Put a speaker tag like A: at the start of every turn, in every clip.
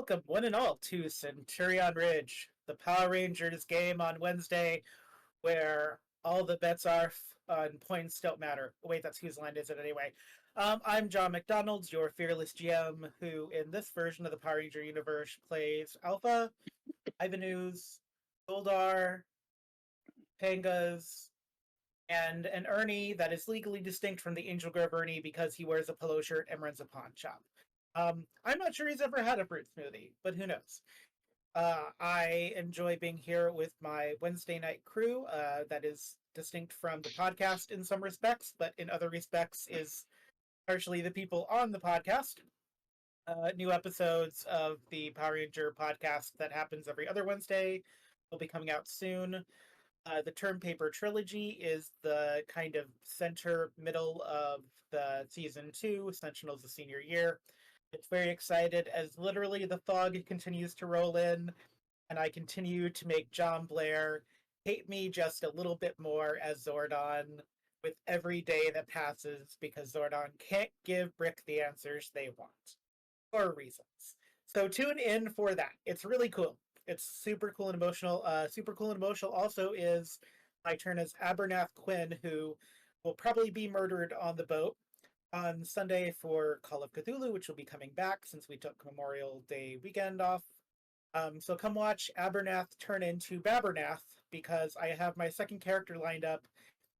A: welcome one and all to Centurion Ridge, the Power Rangers game on Wednesday, where all the bets are on points don't matter. Wait, that's whose line is it anyway? I'm John McDonald, your fearless GM, who in this version of the Power Ranger universe plays Alpha, Ivanus, Goldar, Pangas, and an Ernie that is legally distinct from the Angel Grove Ernie because he wears a polo shirt and runs a pawn shop. I'm not sure he's ever had a fruit smoothie, but who knows? I enjoy being here with my Wednesday night crew that is distinct from the podcast in some respects, but in other respects is partially the people on the podcast. New episodes of the Power Ranger podcast that happens every other Wednesday will be coming out soon. The Term Paper Trilogy is the kind of center middle of the season 2, Sentinels the senior year. It's very excited as literally the fog continues to roll in, and I continue to make John Blair hate me just a little bit more as Zordon with every day that passes because Zordon can't give Brick the answers they want for reasons. So tune in for that. It's really cool. It's super cool and emotional. Super cool and emotional also is my turn as Abernath Quinn, who will probably be murdered on the boat on Sunday for Call of Cthulhu, which will be coming back since we took Memorial Day weekend off. So come watch Abernath turn into Babernath because I have my second character lined up,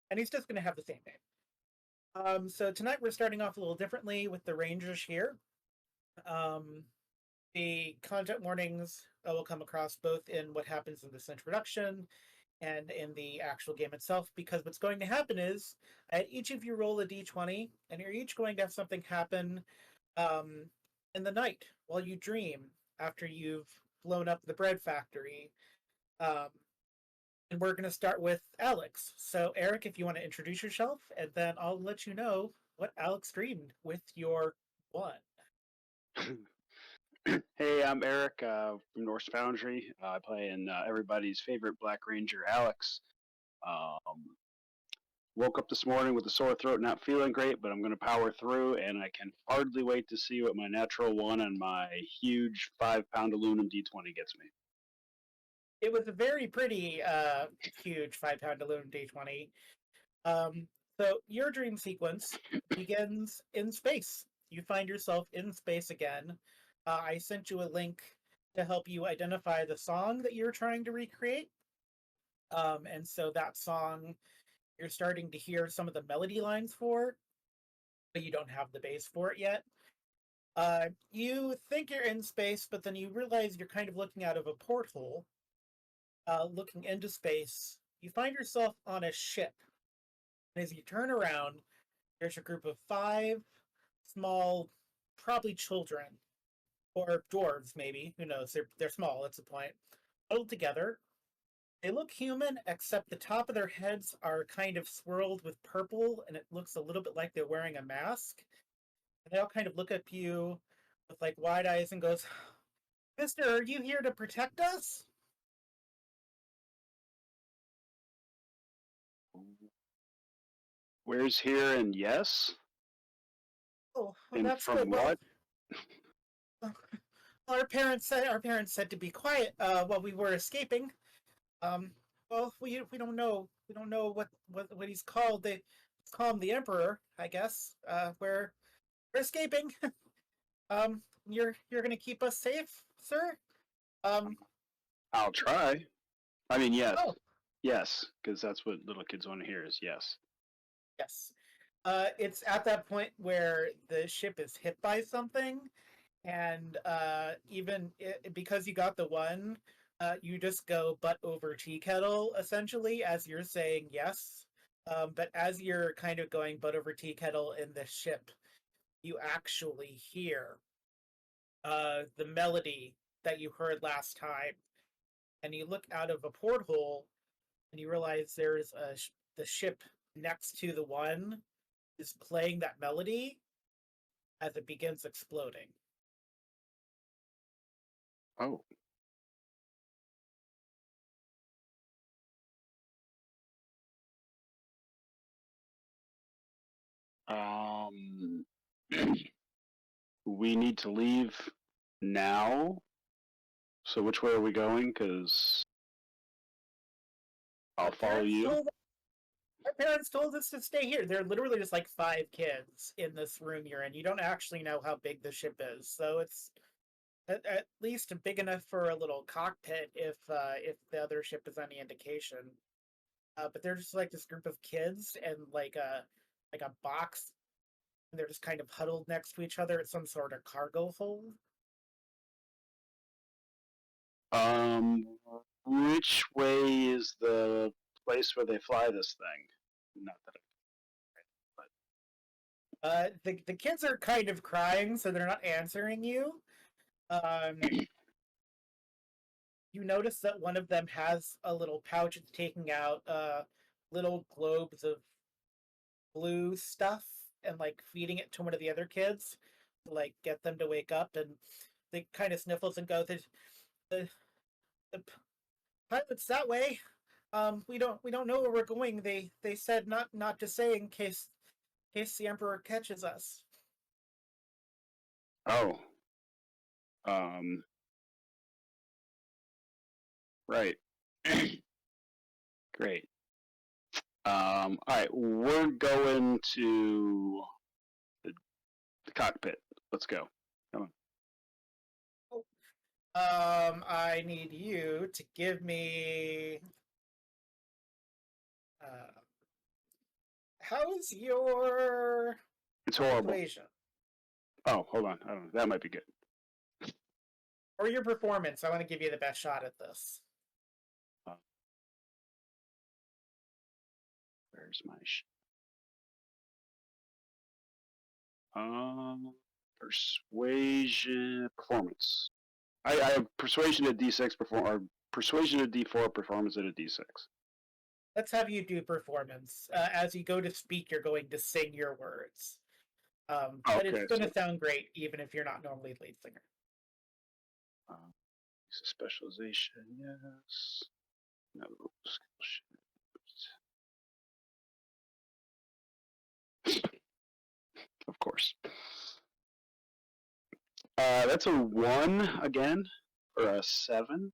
A: and he's just going to have the same name. So tonight we're starting off a little differently with the Rangers here. The content warnings will come across both in what happens in this introduction and in the actual game itself, because what's going to happen is each of you roll a d20, and you're each going to have something happen in the night while you dream after you've blown up the bread factory. And we're going to start with Alex. So, Eric, if you want to introduce yourself, and then I'll let you know what Alex dreamed with your one.
B: Hey, I'm Eric from Norse Foundry. I play in everybody's favorite Black Ranger, Alex. Woke up this morning with a sore throat, not feeling great, but I'm going to power through, and I can hardly wait to see what my natural one and my huge 5-pound aluminum D20 gets me.
A: It was a very pretty huge 5-pound aluminum D20. So your dream sequence begins in space. You find yourself in space again. I sent you a link to help you identify the song that you're trying to recreate. And so that song, you're starting to hear some of the melody lines for, but you don't have the bass for it yet. You think you're in space, but then you realize you're kind of looking out of a porthole, looking into space. You find yourself on a ship. And as you turn around, there's a group of 5 small, probably children, or dwarves maybe, who knows, they're small, that's the point, huddled together. They look human, except the top of their heads are kind of swirled with purple, and it looks a little bit like they're wearing a mask. And they all kind of look at you with like wide eyes and goes, "Mister, are you here to protect us?"
B: Where's here and yes?
A: Oh, well,
B: And
A: that's
B: from
A: good.
B: what?
A: Well, our parents said to be quiet while we were escaping. Um, well, we don't know. We don't know what he's called. They call him the Emperor, I guess. We're escaping. You're gonna keep us safe, sir? Um,
B: I'll try. I mean, yes.
A: oh,
B: Yes, because that's what little kids want to hear is yes.
A: yes. It's at that point where the ship is hit by something, and even because you got the one, you just go butt over tea kettle essentially as you're saying yes. But as you're kind of going butt over tea kettle in the ship, you actually hear the melody that you heard last time, and you look out of a porthole, and you realize there's the ship next to the one is playing that melody as it begins exploding.
B: Oh. We need to leave now. So which way are we going? Because I'll follow you.
A: Our parents told us to stay here. There are literally just like 5 kids in this room you're in. You don't actually know how big the ship is, so it's at least big enough for a little cockpit if the other ship is any indication. But they're just like this group of kids and like a box, and they're just kind of huddled next to each other at some sort of cargo hold.
B: Um, which way is the place where they fly this thing? Not that
A: The kids are kind of crying, so they're not answering you. Um, you notice that one of them has a little pouch it's taking out little globes of blue stuff and like feeding it to one of the other kids to like get them to wake up, and they kind of sniffles and goes, the, the pilot's that way. We don't know where we're going. They said not to say in case the Emperor catches us.
B: Oh, um, right. Great. All right, we're going to the cockpit. Let's go. Come
A: I need you to give me. Uh, how's your
B: It's horrible.
A: persuasion
B: Oh, hold on. I don't know. That might be good.
A: or your performance? I want to give you the best shot at this.
B: Uh, where's my persuasion performance. I have persuasion at D6 or persuasion at D4, performance at a D6.
A: Let's have you do performance. As you go to speak, you're going to sing your words. But it's
B: Okay,
A: going
B: so
A: to sound great, even if you're not normally the lead singer.
B: specialization, yes. No skill shit. Of course. That's a 1 again, or a 7.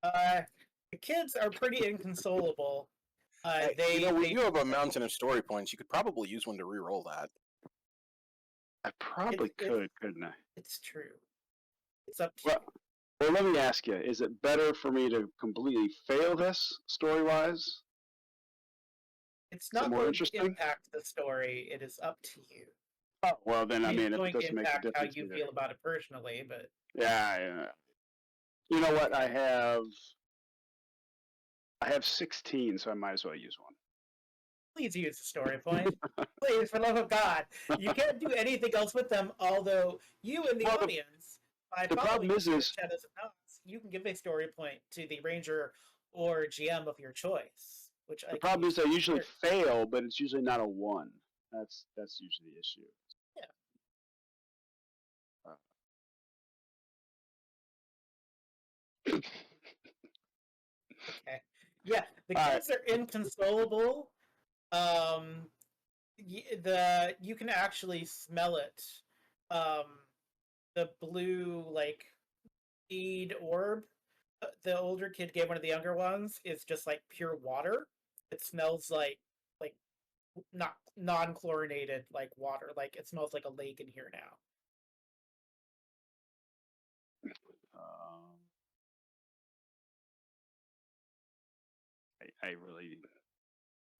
A: The kids are pretty inconsolable.
C: Hey, we do have a mountain of story points. You could probably use one to re-roll that.
B: I probably could, couldn't I?
A: It's true. It's up to you.
B: Well, let me ask you: is it better for me to completely fail this story-wise?
A: It's not
B: more
A: going
B: interesting?
A: to impact the story. It is up to you.
B: Oh, well, then I mean,
A: It's
B: if it
A: going to
B: doesn't make a
A: impact how
B: difference
A: you
B: either.
A: feel about it personally, but
B: Yeah. You know what? I have 16, so I might as well use one.
A: please use the story point. Please, for the love of God. You can't do anything else with them, although you in the
B: Well,
A: audience, by
B: the problem
A: following
B: is
A: Shadows of Knots, you can give a story point to the ranger or GM of your choice. Which
B: the problem is I usually fail, but it's usually not a 1. That's usually the issue.
A: Yeah. Okay. Yeah, the kids are inconsolable. You can actually smell it. The blue like bead orb the older kid gave one of the younger ones is just like pure water. It smells like not non-chlorinated like water. Like it smells like a lake in here now.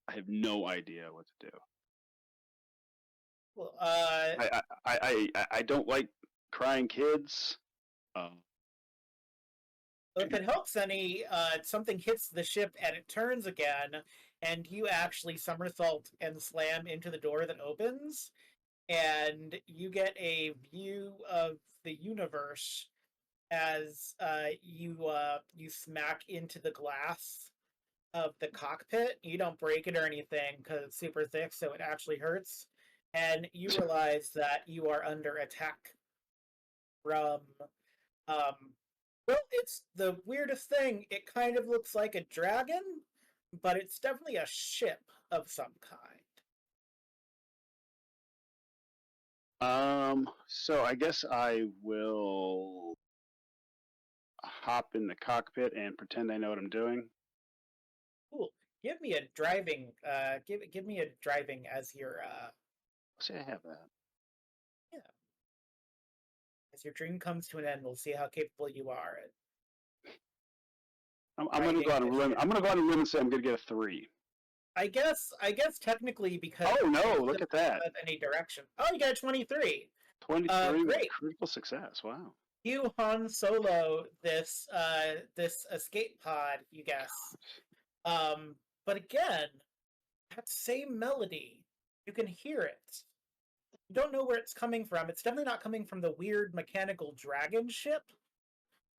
B: I have no idea what to do.
A: Well,
B: I don't like crying kids.
A: if it helps any, something hits the ship and it turns again, and you actually somersault and slam into the door that opens, and you get a view of the universe as you smack into the glass of the cockpit. You don't break it or anything because it's super thick, so it actually hurts. And you realize that you are under attack from well, it's the weirdest thing. It kind of looks like a dragon, but it's definitely a ship of some kind.
B: So I guess I will hop in the cockpit and pretend I know what I'm doing.
A: Cool. Give me a driving. Give me a driving as your
B: See, I have that.
A: as your dream comes to an end. We'll see how capable you are.
B: I'm going to go out on a limb. I'm going to go out on a limb and say I'm going to get a 3.
A: I guess technically because
B: Oh no!
A: it
B: Look at
A: doesn't
B: that.
A: have any direction. Oh, you got a 23.
B: 23 with
A: Great.
B: critical success. Wow.
A: You Han Solo this escape pod, you guess. But again, that same melody, you can hear it. You don't know where it's coming from. It's definitely not coming from the weird mechanical dragon ship.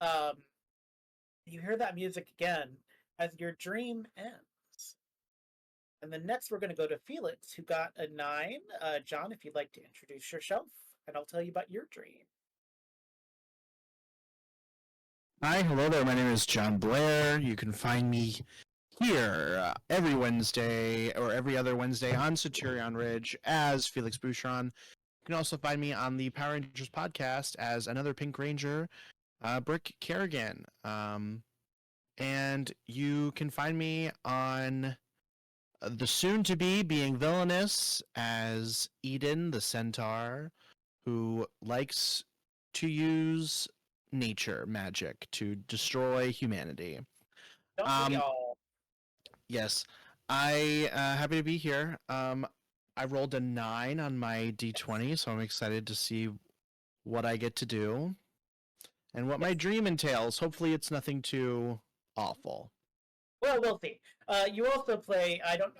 A: You hear that music again as your dream ends. And then next we're going to go to Felix, who got a 9. John, if you'd like to introduce yourself, and I'll tell you about your dream.
D: Hi, hello there. My name is John Blair. You can find me here every Wednesday or every other Wednesday on Centurion Ridge as Felix Bouchon. You can also find me on the Power Rangers podcast as another Pink Ranger, Brick Kerrigan. And you can find me on the soon-to-be being villainous as Eden, the centaur, who likes to use nature magic to destroy humanity.
A: Don't we all?
D: Yes, I happy to be here. I rolled a 9 on my d20, so I'm excited to see what I get to do and what my dream entails. Hopefully, it's nothing too awful.
A: Well, we'll see. You also play. I don't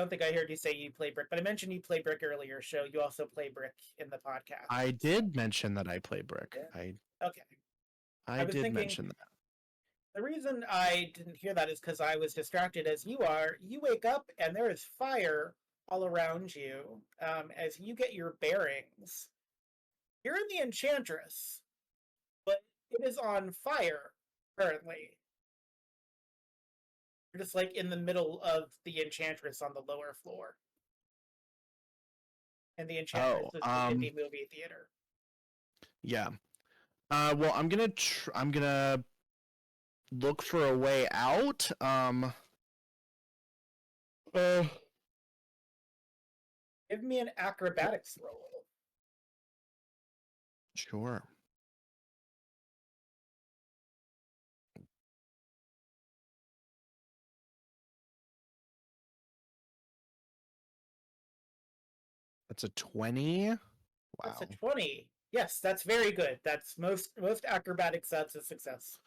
A: think I heard you say you play Brick, but I mentioned you play Brick earlier. So you also play Brick in the podcast.
D: I did mention that I play Brick.
A: Yeah. Okay.
D: I
A: was
D: did
A: thinking-
D: mention that.
A: The reason I didn't hear that is because I was distracted as you are. You wake up and there is fire all around you as you get your bearings. You're in the Enchantress, but it is on fire currently. You're just like in the middle of the Enchantress on the lower floor. And the Enchantress is the indie movie theater.
D: Yeah. Well, I'm gonna look for a way out.
A: Give me an acrobatics roll.
D: Sure. That's a 20. Wow.
A: That's a 20. Yes, that's very good. That's most acrobatics. That's a success.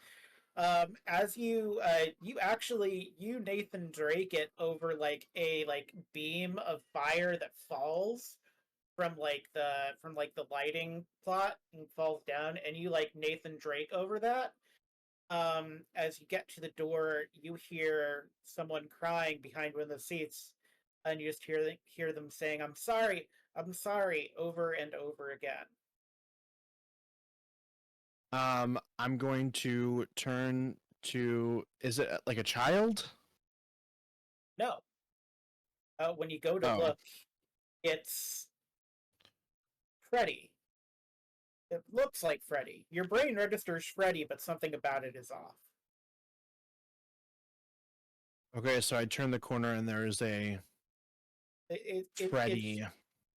A: As you Nathan Drake it over like a beam of fire that falls from the lighting plot and falls down, and you Nathan Drake over that. As you get to the door, you hear someone crying behind one of the seats, and you just hear them saying, I'm sorry," over and over again.
D: I'm going to turn to. Is it like a child?
A: No. When you go to look, it's Freddy. It looks like Freddy. Your brain registers Freddy, but something about it is off.
D: Okay, so I turn the corner and there is a Freddy.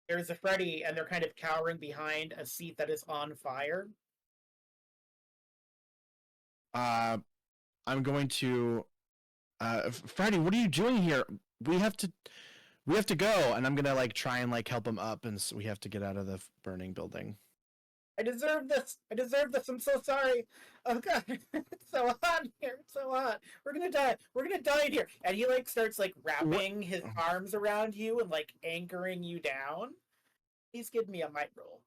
A: There's a Freddy, and they're kind of cowering behind a seat that is on fire.
D: I'm going to. Freddy, what are you doing here? We have to go, and I'm gonna try and help him up, and so we have to get out of the burning building.
A: I deserve this. I'm so sorry. Oh god, it's so hot here. It's so hot. We're gonna die. In here. And he starts wrapping his arms around you and anchoring you down. Please give me a might roll.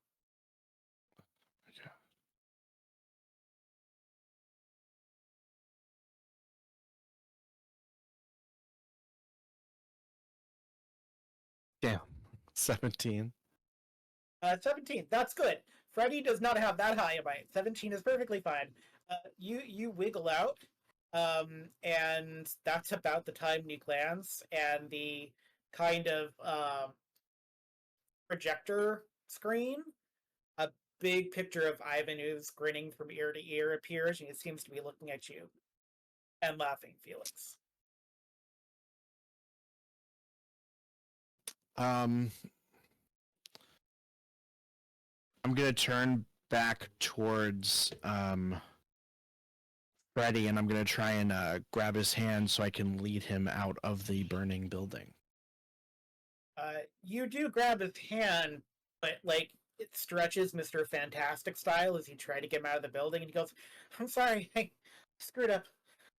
D: Damn, 17.
A: 17. That's good. Freddy does not have that high a might. 17 is perfectly fine. You wiggle out, and that's about the time you glance, and the kind of projector screen, a big picture of Ivan who's grinning from ear to ear appears, and he seems to be looking at you and laughing, Felix.
D: I'm gonna turn back towards Freddy, and I'm gonna try and grab his hand so I can lead him out of the burning building.
A: You do grab his hand, but like it stretches Mr. Fantastic style as you try to get him out of the building, and he goes, "I'm sorry, I screwed up.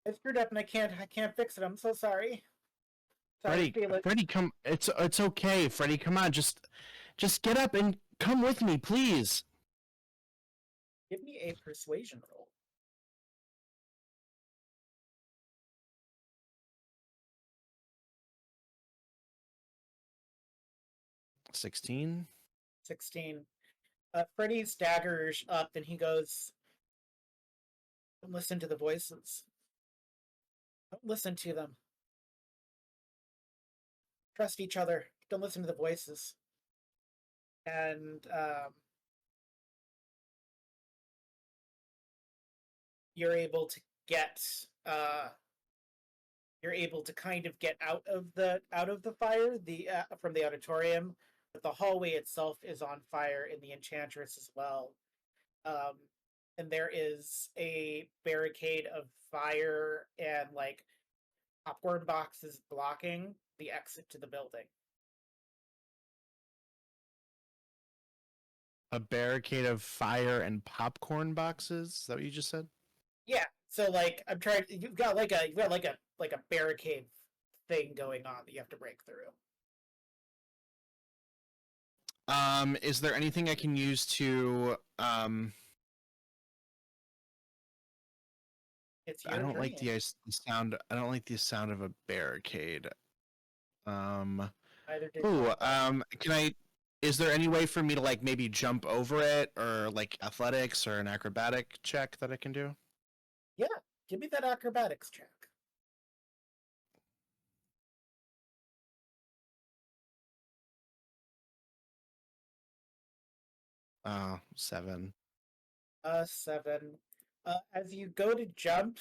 A: I screwed up, and I can't fix it. I'm so sorry." Sorry, Felix.
D: Freddy, come. It's okay, Freddy. Come on, just get up and come with me, please.
A: Give me a persuasion roll.
D: $16.
A: 16. Freddy staggers up and he goes, "Don't listen to the voices. Don't listen to them. Trust each other. Don't listen to the voices." And you're able to get kind of get out of the fire from the auditorium, but the hallway itself is on fire in the Enchantress as well. And there is a barricade of fire and like popcorn boxes blocking the exit to the building.
D: A barricade of fire and popcorn boxes? Is that what you just said?
A: Yeah. So like I'm trying. You've got like a barricade thing going on that you have to break through.
D: Is there anything I can use to
A: It's your
D: I don't like
A: dream.
D: the sound. I don't like the sound of a barricade.
A: Either did
D: Ooh,
A: you.
D: can I? Is there any way for me to like maybe jump over it, or like athletics or an acrobatic check that I can do?
A: Yeah. Give me that acrobatics check.
D: Oh, 7.
A: 7. As you go to jump,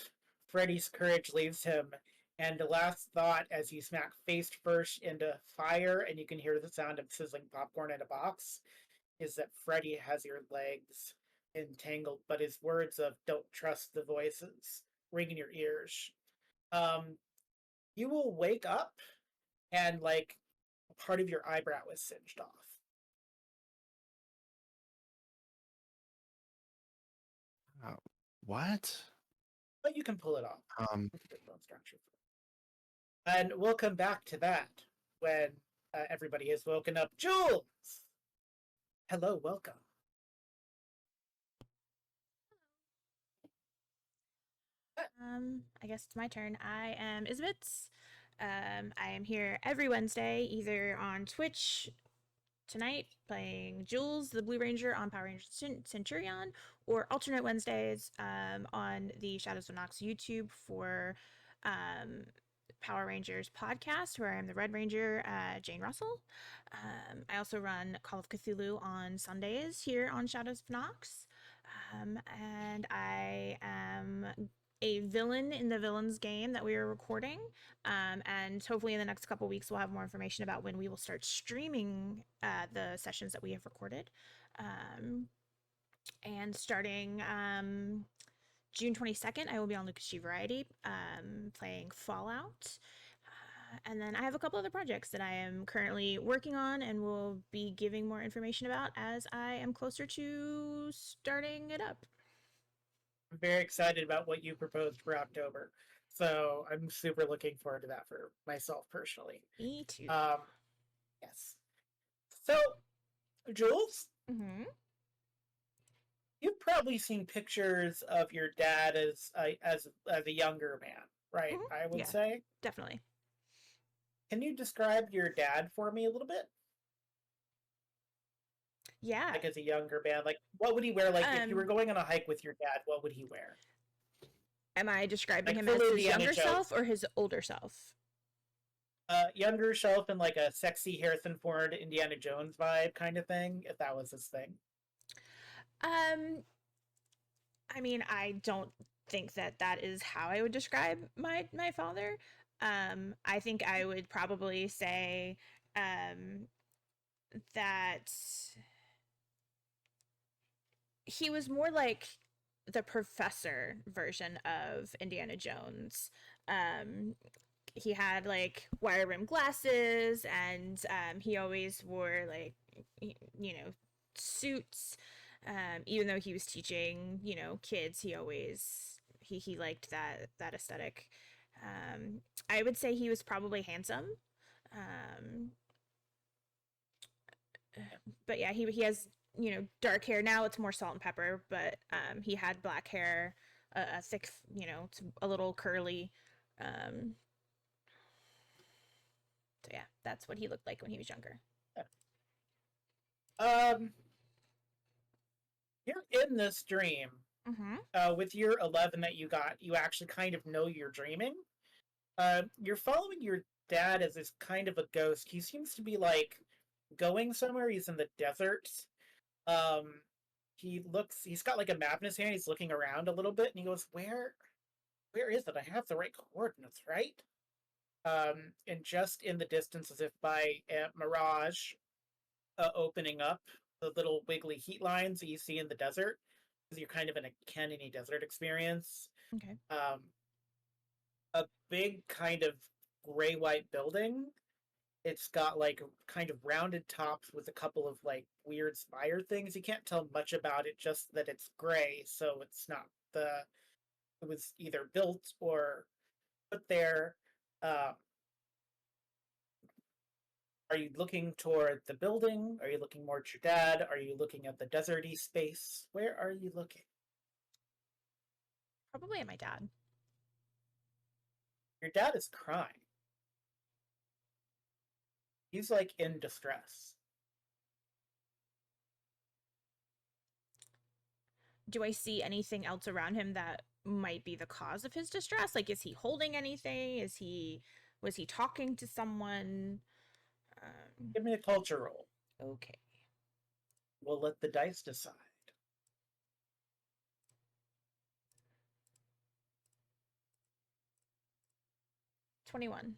A: Freddy's courage leaves him, and the last thought as you smack face first into fire and you can hear the sound of sizzling popcorn in a box is that Freddy has your legs entangled, but his words of "don't trust the voices" ring in your ears. Um, you will wake up and like part of your eyebrow is singed off.
D: What?
A: But you can pull it off.
D: Um,
A: And we'll come back to that when everybody has woken up. Jules! Hello, welcome.
E: I guess it's my turn. I am Isbits. I am here every Wednesday, either on Twitch tonight, playing Jules, the Blue Ranger on Power Rangers Centurion, or alternate Wednesdays on the Shadows of Nox YouTube for Power Rangers podcast, where I'm the Red Ranger, Jane Russell. I also run Call of Cthulhu on Sundays here on Shadows of Nox. And I am a villain in the villains game that we are recording, and hopefully in the next couple weeks we'll have more information about when we will start streaming the sessions that we have recorded, and starting June 22nd I will be on Lucas G Variety playing Fallout, and then I have a couple other projects that I am currently working on and will be giving more information about as I am closer to starting it up.
A: I'm very excited about what you proposed for October. So I'm super looking forward to that for myself personally.
E: Me too.
A: Yes. So, Jules,
E: Mm-hmm.
A: you've probably seen pictures of your dad as a younger man, right?
E: Mhm.
A: I would
E: Yeah.
A: say.
E: Definitely.
A: Can you describe your dad for me a little bit?
E: Yeah.
A: Like as a younger man, like what would he wear? Like if you were going on a hike with your dad, what would he wear?
E: Am I describing
A: Like
E: him
A: for
E: as his
A: Indiana
E: younger
A: Jones.
E: self or his older self?
A: Younger self and like a sexy Harrison Ford, Indiana Jones vibe kind of thing, if that was his thing.
E: Um, I mean, I don't think that that is how I would describe my father. I think I would probably say that he was more like the professor version of Indiana Jones. Um, he had like wire rim glasses, and he always wore like suits. Even though he was teaching kids, he liked that aesthetic. I would say he was probably handsome. Um, but yeah, he has dark hair. Now it's more salt and pepper, but he had black hair, a thick, it's a little curly. Um, so yeah, that's what he looked like when he was younger.
A: Um, you're in this dream.
E: Mm-hmm.
A: With your 11 that you got, you actually kind of know you're dreaming. You're following your dad as this kind of a ghost. He seems to be like going somewhere. He's in the desert. Um, he's got like a map in his hand. He's looking around a little bit, and he goes, where is it? I have the right coordinates, right? And just in the distance, as if by a mirage, opening up the little wiggly heat lines that you see in the desert, because you're kind of in a canyony desert experience.
E: Okay.
A: A big kind of gray-white building. It's got like kind of rounded tops with a couple of like weird spire things. You can't tell much about it, just that it's gray, so it's not the. It was either built or put there. Uh, are you looking toward the building? Are you looking more at your dad? Are you looking at the deserty space? Where are you looking?
E: Probably at my dad.
A: Your dad is crying. He's like in distress.
E: Do I see anything else around him that might be the cause of his distress? Like, is he holding anything? Was he talking to someone?
A: Give me a culture roll.
E: Okay.
A: We'll let the dice decide.
E: 21.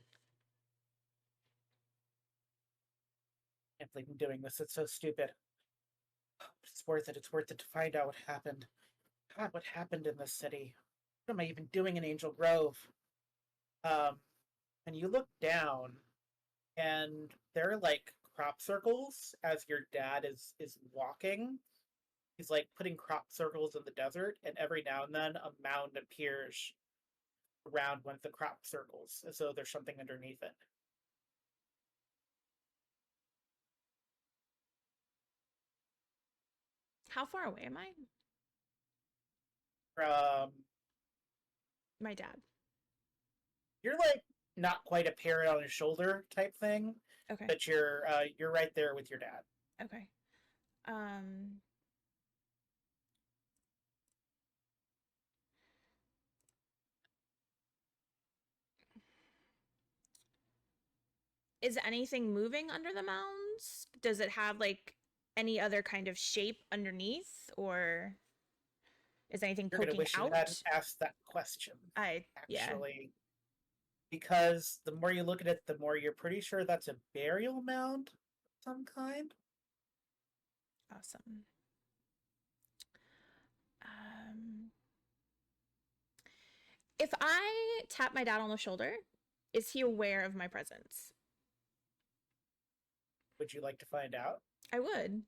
A: I can't believe I'm doing this. It's so stupid. It's worth it. It's worth it to find out what happened. God, what happened in this city? What am I even doing in Angel Grove? And you look down, and there are like crop circles as your dad is walking. He's like putting crop circles in the desert, and every now and then a mound appears around one of the crop circles, as though there's something underneath it.
E: How far away am I?
A: From
E: My dad.
A: you're like not quite a parrot on his shoulder type thing,
E: Okay.
A: but you're right there with your dad.
E: Okay. Is anything moving under the mounds? Does it have like any other kind of shape underneath, or is anything
A: You're gonna
E: poking
A: wish you
E: out?
A: hadn't asked that question.
E: Yeah.
A: Actually, because the more you look at it, the more you're pretty sure that's a burial mound of some kind.
E: Awesome. Um, if I tap my dad on the shoulder, is he aware of my presence?
A: Would you like to find out?
E: I would.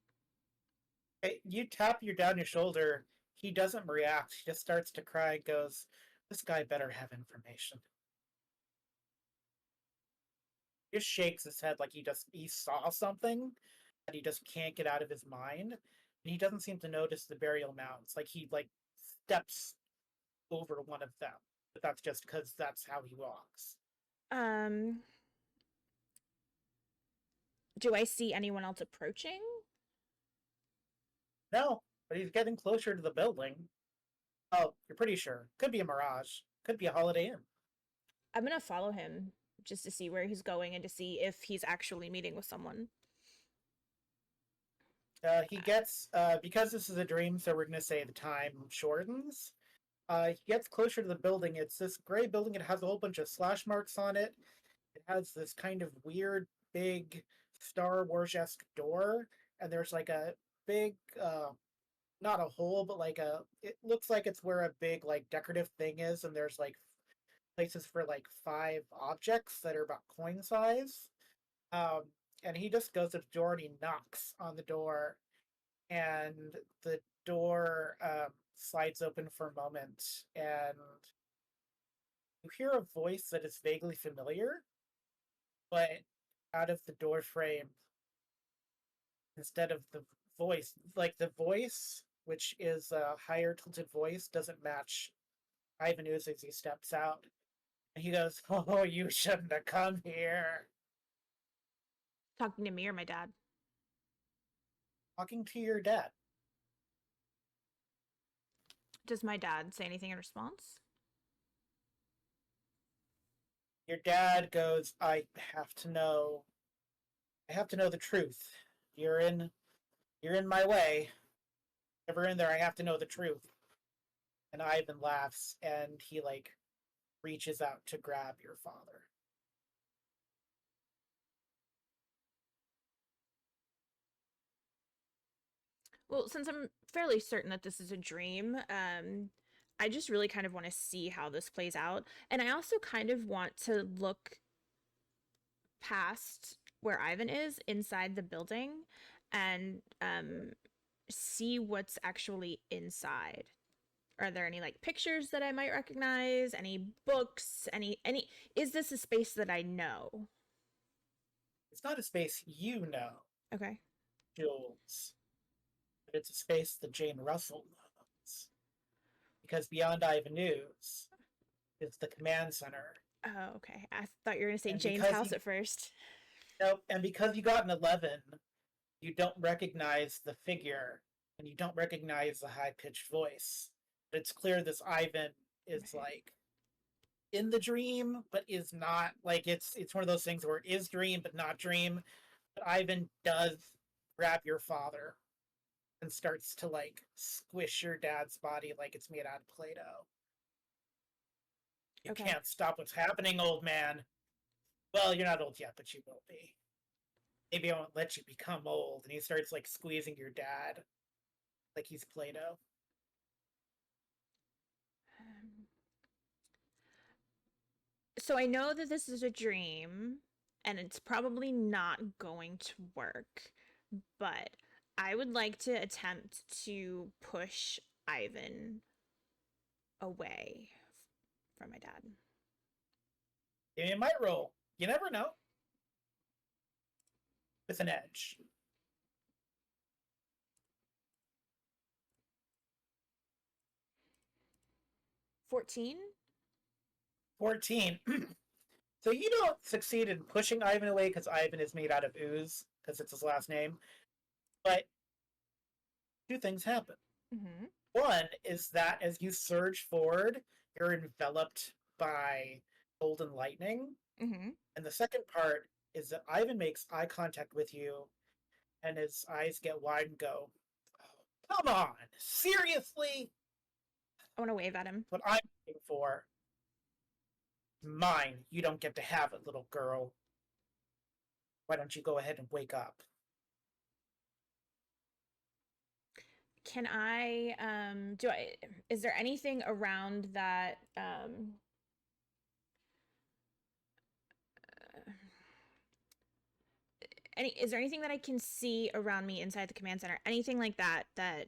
A: Okay, you tap your dad on your shoulder. He doesn't react. He just starts to cry and goes, "This guy better have information." He just shakes his head like he saw something that he just can't get out of his mind. And he doesn't seem to notice the burial mounds. Like he like steps over one of them. But that's just because that's how he walks.
E: Um, do I see anyone else approaching?
A: No, but he's getting closer to the building. Oh, you're pretty sure. Could be a mirage. Could be a Holiday Inn.
E: I'm gonna follow him just to see where he's going and to see if he's actually meeting with someone.
A: He gets because this is a dream, so we're gonna say the time shortens. He gets closer to the building. It's this gray building. It has a whole bunch of slash marks on it. It has this kind of weird, big Star Wars-esque door, and there's like a big, not a hole, but like a. It looks like it's where a big like decorative thing is, and there's like places for like 5 objects that are about coin size. Um, and he just goes to the door and he knocks on the door, and the door slides open for a moment, and you hear a voice that is vaguely familiar, but out of the door frame, instead of the voice, like the voice, which is a higher tilted voice, doesn't match Ivanhoe's as he steps out. And he goes, "Oh, you shouldn't have come here."
E: Talking to me or my dad?
A: Talking to your dad.
E: Does my dad say anything in response?
A: Your dad goes, have to know. I have to know the truth. You're in my way. Never in there, I have to know the truth. And Ivan laughs and he like reaches out to grab your father.
E: Well, since I'm fairly certain that this is a dream, I just really kind of want to see how this plays out. And I also kind of want to look past where Ivan is inside the building and see what's actually inside. Are there any like pictures that I might recognize? Any books? Any is this a space that I know?
A: It's not a space you know,
E: Okay.
A: Jules, but it's a space that Jane Russell knows. Because beyond Ivanhoe's is the command center.
E: Oh, okay. I thought you were gonna say
A: And
E: Jane's
A: because
E: house
A: you-
E: at first.
A: Nope, and because you got an 11, you don't recognize the figure, and you don't recognize the high pitched voice. But it's clear this Ivan is
E: Right.
A: like in the dream, but is not. Like it's one of those things where it is dream but not dream. But Ivan does grab your father and starts to like squish your dad's body like it's made out of Play-Doh. You
E: Okay.
A: can't stop what's happening, old man. Well, you're not old yet, but you will be. Maybe I won't let you become old. And he starts like squeezing your dad like he's Play-Doh.
E: So I know that this is a dream and it's probably not going to work, but I would like to attempt to push Ivan away from my dad.
A: Give me a might roll. You never know. With an edge.
E: 14?
A: 14. So you don't succeed in pushing Ivan away because Ivan is made out of ooze, because it's his last name. But 2 things happen.
E: Mm-hmm.
A: One is that as you surge forward, you're enveloped by golden lightning.
E: Mm-hmm.
A: And the second part is that Ivan makes eye contact with you, and his eyes get wide and go, "Oh, come on, seriously?"
E: I want to wave at him.
A: What I'm looking for. Mine. You don't get to have it, little girl. Why don't you go ahead and wake up?
E: Can I is there anything around that is there anything that I can see around me inside the command center? Anything like that that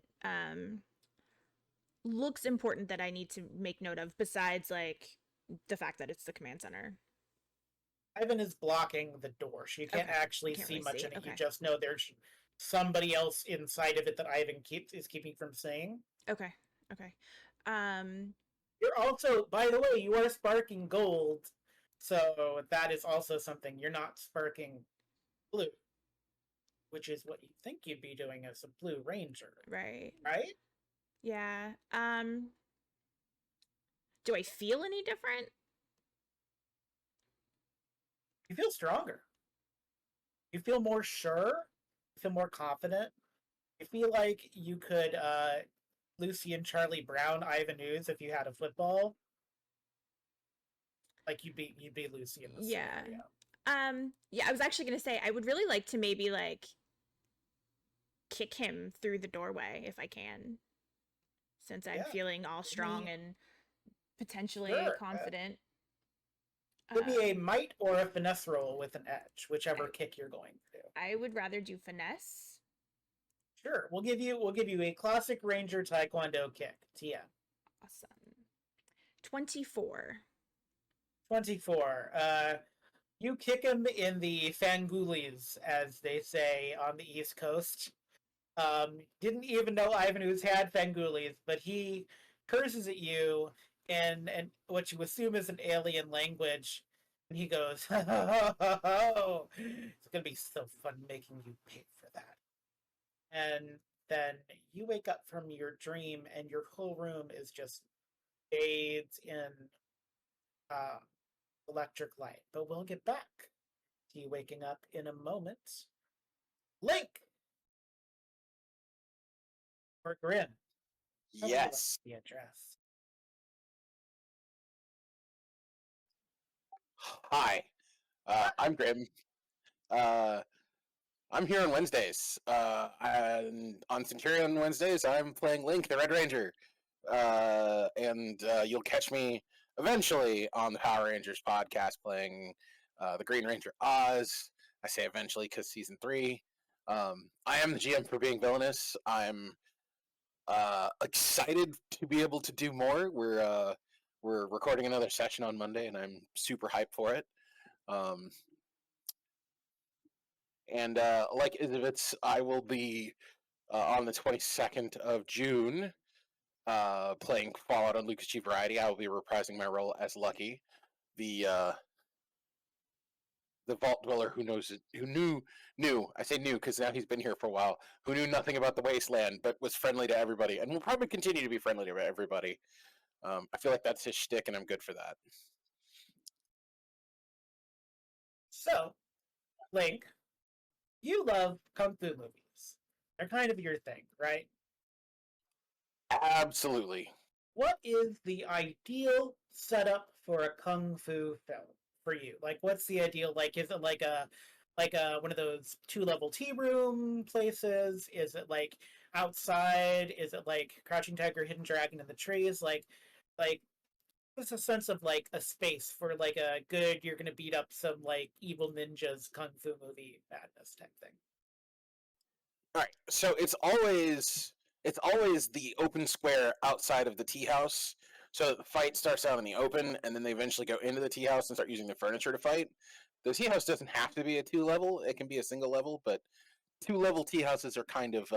E: looks important that I need to make note of besides like the fact that it's the command center?
A: Ivan is blocking the door, so you can't
E: Okay.
A: actually
E: Can't
A: see
E: really
A: much
E: see.
A: in it.
E: Okay.
A: You just know there's somebody else inside of it that Ivan is keeping from seeing.
E: Okay. Okay.
A: You're also, by the way, you are sparking gold, so that is also something. You're not sparking blue, which is what you think you'd be doing as a blue ranger,
E: Right.
A: right?
E: Yeah. Do I feel any different?
A: You feel stronger. You feel more sure. You feel more confident. I feel like you could Lucy and Charlie Brown Ivan Ooze if you had a football. Like you'd be Lucy in this
E: Yeah.
A: scenario.
E: Yeah, I was actually gonna say I would really like to maybe like kick him through the doorway if I can, since I'm
A: Yeah.
E: feeling all strong
A: Me-
E: and potentially
A: Sure.
E: confident.
A: Give me a
E: Um,
A: might or a finesse roll with an edge, whichever
E: I-
A: kick you're going to do.
E: I would rather do finesse.
A: Sure, we'll give you a classic Ranger Taekwondo kick. TM.
E: Awesome. 24.
A: 24. You kick him in the fangulis, as they say on the East Coast. Didn't even know Ivan Ooze had fangulis, but he curses at you in what you assume is an alien language, and he goes, "Ho, ho, ho, ho. It's gonna be so fun making you pay for that." And then you wake up from your dream, and your whole room is just bathed in uh, electric light. But we'll get back to you waking up in a moment. Link or Grim. Tell me about
C: Yes.
A: the address.
C: Hi. I'm Grim. Uh, I'm here on Wednesdays. And on Centurion Wednesdays, I'm playing Link, the Red Ranger. And you'll catch me eventually on the Power Rangers podcast playing the Green Ranger Oz. I say eventually because season 3. I am the GM for Being Villainous. I'm excited to be able to do more. We're recording another session on Monday, and I'm super hyped for it. Um, and like Izovitz, I will be on the 22nd of June playing Fallout on Lucas G Variety. I will be reprising my role as Lucky, the the vault dweller who knew. I say knew because now he's been here for a while. Who knew nothing about the wasteland, but was friendly to everybody, and will probably continue to be friendly to everybody. I feel like that's his shtick, and I'm good for that.
A: So, Link, you love kung fu movies. They're kind of your thing, right?
C: Absolutely.
A: What is the ideal setup for a kung fu film for you? Like, what's the ideal? Like, is it like a one of those 2-level tea room places? Is it like outside? Is it like Crouching Tiger, Hidden Dragon in the trees? Like it's a sense of like a space for like a good. You're gonna beat up some like evil ninjas kung fu movie madness type thing.
C: All right. So it's always the open square outside of the tea house. So the fight starts out in the open, and then they eventually go into the tea house and start using the furniture to fight. The tea house doesn't have to be a 2 level; it can be a single level. But 2 level tea houses are kind of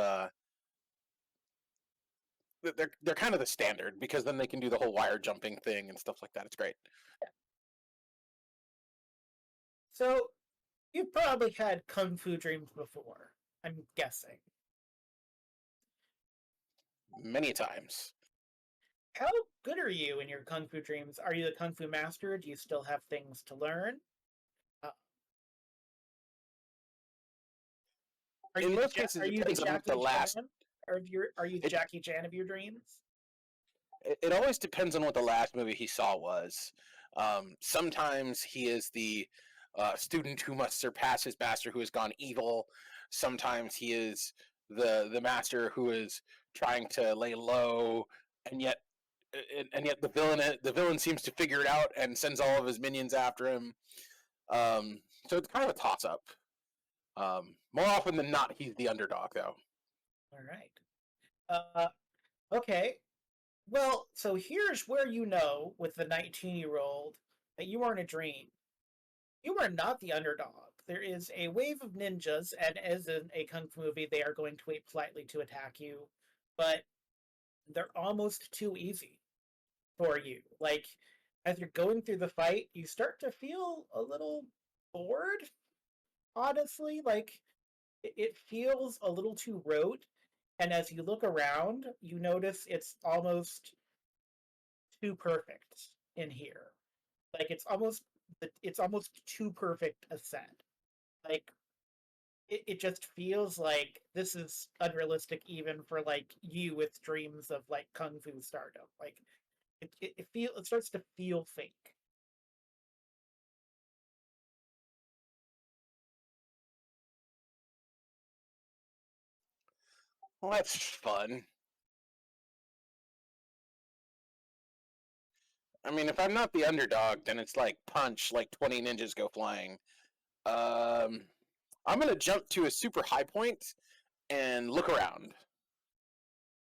C: they're kind of the standard because then they can do the whole wire jumping thing and stuff like that. It's great.
A: So you've probably had kung fu dreams before. I'm guessing.
C: Many times.
A: How good are you in your kung fu dreams? Are you the kung fu master? Do you still have things to learn? Uh,
C: In most cases,
A: Are
C: it
A: you the
C: depends on what the
A: Jackie
C: last.
A: Chan of your Are you the
C: It,
A: Jackie Chan of your dreams?
C: it always depends on what the last movie he saw was. Sometimes he is the student who must surpass his master who has gone evil. Sometimes he is the master who is trying to lay low, and yet and yet the villain seems to figure it out and sends all of his minions after him. So it's kind of a toss up. More often than not, he's the underdog, though.
A: All right. Uh, okay. Well, so here's where you know with the 19-year-old that you are in a dream. You are not the underdog. There is a wave of ninjas, and as in a kung fu movie, they are going to wait politely to attack you, but they're almost too easy for you. Like, as you're going through the fight, you start to feel a little bored, honestly. Like, it feels a little too rote. And as you look around, you notice it's almost too perfect in here. Like, it's almost too perfect a set. Like, it just feels like this is unrealistic even for like you with dreams of like kung fu stardom. Like it starts to feel fake.
C: Well, that's fun. I mean, if I'm not the underdog, then it's like punch, like 20 ninjas go flying. Um, I'm gonna jump to a super high point and look around,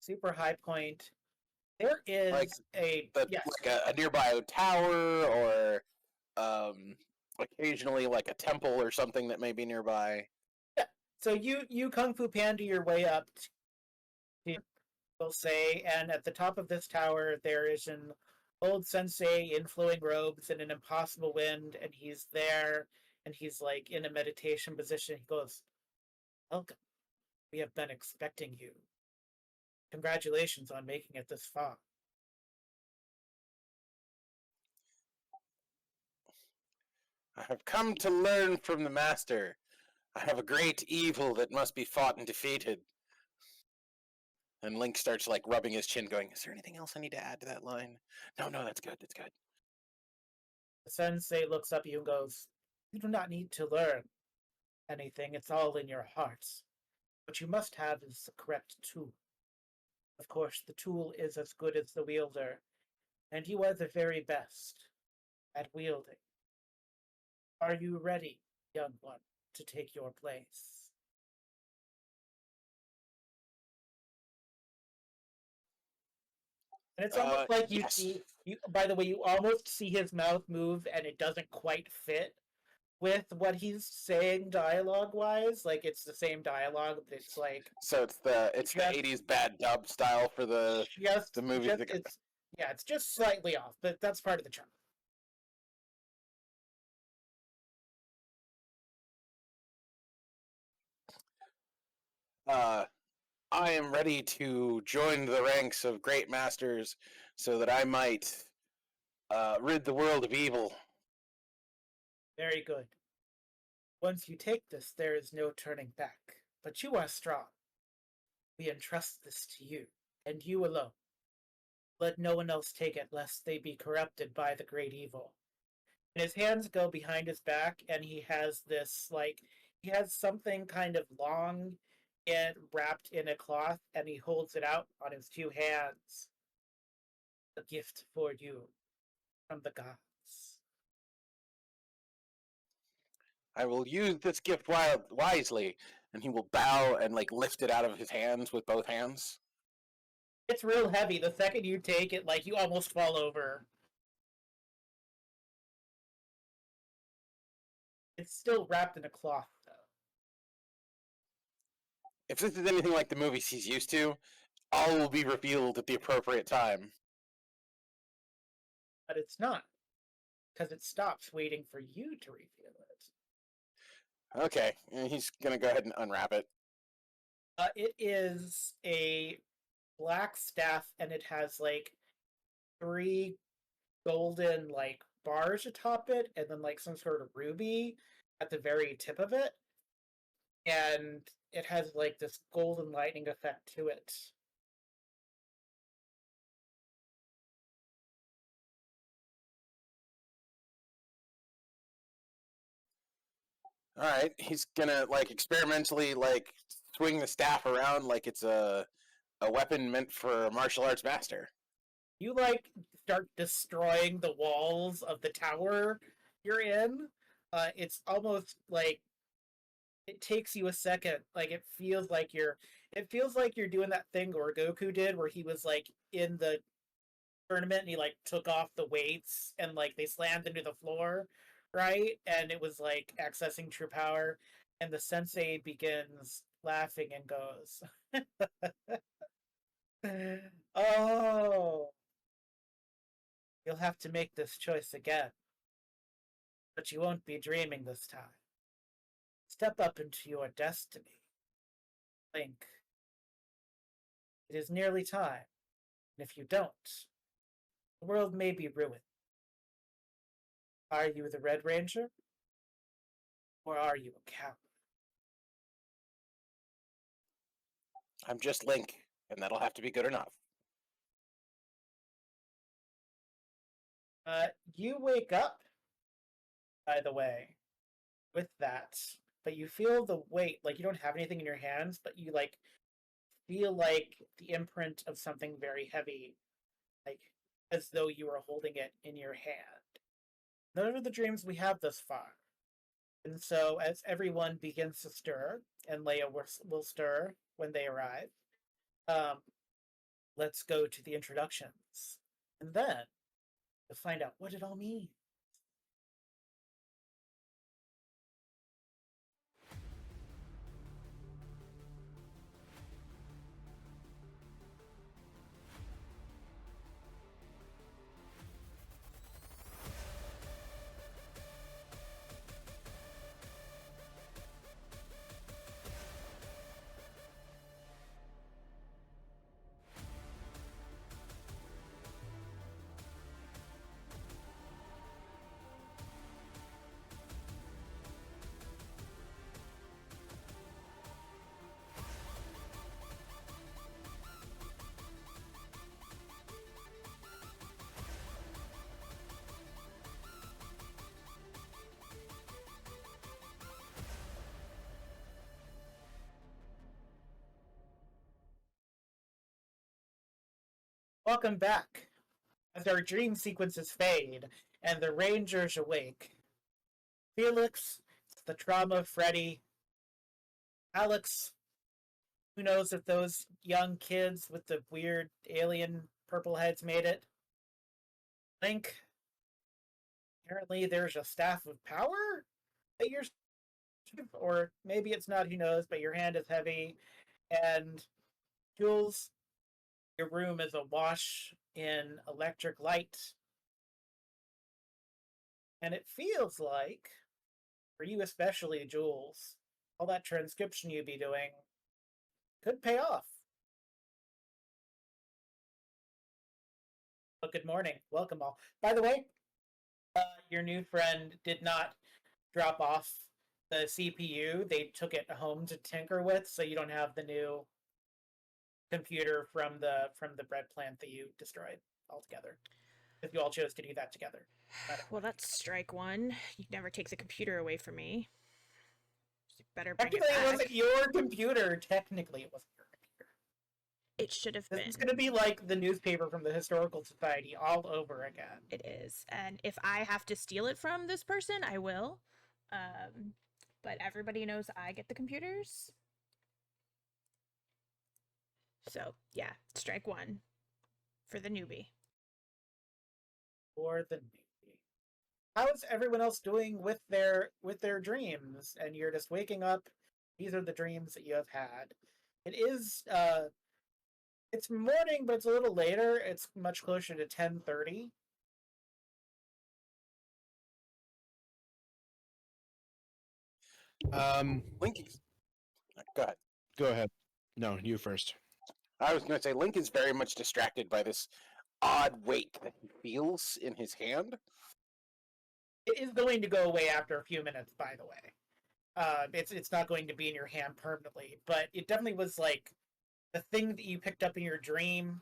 A: Super high point. There
C: like
A: is a yes.
C: like a nearby tower, or occasionally like a temple or something that may be nearby.
A: Yeah. So you kung fu panda your way up to, we'll say, and at the top of this tower there is an old sensei in flowing robes and an impossible wind, and he's there, and he's like in a meditation position. He goes, "Welcome. We have been expecting you. Congratulations on making it this far."
C: I have come to learn from the master. I have a great evil that must be fought and defeated. And Link starts like rubbing his chin, going, "Is there anything else I need to add to that line?" No, no, that's good. That's good.
A: The sensei looks up at you and goes, "You do not need to learn anything. It's all in your hearts. What you must have is the correct tool. Of course, the tool is as good as the wielder, and you are the very best at wielding. Are you ready, young one, to take your place?" And it's almost like you
C: Yes.
A: see you. By the way, you almost see his mouth move, and it doesn't quite fit with what he's saying dialogue wise. Like it's the same dialogue, but it's like
C: So it's the
A: just
C: 80s bad dub style for the movie.
A: just it's yeah, it's just slightly off, but that's part of the charm.
C: Uh, I am ready to join the ranks of great masters, so that I might rid the world of evil.
A: Very good. Once you take this, there is no turning back. But you are strong. We entrust this to you, and you alone. Let no one else take it, lest they be corrupted by the great evil. And his hands go behind his back, and he has this like he has something kind of long and wrapped in a cloth, and he holds it out on his two hands. A gift for you from the gods.
C: I will use this gift wisely, and he will bow and like lift it out of his hands with both hands.
A: It's real heavy. The second you take it, like you almost fall over. It's still wrapped in a cloth, though.
C: If this is anything like the movies he's used to, all will be revealed at the appropriate time.
A: But it's not, because it stops waiting for you to reveal it.
C: Okay, and he's gonna go ahead and unwrap it.
A: It is a black staff, and it has like three golden like bars atop it, and then like some sort of ruby at the very tip of it, and it has like this golden lightning effect to it.
C: All right, he's gonna like experimentally like swing the staff around like it's a weapon meant for a martial arts master.
A: You like start destroying the walls of the tower you're in. It's almost like it takes you a second. Like it feels like you're doing that thing where Goku did where he was like in the tournament and he like took off the weights and like they slammed into the floor, right? And it was like accessing true power. And the sensei begins laughing and goes, "Oh, you'll have to make this choice again, but you won't be dreaming this time. Step up into your destiny, Link. It is nearly time, and if you don't, the world may be ruined. Are you the Red Ranger, or are you a coward?"
C: I'm just Link, and that'll have to be good enough.
A: You wake up, by the way, with that, but you feel the weight. Like you don't have anything in your hands, but you like feel like the imprint of something very heavy, like as though you were holding it in your hand. Those are the dreams we have thus far. And so, as everyone begins to stir, and Leia will stir when they arrive, um, let's go to the introductions. And then to find out what it all means. Welcome back. As our dream sequences fade and the Rangers awake, Felix, the trauma of Freddy, Alex, who knows if those young kids with the weird alien purple heads made it, Link, apparently there's a staff of power at your, or maybe it's not, who knows, but your hand is heavy, and Jules, your room is awash in electric light. And it feels like, for you especially, Jules, all that transcription you'd be doing could pay off. Well, good morning. Welcome all. By the way, your new friend did not drop off the CPU. They took it home to tinker with, so you don't have the new computer from the bread plant that you destroyed altogether. If you all chose to do that together.
E: Well, that's strike one. You never take the computer away from me. You better bring
A: Technically,
E: it
A: it
E: back.
A: wasn't your computer. Technically, it wasn't your computer.
E: It should have
A: This
E: been.
A: is going to be like the newspaper from the Historical Society all over again.
E: It is. And if I have to steal it from this person, I will. But everybody knows I get the computers. So, yeah, strike one for the newbie.
A: For the newbie. How's everyone else doing with their dreams? And you're just waking up. These are the dreams that you have had. It is it's morning, but it's a little later. It's much closer to 10:30.
C: Link is... Go ahead.
D: Go ahead. No, you first.
C: I was going to say, Link is very much distracted by this odd weight that he feels in his hand.
A: It is going to go away after a few minutes, by the way. It's not going to be in your hand permanently, but it definitely was like the thing that you picked up in your dream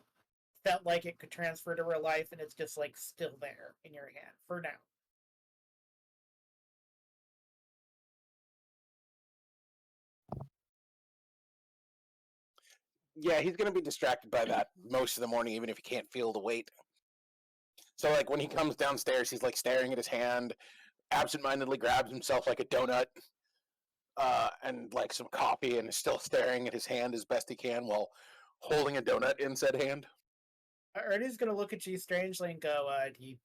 A: felt like it could transfer to real life, and it's just like still there in your hand for now.
C: Yeah, he's going to be distracted by that most of the morning, even if he can't feel the weight. So, like, when he comes downstairs, he's, like, staring at his hand, absentmindedly grabs himself, like, a donut and, like, some coffee, and is still staring at his hand as best he can while holding a donut in said hand.
A: Ernie's gonna look at you strangely and go, you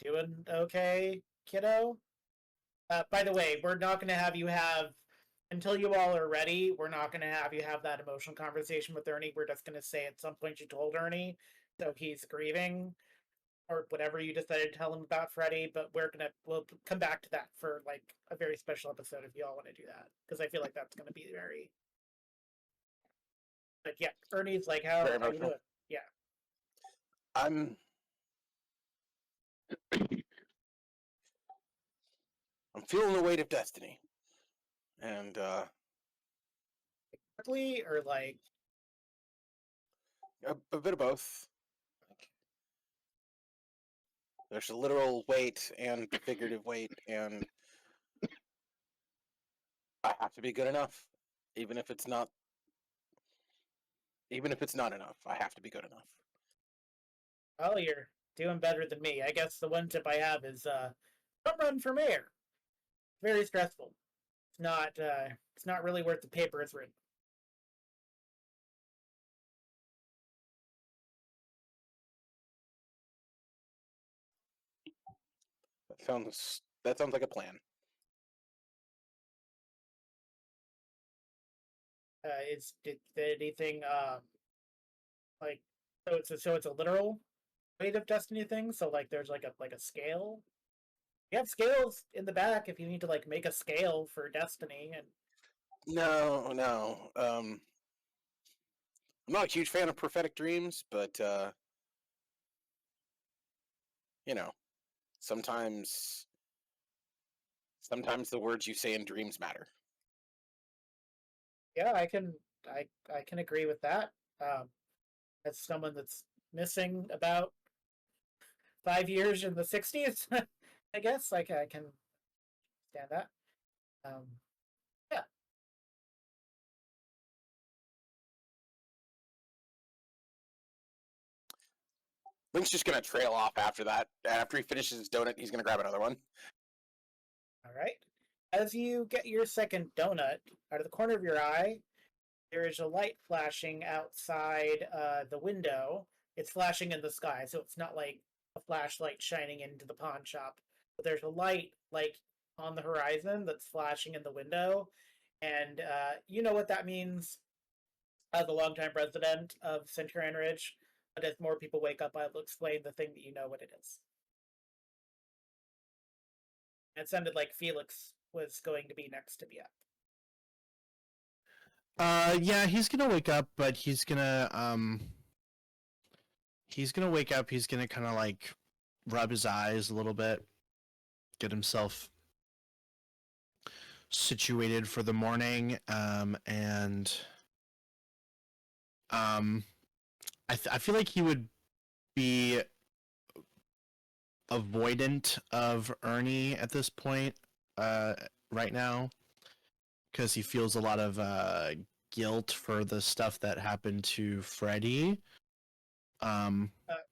A: doing okay, kiddo? By the way, we're not gonna have you have, until you all are ready, we're not gonna have you have that emotional conversation with Ernie. We're just gonna say at some point you told Ernie, so he's grieving, or whatever you decided to tell him about Freddy, but we'll come back to that for like a very special episode if you all want to do that, because I feel like that's gonna be very. But yeah, Ernie's like, how
C: Very
A: you
C: emotional.
A: doing? Yeah.
C: I'm feeling the weight of destiny. And
A: Quickly or like
C: A bit of both. There's a literal weight and figurative weight, and I have to be good enough, even if it's not. Even if it's not enough, I have to be good enough.
A: Well, you're doing better than me. I guess the one tip I have is don't run for mayor. Very stressful. It's not really worth the paper it's written.
C: That sounds like a plan.
A: Did anything like so it's a literal weight of destiny thing. So like there's like a scale. You have scales in the back if you need to like make a scale for destiny. And
C: No, no. I'm not a huge fan of prophetic dreams, but you know, sometimes sometimes the words you say in dreams matter.
A: yeah, I can agree with that. Um, as someone that's missing about 5 years in the '60s, I guess like I can stand that. Um, yeah,
C: Link's just gonna trail off after that. After he finishes his donut, he's gonna grab another one.
A: all right. As you get your second donut out of the corner of your eye, there is a light flashing outside the window. It's flashing in the sky, so it's not like a flashlight shining into the pawn shop. But there's a light like on the horizon that's flashing in the window, and you know what that means as a longtime resident of Centurion Ridge. But as more people wake up, I'll explain the thing that you know what it is. It sounded like Felix was going to be next to be up.
D: Yeah, he's gonna wake up, but he's gonna wake up. He's gonna kind of like rub his eyes a little bit, get himself situated for the morning, and I feel like he would be avoidant of Ernie at this point, right now, because he feels a lot of guilt for the stuff that happened to Freddy.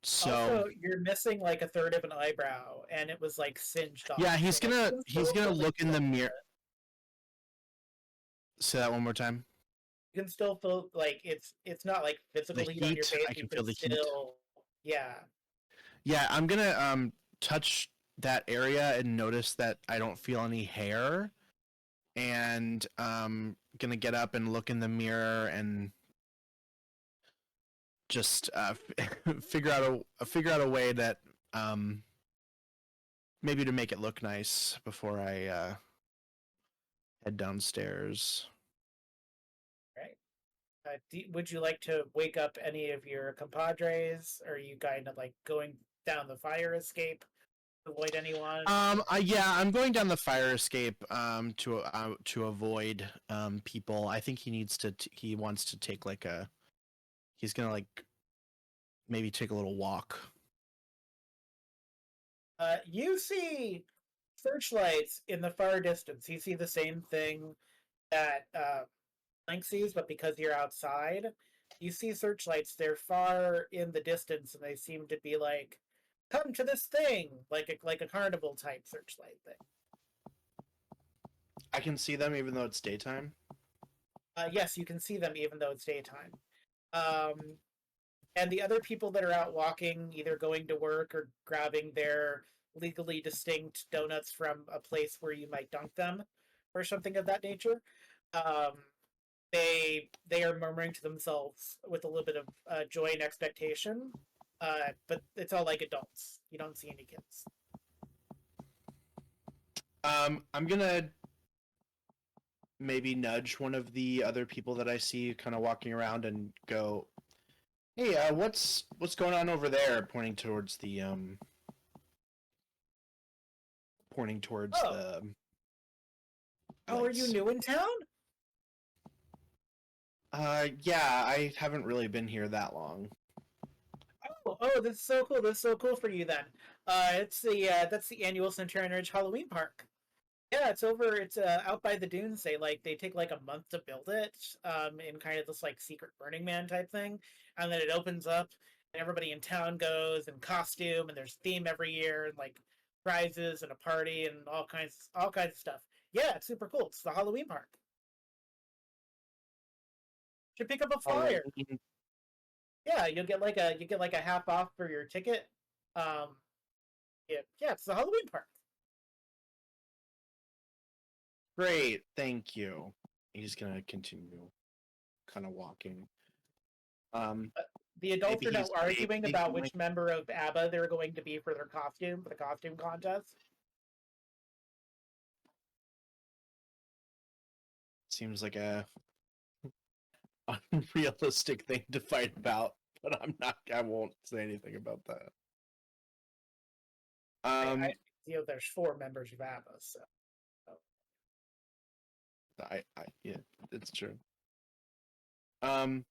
D: So
A: Also, you're missing like a third of an eyebrow, and it was like singed off.
D: yeah, he's
A: So, like,
D: gonna
A: you can still
D: look in the
A: feel
D: mirror.
A: it.
D: Say that one more time.
A: You can still feel like it's not like physical
D: The
A: heat on your
D: heat.
A: face.
D: I
A: You
D: can
A: can
D: feel the heat.
A: still, yeah.
D: Yeah, I'm gonna touch that area and notice that I don't feel any hair, and gonna get up and look in the mirror and just figure out a way that maybe to make it look nice before I head downstairs.
A: Right. Would you like to wake up any of your compadres? Or are you kind of like going down the fire escape to avoid anyone?
D: Yeah, I'm going down the fire escape to avoid people. I think he needs to he wants to take like a he's gonna like maybe take a little walk.
A: You see searchlights in the far distance. You see the same thing that Link sees, but because you're outside, you see searchlights. They're far in the distance, and they seem to be like, "Come to this thing," like a carnival type searchlight thing.
D: I can see them even though it's daytime.
A: Yes, you can see them even though it's daytime. Um, and the other people that are out walking, either going to work or grabbing their legally distinct donuts from a place where you might dunk them, or something of that nature. Um, they are murmuring to themselves with a little bit of joy and expectation. But it's all like adults. You don't see any kids.
D: I'm gonna maybe nudge one of the other people that I see kind of walking around and go, "Hey, what's going on over there?" Pointing towards the
A: Oh, are you
D: lights.
A: new in town?
D: Yeah, I haven't really been here that long.
A: Oh, this is so cool. This is so cool for you then. It's the that's the annual Centurion Ridge Halloween Park. Yeah, it's over. It's out by the dunes. They take like a month to build it, in kind of this like secret Burning Man type thing, and then it opens up, and everybody in town goes in costume, and there's theme every year, and like prizes and a party and all kinds of stuff. Yeah, it's super cool. It's the Halloween Park. Should pick up a flyer.
D: Halloween.
A: Yeah, you get like a half off for your ticket. Um, yeah, it's the Halloween Park.
D: Great, thank you. He's gonna continue kind of walking. Um,
A: The adults
D: maybe
A: are now
D: he's
A: arguing
D: maybe
A: about
D: going.
A: which member of ABBA they're going to be for their costume, for the costume contest.
D: Seems like a unrealistic thing to fight about, but I'm not. I won't say anything about that.
A: There's 4 members of ABBA, so
D: Yeah, it's true. Um,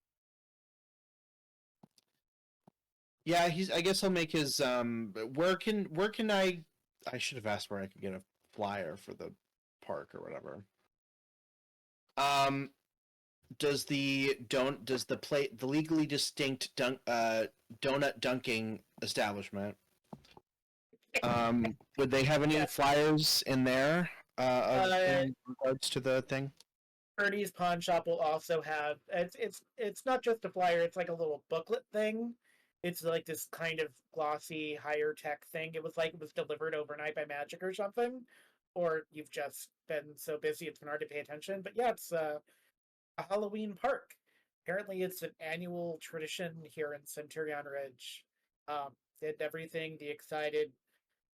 D: yeah, I guess I'll make his. Where can I should have asked where I could get a flyer for the park or whatever. Does the legally distinct donut dunking establishment would they have any
A: Yes.
D: flyers in there in regards to the thing?
A: Ernie's Pawn Shop will also have it's not just a flyer, it's like a little booklet thing. It's like this kind of glossy higher tech thing. It was delivered overnight by Magic or something. Or you've just been so busy it's been hard to pay attention. But yeah, it's a Halloween park. Apparently it's an annual tradition here in Centurion Ridge. Did everything the excited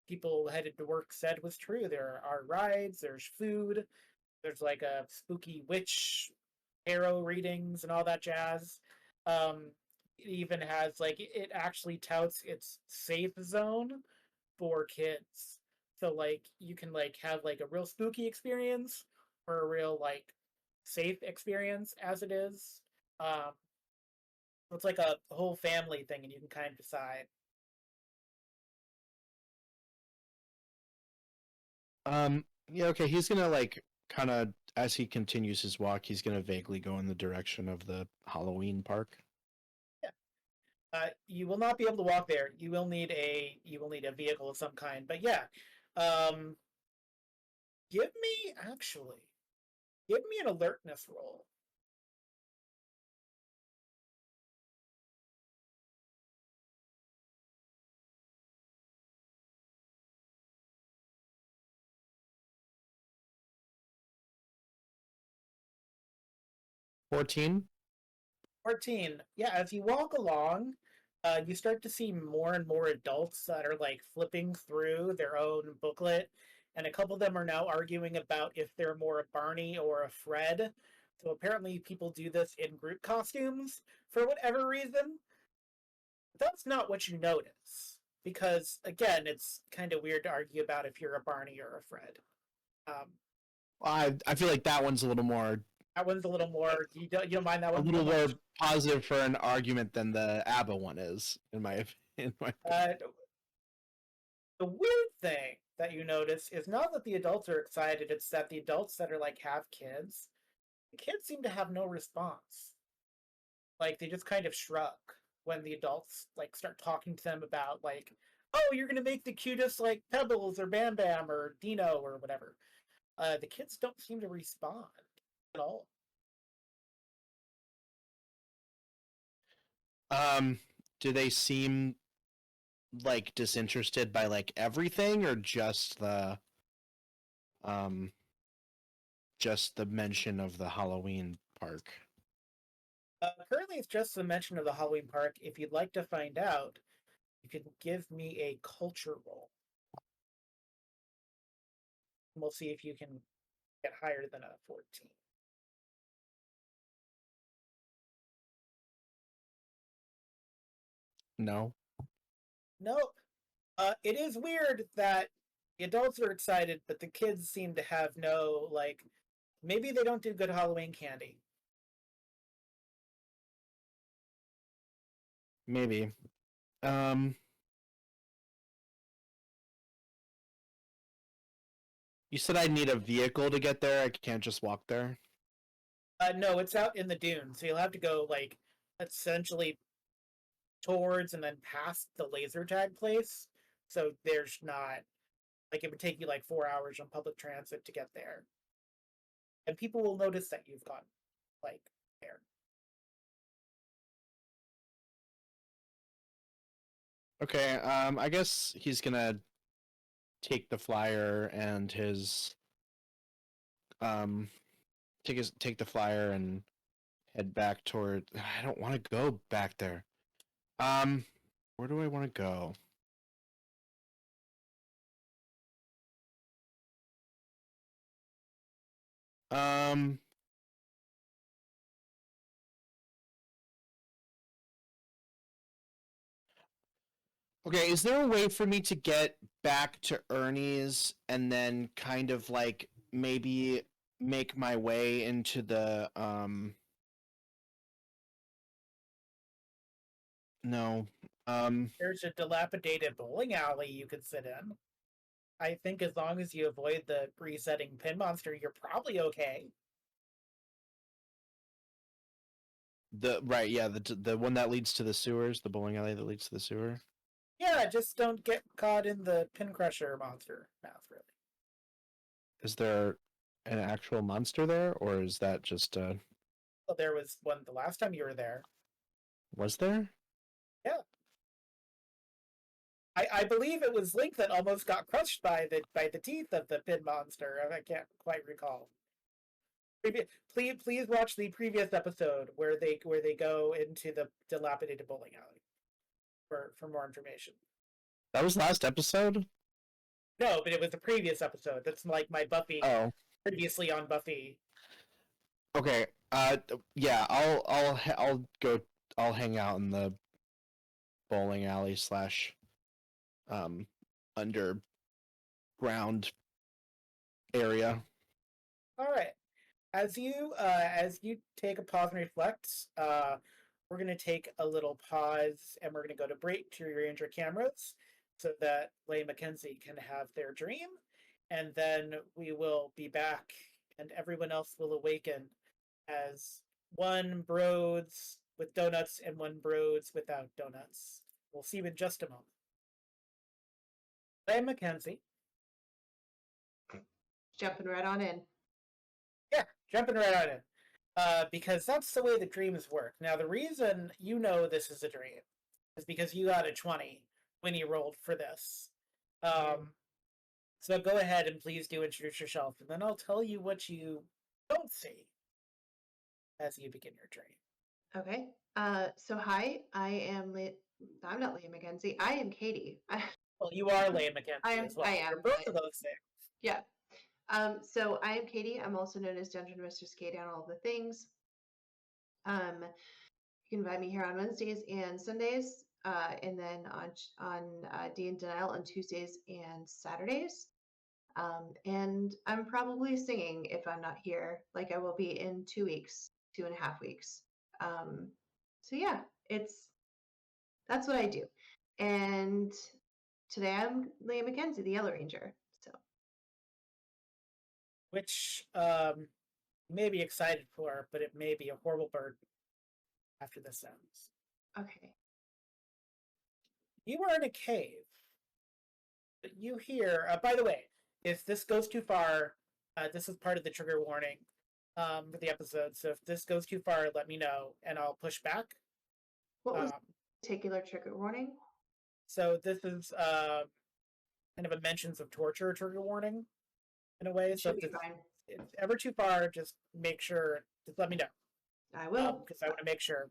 A: people headed to work said was true. There are rides, there's food, there's like a spooky witch tarot readings and all that jazz. It even has like it actually touts its safe zone for kids. So like you can like have like a real spooky experience or a real like safe experience as it is. Um, it's like a whole family thing, and you can kind of decide.
D: Yeah, okay, he's gonna like kind of as he continues his walk, he's gonna vaguely go in the direction of the Halloween park.
A: You will not be able to walk there. You will need a vehicle of some kind. But yeah, um, give me actually give me an alertness roll.
D: $14.
A: 14. Yeah, as you walk along, you start to see more and more adults that are like flipping through their own booklet, and a couple of them are now arguing about if they're more a Barney or a Fred. So apparently, people do this in group costumes for whatever reason. That's not what you notice because again, it's kind of weird to argue about if you're a Barney or a Fred. Um,
D: I feel like that one's a little more
A: that one's a little more. You don't mind that
D: a
A: one?
D: little more positive for an argument than the ABBA one is, in my opinion.
A: The weird thing that you notice is not that the adults are excited, it's that the adults that are like have kids, the kids seem to have no response. Like they just kind of shrug when the adults like start talking to them about like, oh, you're gonna make the cutest like Pebbles or Bam Bam or Dino or whatever. The kids don't seem to respond at all.
D: Do they seem like disinterested by like everything or um just the mention of the Halloween park?
A: Currently, it's just the mention of the Halloween park. If you'd like to find out, you can give me a culture roll. And we'll see if you can get higher than a 14.
D: No.
A: Nope. It is weird that the adults are excited, but the kids seem to have no like. Maybe they don't do good Halloween candy.
D: Maybe. Um. You said I need a vehicle to get there. I can't just walk there.
A: No, it's out in the dunes, so you'll have to go like essentially towards and then past the laser tag place. So there's not like it would take you like 4 hours on public transit to get there, and people will notice that you've gone like there.
D: Okay. I guess he's gonna take the flyer and his take the flyer and head back toward. I don't want to go back there. Where do I want to go? Um. Okay, is there a way for me to get back to Ernie's and then kind of like maybe make my way into the no.
A: There's a dilapidated bowling alley you could sit in. I think as long as you avoid the resetting pin monster, you're probably okay.
D: The right, yeah, the one that leads to the sewers, the bowling alley that leads to the sewer.
A: Yeah, just don't get caught in the pin crusher monster mouth, really.
D: Is there an actual monster there, or is that just
A: Well, there was one the last time you were there.
D: was there?
A: I believe it was Link that almost got crushed by the teeth of the pin monster. I can't quite recall. Please watch the previous episode where they go into the dilapidated bowling alley for more information.
D: That was last episode?
A: No, but it was the previous episode. That's like my Buffy
D: Oh.
A: previously on Buffy.
D: Okay. Yeah, I'll go. I'll hang out in the bowling alley slash underground area.
A: All right. As you take a pause and reflect, we're gonna take a little pause and we're gonna go to break to rearrange our cameras so that Leigh Mackenzie can have their dream, and then we will be back and everyone else will awaken as one Broads with donuts and one Broads without donuts. We'll see you in just a moment. Leigh Mackenzie.
F: Jumping right on in.
A: Yeah, jumping right on in. Because that's the way the dreams work. Now, the reason you know this is a dream is because you got a 20 when you rolled for this. So go ahead and please do introduce yourself, and then I'll tell you what you don't see as you begin your dream.
F: Okay. So hi, I'm not Leah Mackenzie. I am Katie.
A: Well, you are Leigh Mackenzie
F: I am-
A: as well.
F: I am,
A: You're both
F: but-
A: of those things.
F: Yeah. So I am Katie. I'm also known as Dungeon Mistress Katie on all the things. You can find me here on Wednesdays and Sundays, and then on D and Denial on Tuesdays and Saturdays. And I'm probably singing if I'm not here, like I will be in 2 weeks, 2.5 weeks. So yeah, that's what I do. And today I'm Leah Mackenzie, the Yellow Ranger. So
A: Which you may be excited for, but it may be a horrible burden after this ends.
F: okay.
A: You are in a cave. But you hear, by the way, if this goes too far, this is part of the trigger warning for the episode. So if this goes too far, let me know and I'll push back.
F: What was
A: Um,
F: the particular trigger warning?
A: so this is kind of a mentions of torture trigger warning in a way. So
F: Should
A: if
F: be fine.
A: it's ever too far, just make sure, just let me know.
F: I will.
A: Because I want to make sure.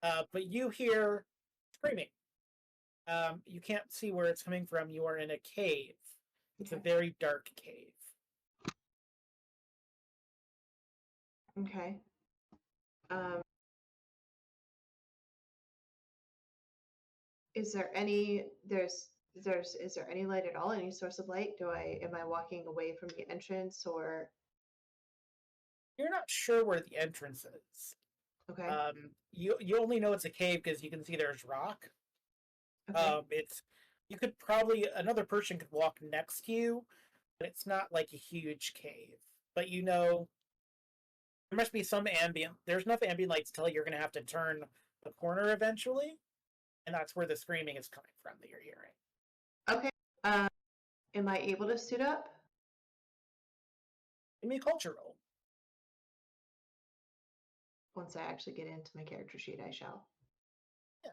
A: But you hear screaming. You can't see where it's coming from. You are in a cave. It's a
F: Okay.
A: very dark cave.
F: Okay. Is there any is there any light at all? Any source of light? Am I walking away from the entrance or
A: You're not sure where the entrance is.
F: Okay.
A: You only know it's a cave because you can see there's rock.
F: Okay.
A: It's you could probably another person could walk next to you, but it's not like a huge cave. But you know there must be some ambient. There's enough ambient light to tell you you're going to have to turn the corner eventually, and that's where the screaming is coming from that you're hearing.
F: Okay. Am I able to suit up?
A: Give me a culture roll.
F: Once I actually get into my character sheet, I shall.
A: Yeah.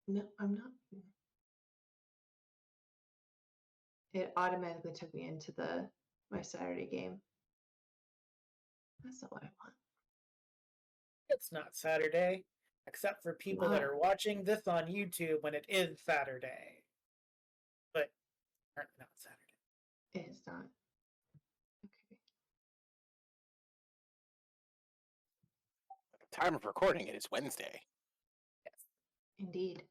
F: No, I'm not. It automatically took me into my Saturday game. That's not what I want.
A: It's not Saturday, except for people that are watching this on YouTube when it is Saturday. But apparently not Saturday.
F: It is not. Okay.
C: Time of recording it is Wednesday.
A: Yes,
F: Indeed.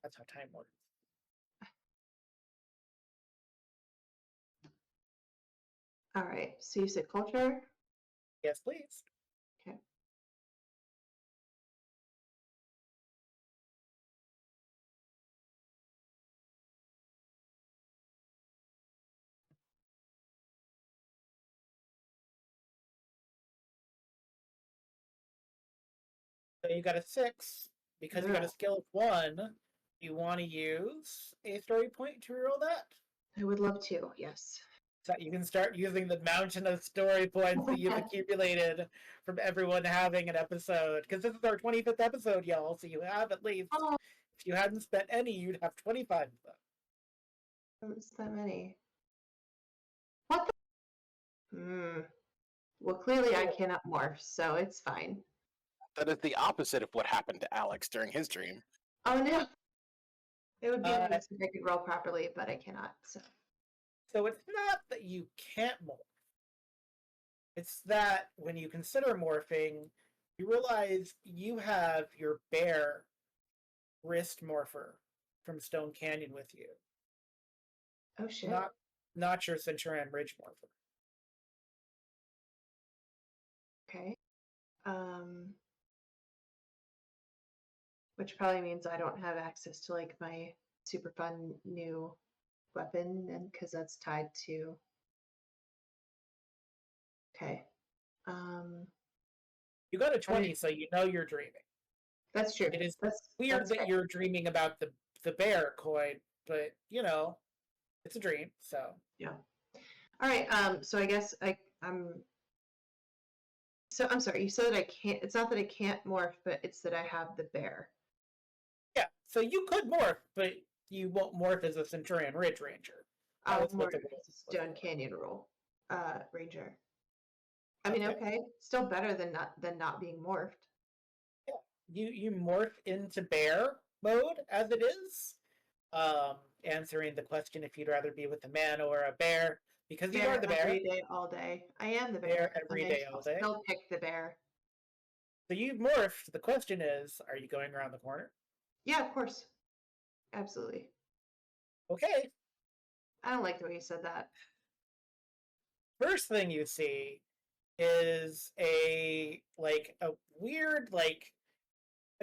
A: that's how time works.
F: All right. So you said culture?
A: Yes, please.
F: Okay.
A: So you got a 6. Because you got a skill of 1, you want to use a story point to reroll that?
F: I would love to, yes.
A: So you can start using the mountain of story points that you've accumulated from everyone having an episode. Because this is our 25th episode, y'all, so you have at least.
F: Oh,
A: If you hadn't spent any, you'd have 25 of them.
F: it's that many. What the? Well, clearly I cannot morph, so it's fine.
C: That is the opposite of what happened to Alex during his dream.
F: Oh no. It would be nice if I could roll properly, but I cannot.
A: So it's not that you can't morph. It's that when you consider morphing, you realize you have your bear wrist morpher from Stone Canyon with you.
F: Oh shit.
A: Not your Centurion Ridge morpher.
F: Okay. Which probably means I don't have access to like my super fun new weapon, and because that's tied to. Okay.
A: You got a 20, so you know you're dreaming.
F: That's true.
A: It is
F: that's
A: weird that you're dreaming about the bear coin, but you know, it's a dream. So
F: yeah. All right. So I guess I'm. So I'm sorry. You said that I can't. It's not that I can't morph, but it's that I have the bear.
A: yeah, so you could morph, but you won't morph as a Centurion Ridge Ranger.
F: I'll morph as a Stone Canyon ranger. I mean, okay, still better than not being morphed.
A: Yeah, you morph into bear mode as it is. Answering the question if you'd rather be with a man or a bear, because you are the bear.
F: Every day, all day. I am the bear.
A: Every day, all day.
F: Still pick the bear.
A: So you've morphed. The question is, are you going around the corner?
F: Yeah, of course. Absolutely.
A: Okay.
F: I don't like the way you said that.
A: First thing you see is a weird, I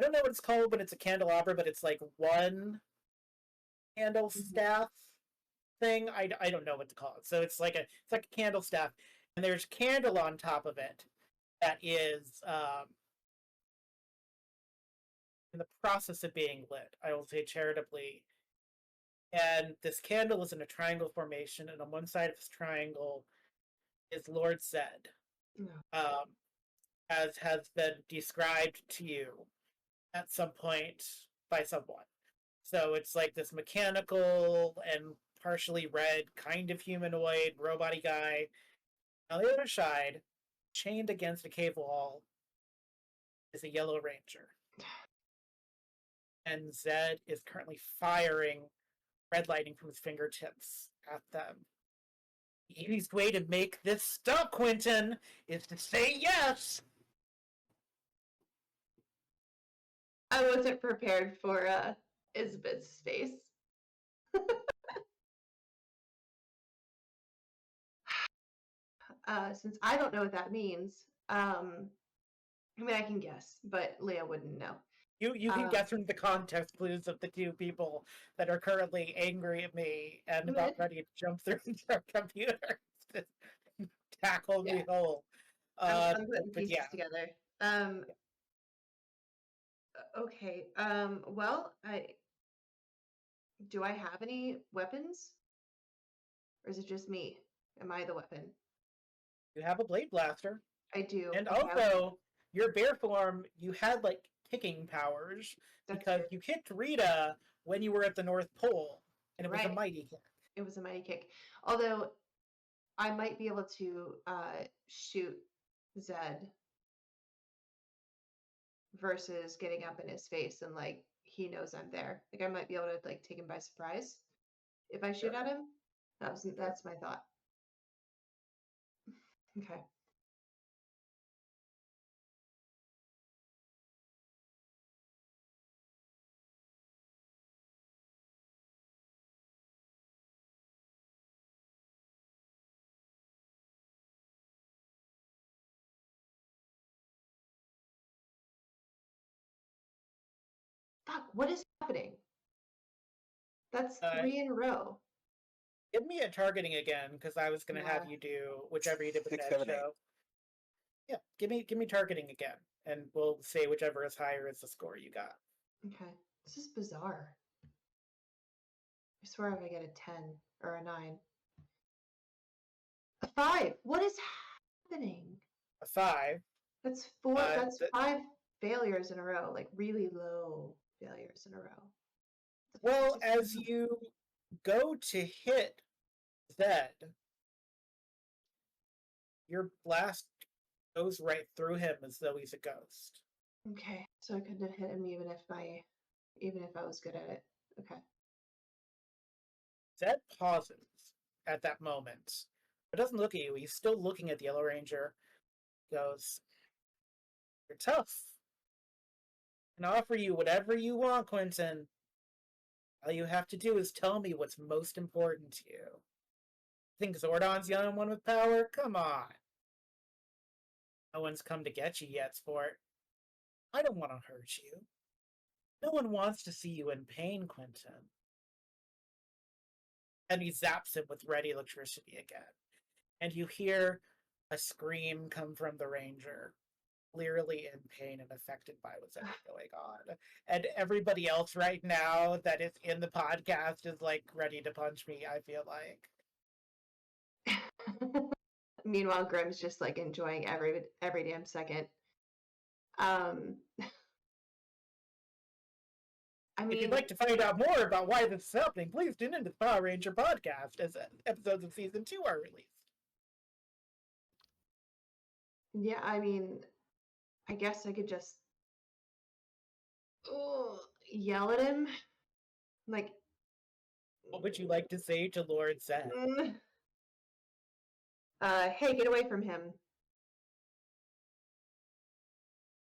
A: don't know what it's called, but it's a candelabra, but it's like one candle staff thing. I don't know what to call it. So it's like a candle staff, and there's candle on top of it that is in the process of being lit. I will say charitably. And this candle is in a triangle formation, and on one side of this triangle is Lord Zed, as has been described to you at some point by someone. So it's like this mechanical and partially red, kind of humanoid, robot-y guy. On the other side, chained against a cave wall, is a yellow ranger. And Zed is currently firing red lightning from his fingertips at them. The easiest way to make this stop, Quentin, is to say yes!
F: I wasn't prepared for Isabeth's face. since I don't know what that means, I mean, I can guess, but Leah wouldn't know.
A: You can guess from the context clues of the two people that are currently angry at me and about ready to jump through their computer to tackle me whole.
F: I'm putting
A: But
F: pieces
A: yeah,
F: together. Okay. Well, do I have any weapons, or is it just me? Am I the weapon?
A: you have a blade blaster,
F: I do.
A: and
F: Okay,
A: also your bear form. You had like kicking powers
F: that's
A: because
F: true.
A: you kicked Rita when you were at the North Pole, and it was a
F: Right.
A: mighty kick.
F: It was a mighty kick. Although I might be able to shoot Zed versus getting up in his face and like he knows I'm there. Like I might be able to like take him by surprise if I shoot
A: Sure.
F: at him. That's my thought. Okay. Fuck, what is happening? That's
A: Uh,
F: 3 in a row.
A: Give me a targeting again, because I was going to have
F: Yeah.
A: you do whichever you did with
C: 6,
A: Ned
C: 7, 8.
A: show. Yeah, give me targeting again, and we'll say whichever is higher is the score you got.
F: Okay. This is bizarre. I swear if I get a 10 or a 9. A 5! What is happening?
A: A 5.
F: That's 4, that's
A: The,
F: 5 failures in a row, like really low failures in a row.
A: well, as you go to hit Zed, your blast goes right through him as though he's a ghost.
F: Okay, so I couldn't have hit him even if I was good at it. Okay.
A: Zed pauses at that moment, but doesn't look at you. He's still looking at the Yellow Ranger. Goes, "You're tough. I can offer you whatever you want, Quentin. All you have to do is tell me what's most important to you. Think Zordon's the only one with power? Come on. No one's come to get you yet, sport. I don't want to hurt you. No one wants to see you in pain, Quentin." And he zaps him with red electricity again. And you hear a scream come from the ranger, clearly in pain and affected by what's ever going on. And everybody else right now that is in the podcast is like ready to punch me, I feel like.
F: Meanwhile, Grimm's just like enjoying every damn second. I
A: If
F: mean,
A: you'd like to find out more about why this is happening, please tune into the Power Ranger podcast as episodes of season 2 are released.
F: yeah, I mean, I guess I could just yell at him. Like,
A: What would you like to say to Lord Zed?
F: Hey, get away from him.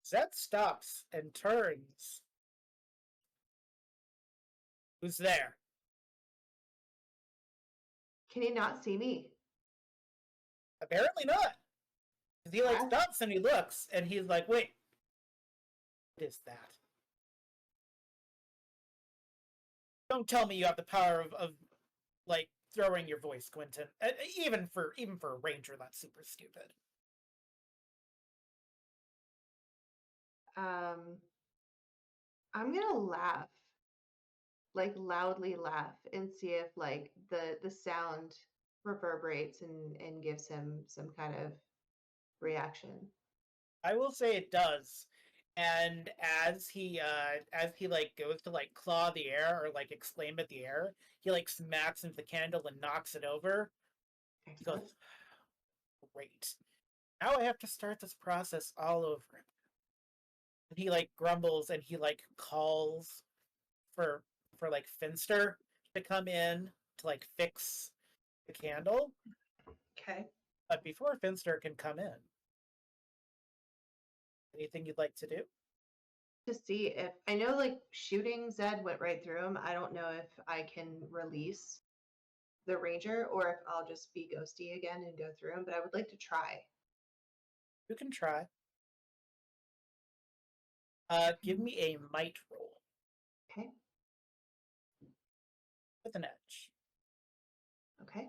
A: Zed stops and turns. Who's there?
F: Can he not see me?
A: Apparently not. He like
F: Huh?
A: stops and he looks and he's like, wait, what is that? Don't tell me you have the power of like throwing your voice, Quentin. Even for a ranger, that's super stupid.
F: I'm gonna laugh, like loudly laugh, and see if like the sound reverberates and gives him some kind of reaction.
A: I will say it does. And as he like goes to like claw the air or like exclaim at the air, he like smacks into the candle and knocks it over. He goes,
F: Excellent.
A: great. Now I have to start this process all over again. And he like grumbles and he like calls for like Finster to come in to like fix the candle.
F: Okay.
A: But before Finster can come in, anything you'd like to do?
F: To see if I know like shooting Zed went right through him. I don't know if I can release the ranger, or if I'll just be ghosty again and go through them. But I would like to try.
A: You can try. Give me a might roll
F: Okay.
A: with an edge.
F: Okay.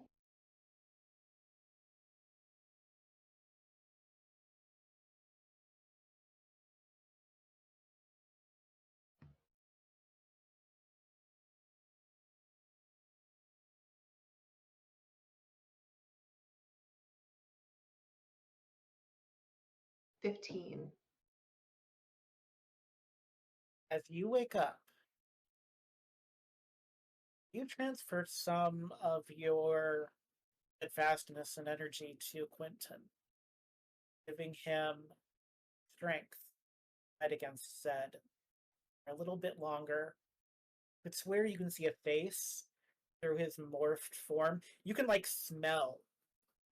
F: $15.
A: As you wake up, you transfer some of your fastness and energy to Quentin, giving him strength fight against Zed for a little bit longer. It's where you can see a face through his morphed form. You can like smell.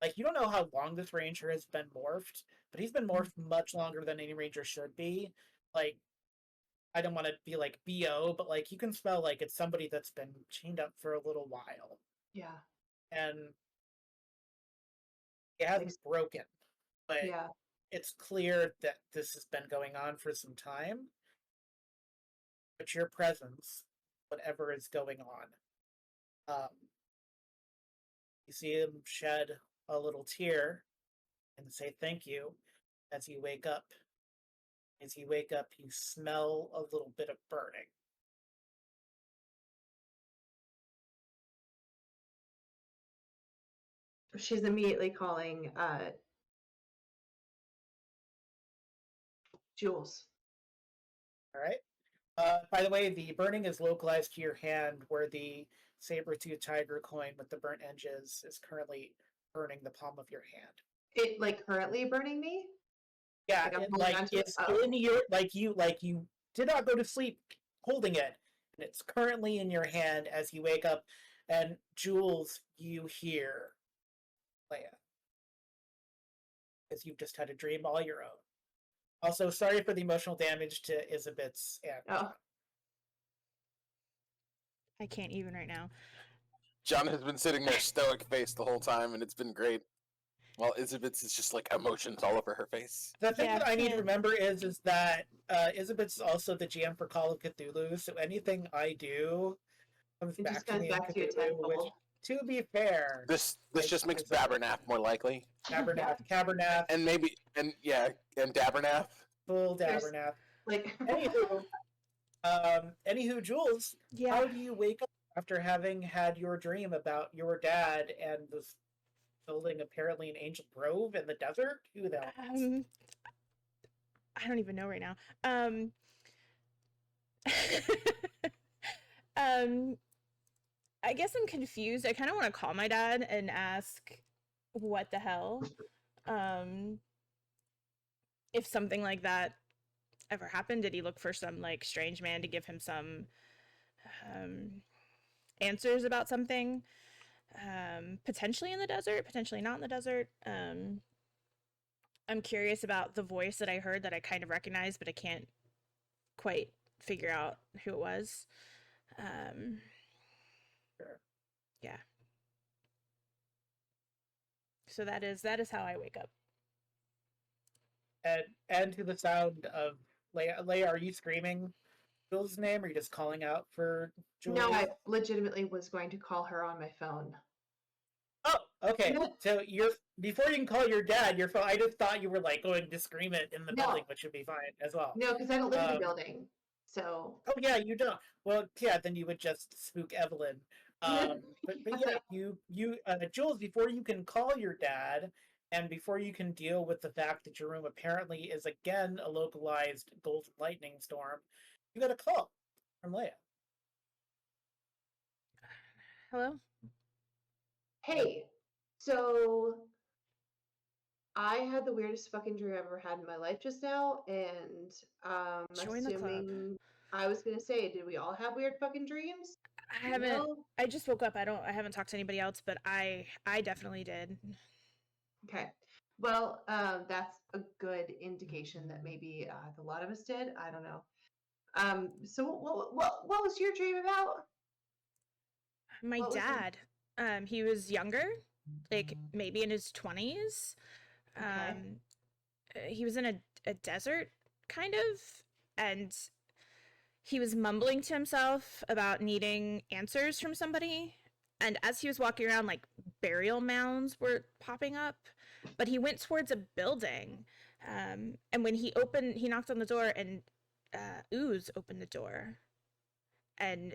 A: Like you don't know how long this ranger has been morphed, but he's been morphed much longer than any ranger should be. Like I don't want to be like BO, but like you can smell like it's somebody that's been chained up for a little while.
F: Yeah.
A: And it hasn't broken, but
F: Yeah.
A: it's clear that this has been going on for some time. But your presence, whatever is going on, you see him shed a little tear and say thank you as you wake up. As you wake up, you smell a little bit of burning.
F: She's immediately calling Jules.
A: All right. By the way, the burning is localized to your hand, where the saber-tooth tiger coin with the burnt edges is currently burning the palm of your hand.
F: It like currently burning me?
A: Yeah,
F: Like, I'm
A: it,
F: holding
A: like
F: on to it?
A: it's
F: Oh.
A: in your you did not go to sleep holding it, and it's currently in your hand as you wake up. And Jules, you hear Leia, because you've just had a dream all your own. Also, sorry for the emotional damage to Isabit's and
F: Oh.
E: I can't even right now.
C: John has been sitting there stoic faced the whole time, and it's been great. While Isabit's is just like emotions all over her face.
A: The thing
E: Yeah,
A: that I need to
E: can't-
A: remember is that Isabit's is also the GM for Call of Cthulhu, so anything I do comes
F: It
A: back
F: just
A: to
F: goes
A: me in
F: back to you
A: Cthulhu, which,
F: tenfold.
A: to be fair,
C: This
A: like,
C: just makes
A: is-
C: Babernath more likely,
A: Cabernath,
C: and maybe and Dabernath.
A: full
F: There's-
A: Dabernath.
F: Like
A: Anywho, Jules,
E: Yeah.
A: how do you wake up after having had your dream about your dad and this building apparently an Angel Grove in the desert? Who the hell knows?
E: I don't even know right now. I guess I'm confused. I kind of want to call my dad and ask what the hell. If something like that ever happened, did he look for some like strange man to give him some answers about something? Potentially in the desert, potentially not in the desert. I'm curious about the voice that I heard that I kind of recognized, but I can't quite figure out who it was.
A: Sure.
E: Yeah. So that is how I wake up.
A: And to the sound of Leia. Leia, are you screaming Jules' name, or are you just calling out for Jules?
F: no, I legitimately was going to call her on my phone.
A: Oh, okay.
F: No.
A: So you're before you can call your dad, your phone. I just thought you were like going to scream it in the
F: No.
A: building, which would be fine as well.
F: No, because I don't live in the building. So
A: Oh yeah, you don't. Well, yeah, then you would just spook Evelyn. But yeah, you Jules, before you can call your dad, and before you can deal with the fact that your room apparently is again a localized golden lightning storm, you got a call from Leia.
E: Hello?
F: hey, so I had the weirdest fucking dream I've ever had in my life just now, and
E: Join the club.
F: assuming I was gonna say, did we all have weird fucking dreams?
E: I haven't.
F: No?
E: I just woke up. I haven't talked to anybody else, but I definitely did.
F: Okay. Well, that's a good indication that maybe a lot of us did. I don't know. So what was your dream about?
E: My
F: What was the-
E: dad. He was younger, like maybe in his 20s.
F: Okay.
E: He was in a desert, kind of, and he was mumbling to himself about needing answers from somebody. And as he was walking around, like burial mounds were popping up, but he went towards a building. And when he knocked on the door, and Ooze opened the door, and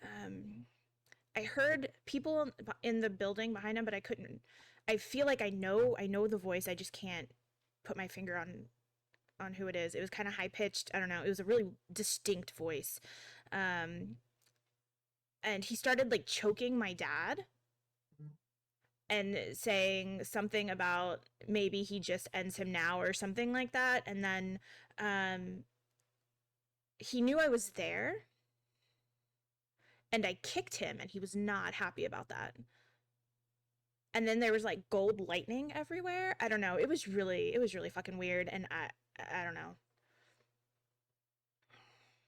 E: um, I heard people in the building behind him, but I couldn't. I feel like I know the voice. I just can't put my finger on who it is. It was kind of high pitched. I don't know. It was a really distinct voice. Um, and he started like choking my dad and saying something about maybe he just ends him now or something like that. And then um, he knew I was there, and I kicked him, and he was not happy about that. And then there was like gold lightning everywhere. I don't know. It was really fucking weird, and I don't know.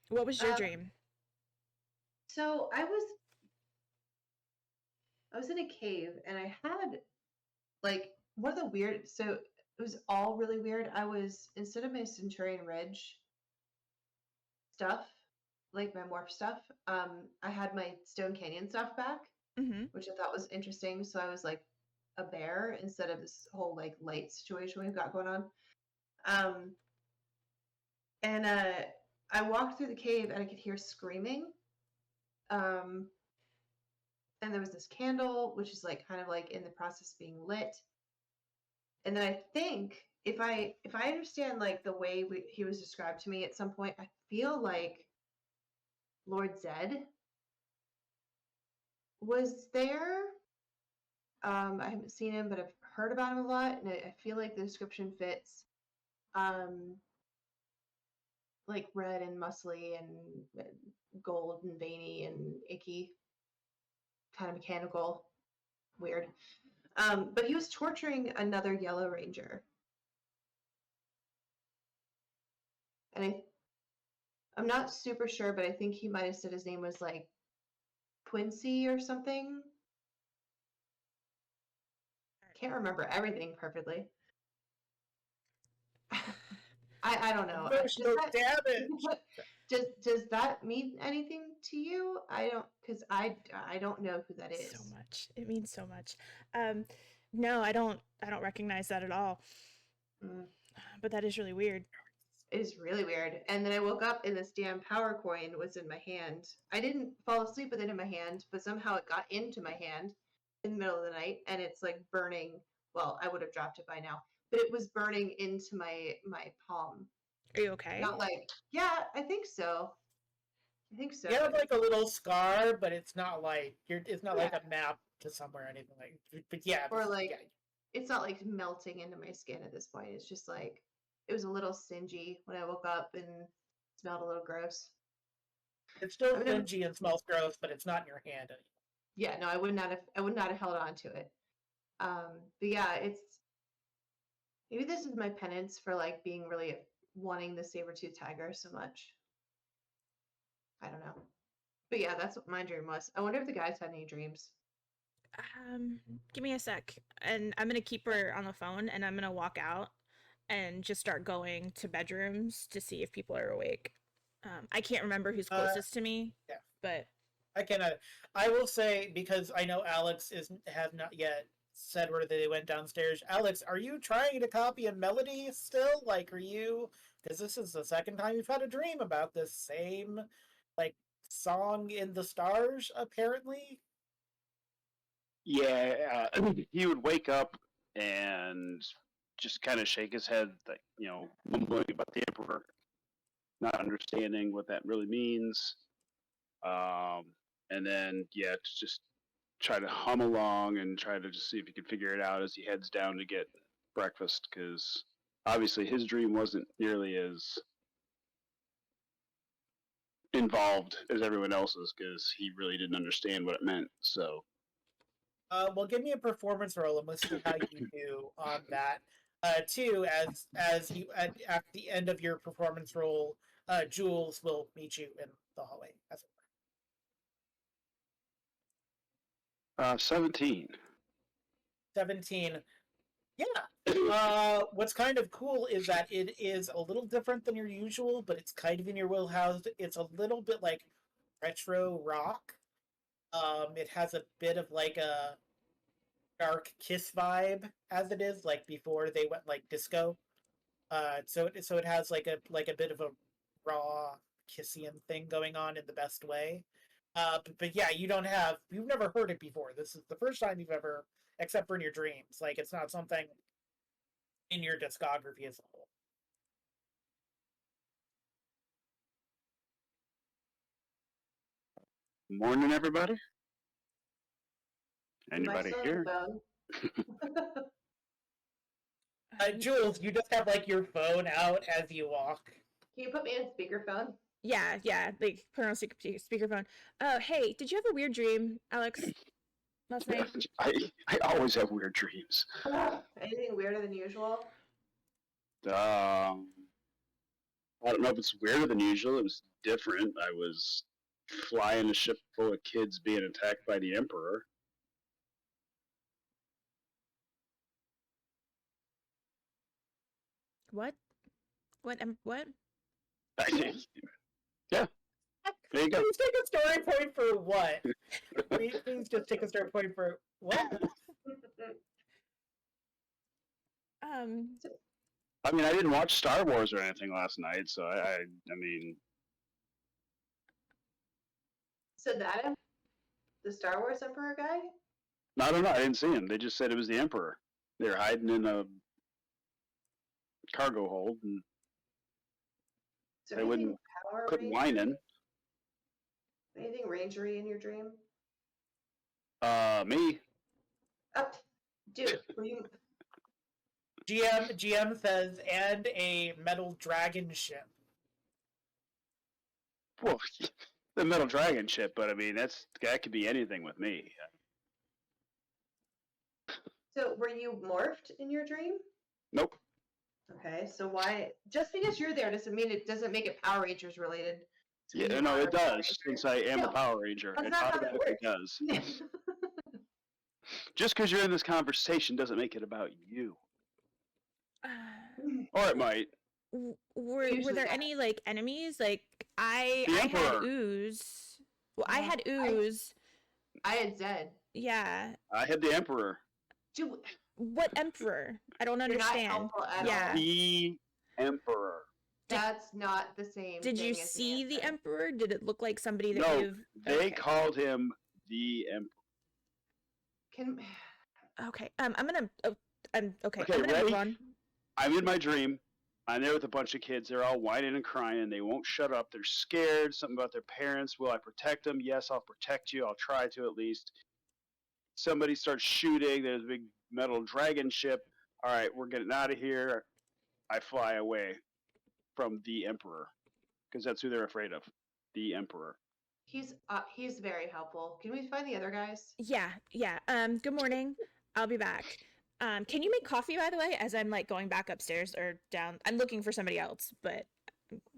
E: What was your
F: Um,
E: dream?
F: So I was in a cave and I had like one of the weird. So it was all really weird. I was, instead of my Centurion Ridge stuff, like my morph stuff, I had my Stone Canyon stuff back,
E: Mm-hmm.
F: which I thought was interesting. So I was like a bear instead of this whole like light situation we've got going on. Um, and I walked through the cave and I could hear screaming. Um, and there was this candle, which is like kind of like in the process of being lit. And then I think if I understand like the way he was described to me at some point, I feel like Lord Zed was there. I haven't seen him, but I've heard about him a lot, and I feel like the description fits. Um, like red and muscly and gold and veiny and icky, kind of mechanical, weird. But he was torturing another Yellow Ranger, and I'm not super sure, but I think he might have said his name was like Quincy or something. Can't remember everything perfectly. I don't know.
A: Emotional damage.
F: Does that mean anything to you? I don't, because I don't know who that is.
E: So much. It means so much. Um, no, I don't recognize that at all.
F: Mm,
E: But that is really weird.
F: it is really weird. And then I woke up and this damn power coin was in my hand. I didn't fall asleep with it in my hand, but somehow it got into my hand in the middle of the night, and it's like burning. Well, I would have dropped it by now, but it was burning into my palm.
E: Are you okay?
F: Not like, yeah, I think so. I think so.
A: You have like a little scar, but it's not like it's not like a map to somewhere or anything like. But yeah,
F: or like
A: yeah.
F: it's not like melting into my skin at this point. It's just like it was a little singy when I woke up and smelled a little gross.
A: It's still
F: I mean,
A: dingy and smells gross, but it's not in your hand anymore.
F: yeah, no, I would not have held on to it. But yeah, it's maybe this is my penance for like being really wanting the saber-tooth tiger so much. I don't know. But yeah, that's what my dream was. I wonder if the guys had any dreams.
E: Give me a sec, and I'm gonna keep her on the phone, and I'm gonna walk out and just start going to bedrooms to see if people are awake. I can't remember who's closest to me.
A: Yeah.
E: But
A: I cannot. I will say, because I know Alex has not yet said where they went downstairs. Alex, are you trying to copy a melody still? Like, are you? Because this is the second time you've had a dream about this same, like, song in the stars. Apparently.
B: Yeah, he would wake up and just kind of shake his head, like, mumbling about the emperor, not understanding what that really means. And then, yeah, just try to hum along and try to just see if he can figure it out as he heads down to get breakfast, because obviously his dream wasn't nearly as involved as everyone else's, because he really didn't understand what it meant. So
A: Well, give me a performance roll, and let's see how you do on that. Two, as you at the end of your performance roll, Jules will meet you in the hallway.
B: 17.
A: 17. Yeah. What's kind of cool is that it is a little different than your usual, but it's kind of in your wheelhouse. It's a little bit like retro rock. It has a bit of like a dark Kiss vibe as it is, like before they went like disco. So it has like a bit of a raw Kissian thing going on in the best way. But yeah, you've never heard it before. This is the first time you've ever, except for in your dreams. Like it's not something in your discography as a whole.
B: Morning, everybody.
F: Am I
B: Anybody
F: still on
B: here?
F: the phone?
A: Jules, you just have like your phone out as you walk.
F: Can you put me on speakerphone?
E: Yeah, like put on speakerphone. Hey, did you have a weird dream, Alex, last night?
B: I always have weird dreams.
F: Anything weirder than usual?
B: I don't know if it's weirder than usual. It was different. I was flying a ship full of kids being attacked by the Emperor.
E: What? What?
B: Yeah. There you go.
A: Please take a story point for what? Please just take a story point for what?
B: I mean, I didn't watch Star Wars or anything last night, so I mean,
F: So that the Star Wars Emperor guy?
B: I don't know. I didn't see him. They just said it was the Emperor. They were hiding in a cargo hold and
F: Is there
B: they
F: anything
B: wouldn't
F: Power
B: quit
F: Ranger?
B: whining.
F: Anything rangery in your dream?
B: Me.
F: Oh, dude, were you...
A: GM says, and a metal dragon ship.
B: Well, the metal dragon ship, but I mean, that could be anything with me.
F: So were you morphed in your dream?
B: Nope.
F: Okay, so why? Just because you're there doesn't mean it doesn't make it Power Rangers related. So
B: Yeah,
F: you
B: no,
F: are
B: it
F: a Power
B: does.
F: Ranger.
B: Since I am a
F: No,
B: Power Ranger,
F: that's
B: it
F: not how that
B: automatically
F: works.
B: does. Just because you're in this conversation doesn't make it about you. Or it might.
E: Were
F: Usually
E: there
F: not.
E: any like enemies? Like I
B: The
E: had
B: Emperor.
E: ooze. Well, I had
F: I-
E: ooze.
F: I had Zed.
E: Yeah.
B: I had the Emperor.
F: Dude,
E: What emperor? I don't
F: you're not
E: understand.
F: helpful at
E: Yeah.
F: all.
B: The Emperor.
F: That's not the same
E: Did you
F: thing as
E: see the
F: answer.
E: emperor? Did it look like somebody that
B: No,
E: you've?
B: they
E: Okay.
B: called him the Emperor.
F: Can
E: Okay. I'm gonna. Oh, okay.
B: Okay,
E: I'm gonna
B: ready?
E: move on.
B: I'm in my dream. I'm there with a bunch of kids. They're all whining and crying. They won't shut up. They're scared. Something about their parents. Will I protect them? Yes, I'll protect you. I'll try to at least. Somebody starts shooting. There's a big metal dragon ship. All right, we're getting out of here. I fly away from the Emperor because that's who they're afraid of. The Emperor.
F: he's very helpful. Can we find the other guys?
E: Yeah. Yeah. Good morning. I'll be back. Can you make coffee, by the way, as I'm like going back upstairs or down? I'm looking for somebody else, but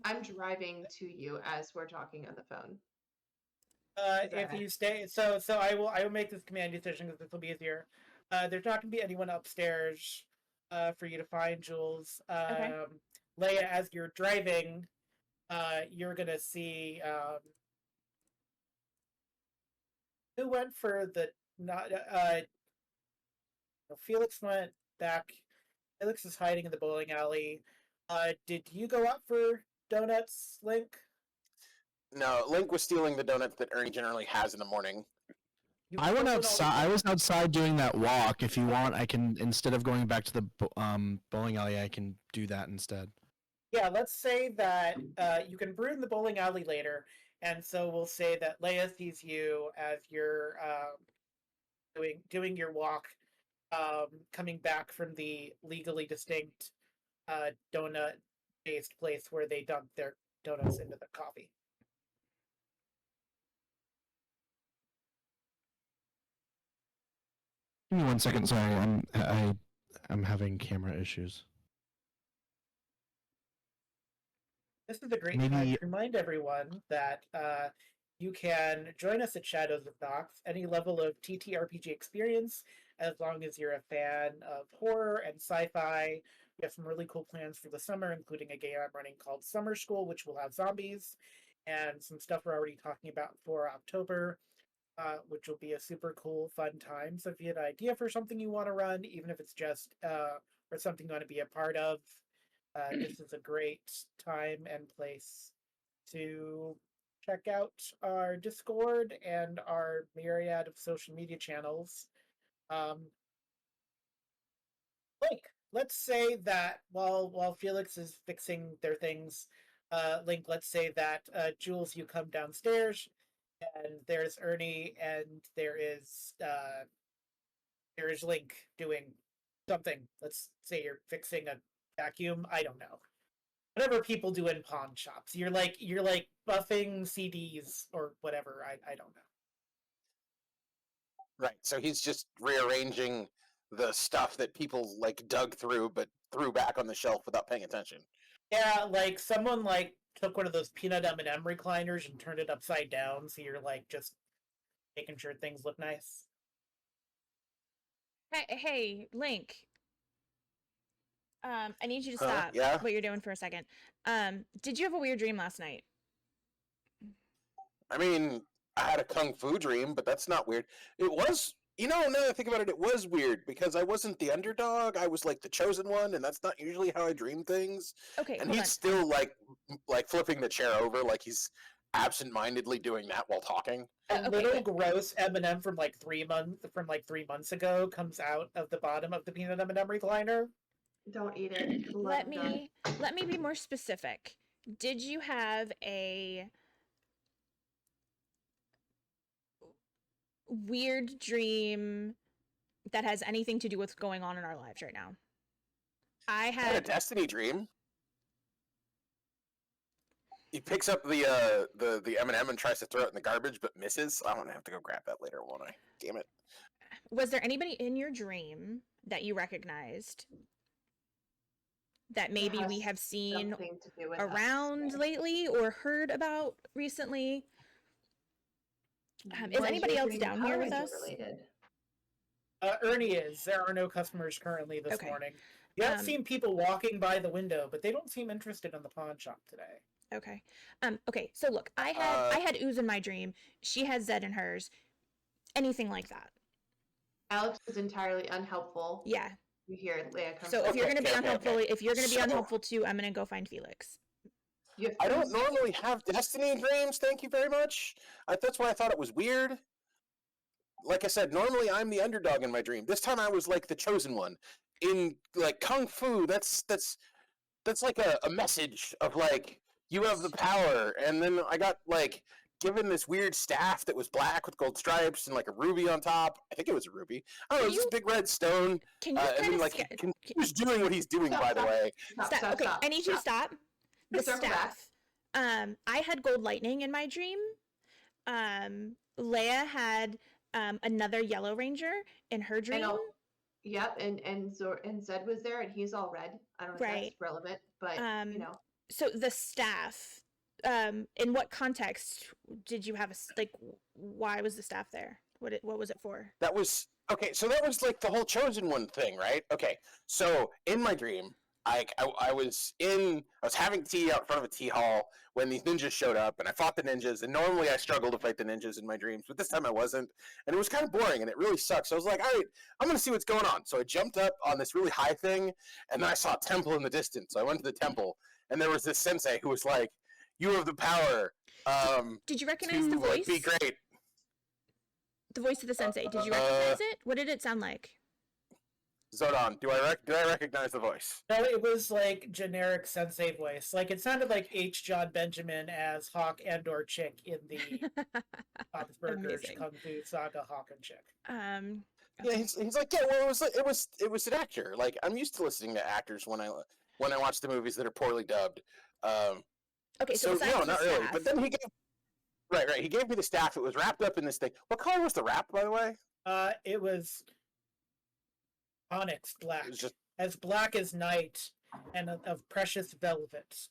F: I'm driving to you as we're talking on the phone.
A: If you stay, so I will make this command decision because this will be easier. There's not going to be anyone upstairs for you to find, Jules.
E: Okay.
A: Leia, as you're driving, you're gonna see who went for the not. Felix went back. Felix is hiding in the bowling alley. Did you go up for donuts, Link?
C: No, Link was stealing the donuts that Ernie generally has in the morning.
A: You
D: I went
A: stolen all the
D: outside. I was outside doing that walk. If you want, I can, instead of going back to the bowling alley, I can do that instead.
A: Yeah, let's say that you can brew in the bowling alley later, and so we'll say that Leia sees you as you're doing your walk, coming back from the legally distinct donut-based place where they dump their donuts into the coffee.
D: Give me 1 second. Sorry, I'm having camera issues.
A: This is a great
D: Maybe-
A: time to remind everyone that you can join us at Shadows of Nox, any level of TTRPG experience, as long as you're a fan of horror and sci-fi. We have some really cool plans for the summer, including a game I'm running called Summer School, which will have zombies, and some stuff we're already talking about for October, which will be a super cool, fun time. So if you had an idea for something you want to run, even if it's just or something you want to be a part of, this is a great time and place to check out our Discord and our myriad of social media channels. Link, let's say that while Felix is fixing their things, Link, let's say that Jules, you come downstairs, and there's Ernie, and there is Link doing something. Let's say you're fixing a vacuum. I don't know. Whatever people do in pawn shops. You're like buffing CDs or whatever. I don't know.
C: Right. So he's just rearranging the stuff that people like dug through but threw back on the shelf without paying attention.
A: Yeah, like someone like took one of those peanut M&M recliners and turned it upside down, so you're like just making sure things look nice.
E: Hey, Link. I need you to
C: Huh?
E: stop
C: Yeah?
E: what you're doing for a second. Did you have a weird dream last night?
C: I mean, I had a kung fu dream, but that's not weird. It was, now that I think about it, it was weird because I wasn't the underdog. I was like the chosen one, and that's not usually how I dream things.
E: Okay,
C: And
E: hold
C: he's
E: on.
C: still like flipping the chair over, like he's absent-mindedly doing that while talking.
A: A
E: okay,
A: little
E: wait.
A: gross M&M from like 3 months ago comes out of the bottom of the peanut M&M recliner.
F: Don't eat it.
E: Let me be more specific. Did you have a weird dream that has anything to do with what's going on in our lives right now? I
C: I had a
E: had
C: destiny dream. He picks up the M&M and tries to throw it in the garbage, but misses. I'm gonna have to go grab that later, won't I? Damn it!
E: Was there anybody in your dream that you recognized that maybe we have seen
F: something to do with
E: around
F: us.
E: lately or heard about recently? Is
F: Was
E: anybody
F: your
E: else
F: dream
E: down
F: Power
E: here with
F: Ranger
E: us?
F: Related?
A: Ernie is. There are no customers currently this
E: Okay.
A: morning. You have
E: Um,
A: seen people walking by the window, but they don't seem interested in the pawn shop today.
E: Okay. Okay. So look, I had Ooze in my dream. She had Zed in hers. Anything like that?
F: Alex is entirely unhelpful.
E: Yeah.
F: You hear Leia come.
E: So if you're
C: Okay,
E: gonna be
C: okay,
E: unhelpful,
C: okay.
E: if you're gonna be
C: So-
E: unhelpful too, I'm gonna go find Felix.
C: I don't normally have destiny dreams. Thank you very much. That's why I thought it was weird. Like I said, normally I'm the underdog in my dream. This time I was like the chosen one. In like kung fu, that's like a message of like you have the power. And then I got like given this weird staff that was black with gold stripes and like a ruby on top. I think it was a ruby. I don't know, this big red stone.
E: Can you
C: And
E: kind
C: then
E: of
C: like who's doing what he's doing, by the way.
E: stop? Okay, I need you to stop. The
F: Circle back.
E: staff. I had gold lightning in my dream. Leia had another yellow ranger in her dream.
F: Yep, and Zed was there, and he's all red. I don't know if
E: Right.
F: that's relevant, but
E: So the staff. In what context did you have why was the staff there? What was it for?
C: That was okay. So that was like the whole chosen one thing, right? Okay. So in my dream, I was having tea out front of a tea hall when these ninjas showed up, and I fought the ninjas. And normally I struggle to fight the ninjas in my dreams, but this time I wasn't, and it was kind of boring, and it really sucked. So I was like, all right, I'm gonna see what's going on. So I jumped up on this really high thing, and then I saw a temple in the distance. So I went to the temple, and there was this sensei who was like, "You have the power."
E: Did you recognize
C: to
E: the voice?
C: be great.
E: The voice of the sensei. Did you recognize it? What did it sound like?
C: Zodon, do I recognize the voice?
A: No, it was like generic sensei voice. Like it sounded like H. John Benjamin as Hawk and/or Chick in the Habsburger
E: Amazing.
A: Kung Fu Saga Hawk and Chick.
C: Yeah, he's like, yeah. Well, it was an actor. Like I'm used to listening to actors when I watch the movies that are poorly dubbed.
E: Okay, so
C: no,
E: besides
C: not
E: the
C: really.
E: staff,
C: But then he gave He gave me the staff. It was wrapped up in this thing. What color was the wrap, by the way?
A: It was onyx black,
C: It was just
A: as black as night, and of precious velvet.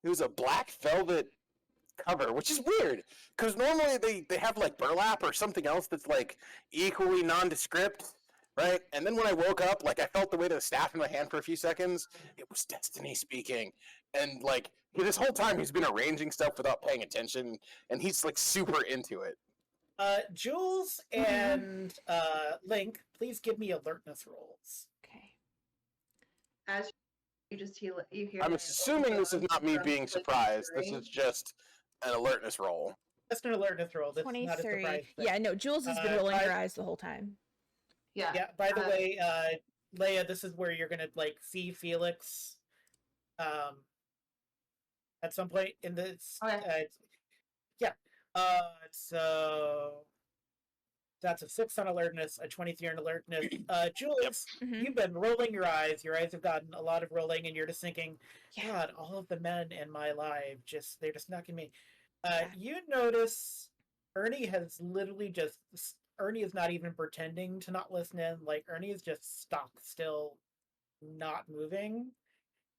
C: it was a black velvet cover, which is weird because normally they have like burlap or something else that's like equally nondescript, right? And then when I woke up, like I felt the weight of the staff in my hand for a few seconds. It was Destiny speaking, and like this whole time he's been arranging stuff without paying attention, and he's like super into it.
A: Jules and Link, please give me alertness rolls.
E: Okay.
F: As you just hear
C: I'm
F: that
C: assuming this is not me
F: from
C: being
F: the
C: surprised. This
F: screen.
C: is just an alertness roll.
A: Just an alertness roll. This is not a
E: 23.
A: surprise thing.
E: Yeah, no, Jules has been rolling her eyes the whole time.
F: Yeah.
A: Yeah. By the way, Leia, this is where you're gonna like see Felix. At some point in this.
F: Okay.
A: Yeah. So that's a 6 on alertness, a 23 on alertness. Jules,
E: Mhm.
A: you've been rolling your eyes. Your eyes have gotten a lot of rolling, and you're just thinking,
E: Yeah.
A: God, all of the men in my life they're just knocking me.
E: Yeah.
A: You notice Ernie has literally just Ernie is not even pretending to not listen in. Like Ernie is just stock still, not moving,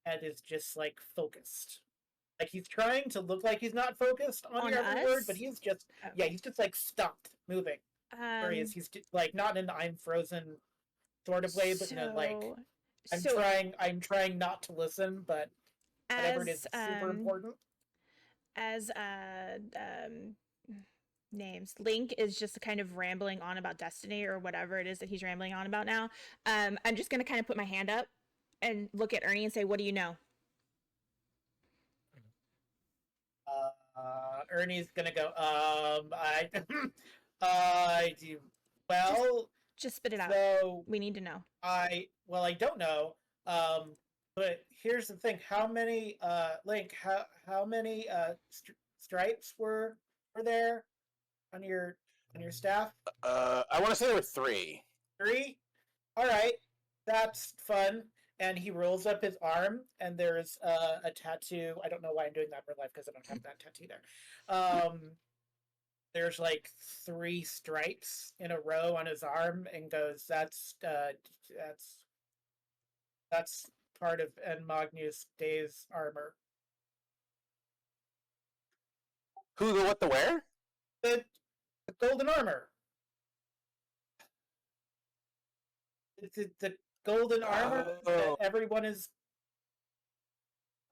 A: and is just like focused. Like he's trying to look like he's not focused on your every word, but
E: us?
A: he's just
E: Okay.
A: he's just like stopped moving. Where he is, he's like not in an I'm frozen sort of way, but in a like I'm trying not to listen, but whatever it is, super important.
E: As names, Link is just kind of rambling on about Destiny or whatever it is that he's rambling on about now. I'm just gonna kind of put my hand up and look at Ernie and say, "What do you know?"
A: Ernie's gonna go. I do. Well,
E: just spit it out.
A: So
E: we need to know.
A: I don't know. But here's the thing: how many Link? How many stripes were there on your staff?
C: I want to say there were 3.
A: 3. All right, that's fun. And he rolls up his arm, and there's a tattoo. I don't know why I'm doing that in real life because I don't have that tattoo there. There's like 3 stripes in a row on his arm, and goes, "That's part of En Magnus Day's armor."
C: Who, the what, the where?
A: The golden armor. The golden armor that everyone is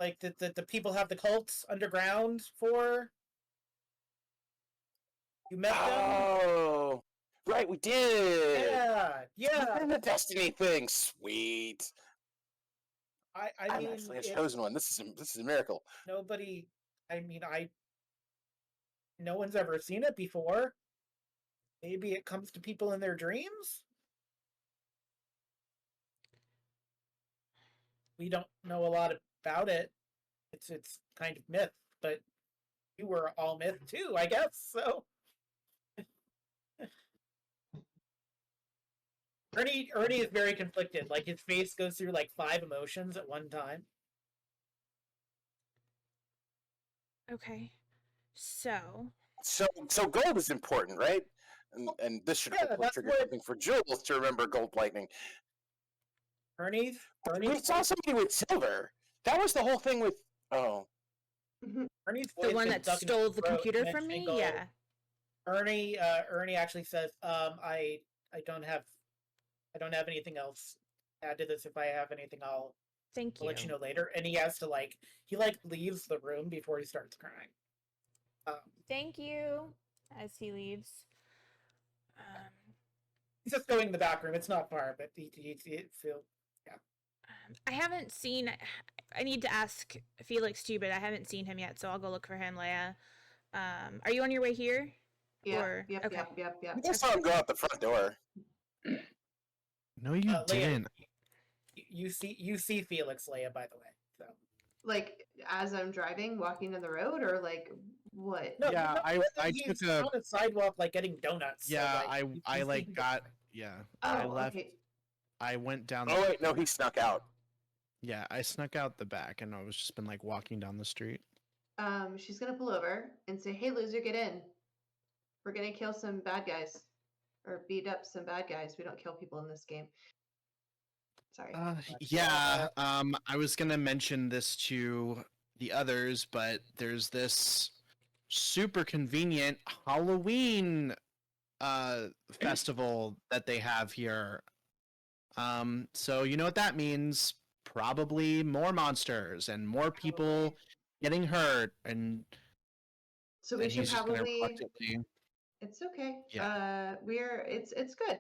A: like the people have the cults underground for. You met them?
C: Oh, right, we did.
A: Yeah.
C: And the Destiny thing, sweet.
A: I mean,
C: actually a chosen one. This is a miracle.
A: Nobody. I mean, no one's ever seen it before. Maybe it comes to people in their dreams. We don't know a lot about it. It's kind of myth, but you were all myth too, I guess. So Ernie is very conflicted. Like his face goes through like 5 emotions at one time.
E: Okay, so
C: gold is important, right? And this should hopefully trigger something for Jules to remember gold lightning.
A: Ernie,
C: we saw somebody with silver. That was the whole thing with. Oh,
A: Ernie's
E: the one that stole the computer from me.
A: Gold.
E: Yeah.
A: Ernie actually says, I don't have anything else to add to this. If I have anything, I'll let you know later. And he has to he leaves the room before he starts crying.
E: Thank you. As he leaves.
A: He's just going in the back room. It's not far, but he feel.
E: I haven't seen. I need to ask Felix too, but I haven't seen him yet, so I'll go look for him, Leia. Are you on your way here?
F: Yeah. Yep.
C: I saw him go out the front door.
D: No, you didn't.
A: Leia, you see Felix, Leia, by the way. So.
F: Like as I'm driving, walking down the road, or like what?
A: No,
D: yeah, I
A: he's
D: took a
A: on the sidewalk, like getting donuts.
D: Yeah,
A: so,
D: I got yeah.
F: Oh,
D: I left.
F: Okay.
D: I went down.
C: Oh wait, no, he snuck out.
D: Yeah, I snuck out the back, and I was just been like walking down the street.
F: She's gonna pull over and say, "Hey, loser, get in. We're gonna kill some bad guys, or beat up some bad guys. We don't kill people in this game." Sorry.
D: Yeah. I was gonna mention this to the others, but there's this super convenient Halloween festival that they have here. So you know what that means? Probably more monsters and more people getting hurt, and
F: So we should
D: he's just gonna
F: probably.
D: reluctantly.
F: It's okay.
D: Yeah.
F: It's good.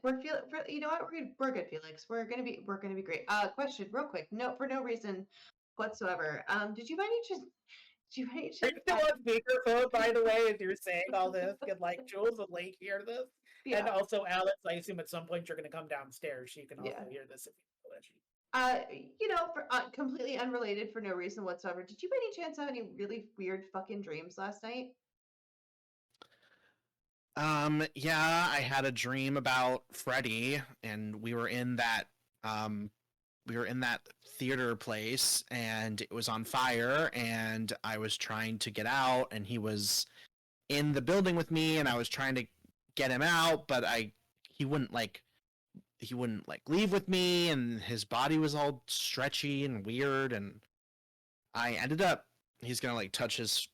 F: You know what? We're good, Felix. We're gonna be great. Question, real quick. No, for no reason whatsoever. Did you by any chance? Did you by any
A: Are you
F: chance?
A: still on speakerphone, by the way, as you're saying all this? Can like Jules and Lake hear this? And
F: Yeah.
A: also, Alex, I assume at some point you're going to come downstairs. She can also
F: Yeah.
A: hear this if you wish.
F: You know, for completely unrelated for no reason whatsoever. Did you by any chance have any really weird fucking dreams last night?
D: Yeah, I had a dream about Freddy, and we were in that theater place, and it was on fire, and I was trying to get out, and he was in the building with me, and I was trying to get him out, but he wouldn't like leave with me, and his body was all stretchy and weird, and I ended up he's gonna like touch his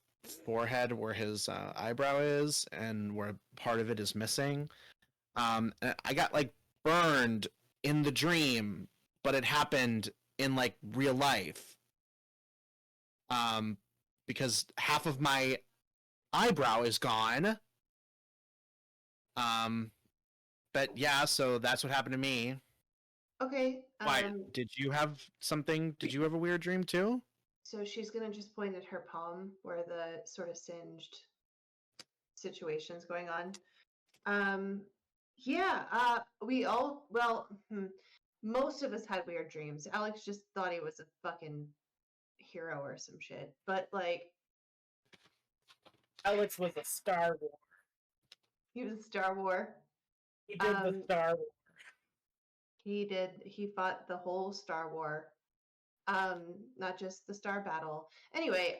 D: forehead where his eyebrow is and where part of it is missing. And I got like burned in the dream, but it happened in like real life. Um, because half of my eyebrow is gone. Um, but yeah, so that's what happened to me.
F: Okay.
D: Why? Did you have something? Did you have a weird dream too?
F: So she's gonna just point at her palm where the sort of singed situation's going on. Yeah, we all, well, most of us had weird dreams. Alex just thought he was a fucking hero or some shit. But like,
A: Alex was a Star Wars.
F: he was a Star War.
A: He did the Star Wars.
F: He fought the whole Star War. Not just the Star Battle. Anyway,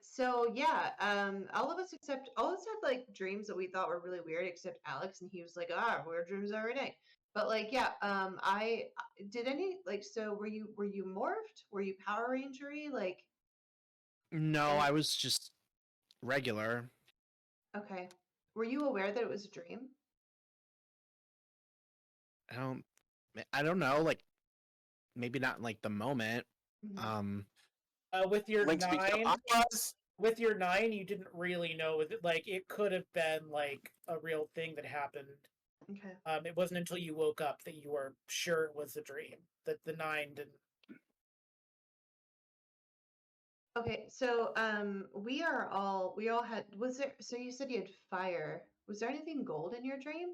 F: so yeah, all of us had like dreams that we thought were really weird, except Alex, and he was like, weird dreams every day. But like, yeah, I did any like, so were you morphed? Were you Power Rangery? Like,
D: No,
F: and
D: I was just regular.
F: okay, were you aware that it was a dream?
D: I don't I don't know, like maybe not in, like the moment.
F: Mhm.
A: With your
C: Link speaks to
A: 9,
C: Aquas.
A: with your 9, you didn't really know. Like it could have been like a real thing that happened.
F: Okay.
A: It wasn't until you woke up that you were sure it was a dream. That the 9 didn't.
F: Okay, so we all had, was there, so you said you had fire. Was there anything gold in your dream?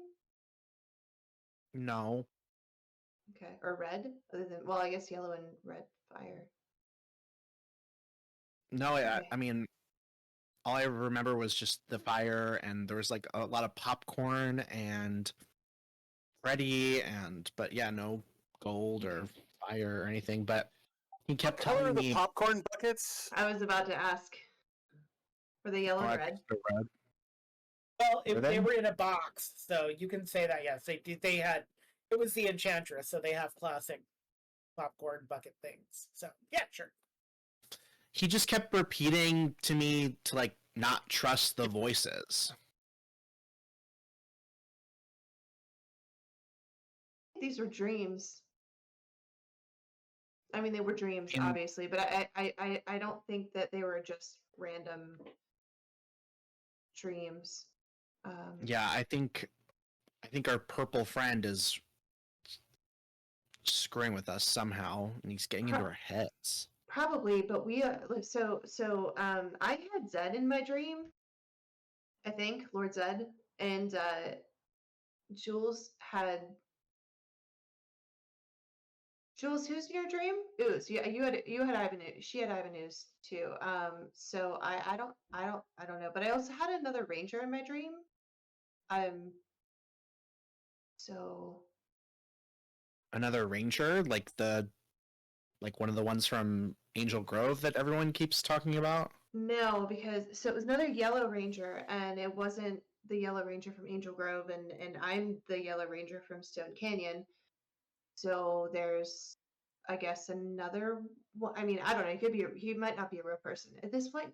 D: No.
F: Okay, or red, other than, well, I guess yellow and red fire.
D: No,
F: Okay.
D: I mean all I remember was just the fire, and there was like a lot of popcorn and Freddy, and but yeah, no gold or fire or anything. But he
C: What
D: kept
C: color are
D: telling
C: the
D: me,
C: popcorn buckets?
F: I was about to ask. Were they yellow
D: "Oh,
F: and
D: I
F: red?
D: think they're red."
A: Well,
D: Were
A: they
D: they?
A: were in a box, so you can say that. Yes, they did. They had. It was the Enchantress, so they have classic popcorn bucket things. So yeah, sure.
D: He just kept repeating to me to like not trust the voices.
F: These were dreams. I mean, they were dreams,
D: And
F: obviously, but I don't think that they were just random dreams.
D: yeah, I think our purple friend is screwing with us somehow, and he's getting into
F: Pro-
D: our heads.
F: Probably, but I had Zed in my dream. I think Lord Zed and Jules had Jules. Who's in your dream? Ooze. Yeah, you had Ivan. She had Ivanus too. So I don't know. But I also had another ranger in my dream. Um. So
D: Another ranger, like one of the ones from Angel Grove that everyone keeps talking about.
F: no, because so it was another yellow ranger, and it wasn't the yellow ranger from Angel Grove, and I'm the yellow ranger from Stone Canyon. So there's, I guess, another. Well, I mean, I don't know. He might not be a real person at this point.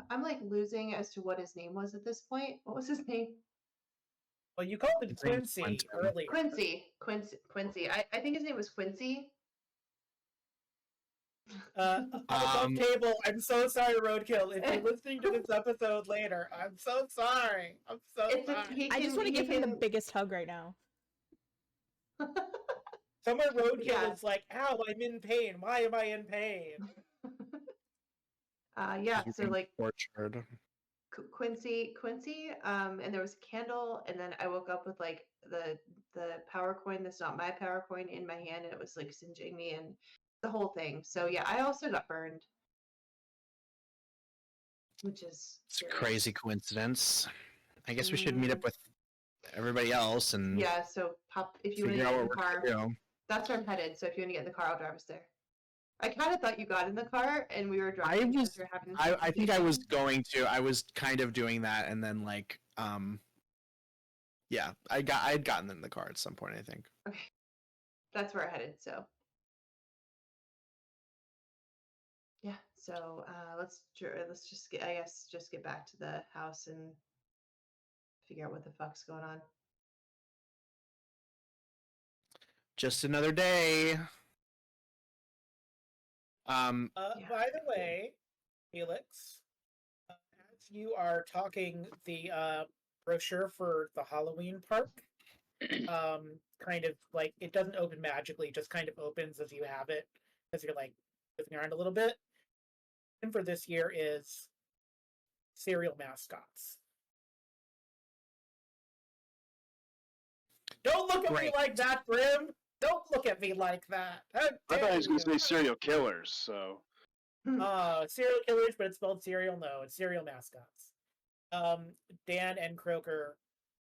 F: I'm like losing as to what his name was at this point. What was his name?
A: Well, you called him
D: His name's
A: Quincy
D: Quentin.
A: earlier.
F: Quincy. I think his name was Quincy.
A: Above table, I'm so sorry, Roadkill. If you're listening to this episode later, I'm so sorry. I'm so sorry.
E: I just want to give him the biggest hug right now.
A: Somewhere Roadkill
F: Yeah.
A: is like, ow, I'm in pain. Why am I in pain?
F: Yeah,
D: He's
F: so
D: being
F: like
D: tortured.
F: Quincy, and there was a candle, and then I woke up with like the power coin that's not my power coin in my hand, and it was like singeing me and the whole thing. So yeah, I also got burned, which is
D: It's a
F: serious.
D: crazy coincidence. I guess we should meet up with everybody else and
F: Yeah, so pop if you want to
D: figure
F: get
D: out
F: in
D: what
F: the
D: we're
F: car.
D: gonna do.
F: That's where I'm headed. So if you want to get in the car, I'll drive us there. I kind of thought you got in the car and we were driving. because we were having this
D: I think I was
F: conversation.
D: going to. I was kind of doing that, and then like, yeah, I'd gotten in the car at some point. I think.
F: Okay, that's where I headed. So yeah, so let's just get, I guess, just get back to the house and figure out what the fuck's going on.
D: Just another day.
F: Yeah.
A: By the way, Felix, as you are talking the brochure for the Halloween park, kind of like it doesn't open magically, it just kind of opens as you have it, as you're like moving around a little bit. And for this year is cereal mascots. Don't look at me
D: Great.
A: like that, Grim. Don't look at me like that. How
B: I thought
A: dare
B: he was going to
A: you?
B: say serial killers. So
A: Serial killers, but it's spelled cereal. No, it's cereal mascots. Dan and Croker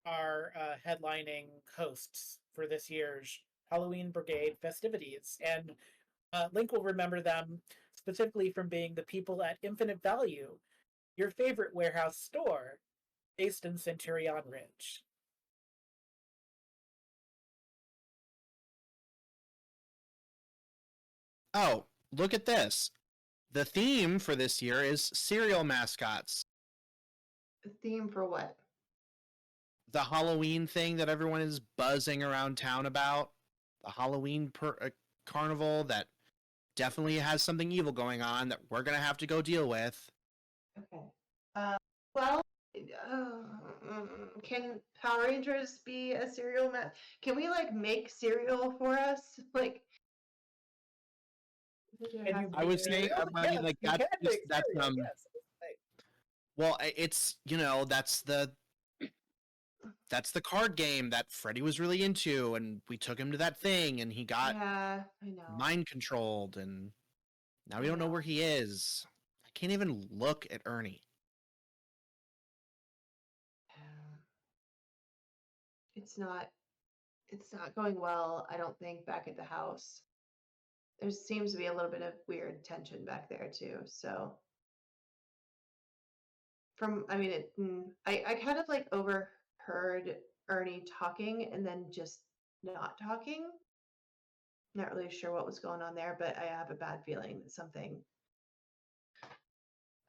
A: are headlining hosts for this year's Halloween Brigade festivities, and Link will remember them specifically from being the people at Infinite Value, your favorite warehouse store based in Centurion Ridge.
D: Oh, look at this. The theme for this year is cereal mascots.
F: Theme for what?
D: The Halloween thing that everyone is buzzing around town about. The Halloween carnival that definitely has something evil going on that we're gonna have to go deal with.
F: Okay. Well, can Power Rangers be a cereal Can we like make cereal for us? Like,
A: And you
D: I was saying,
A: cereal?
D: I mean, like
A: you
D: that's
A: can
D: just,
A: make
D: that's
A: cereal, yes.
D: well, it's that's the card game that Freddy was really into, and we took him to that thing, and he got
F: Yeah, I know.
D: mind controlled, and now we
F: I
D: don't know
F: know.
D: where he is. I can't even look at Ernie.
F: It's not going well, I don't think, back at the house. There seems to be a little bit of weird tension back there too. So I kind of like overheard Ernie talking and then just not talking. Not really sure what was going on there, but I have a bad feeling that something,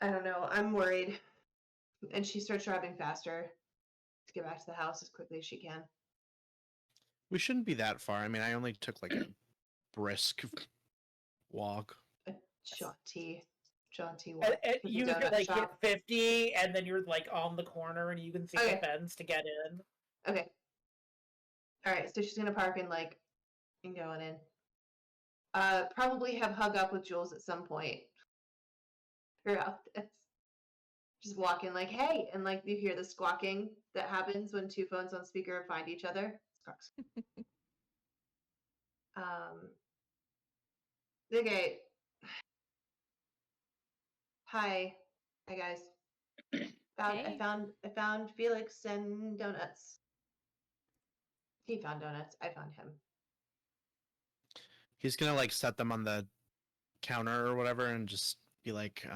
F: I don't know, I'm worried. And she starts driving faster to get back to the house as quickly as she can.
D: We shouldn't be that far. I mean, I only took like a brisk walk.
F: A jaunty walk.
A: And
F: to the
A: you
F: donut
A: like hit
F: shop.
A: 50, and then you're like on the corner, and you can see
F: Okay.
A: the fence to get in.
F: Okay. All right, so she's gonna park and going in. Probably have hug up with Jules at some point throughout this. Just walking like, hey, and like you hear the squawking that happens when two phones on speaker find each other. Squawks. Okay. Hi guys.
E: Hey.
F: I found Felix and donuts. He found donuts. I found him.
D: He's gonna like set them on the counter or whatever, and just be like,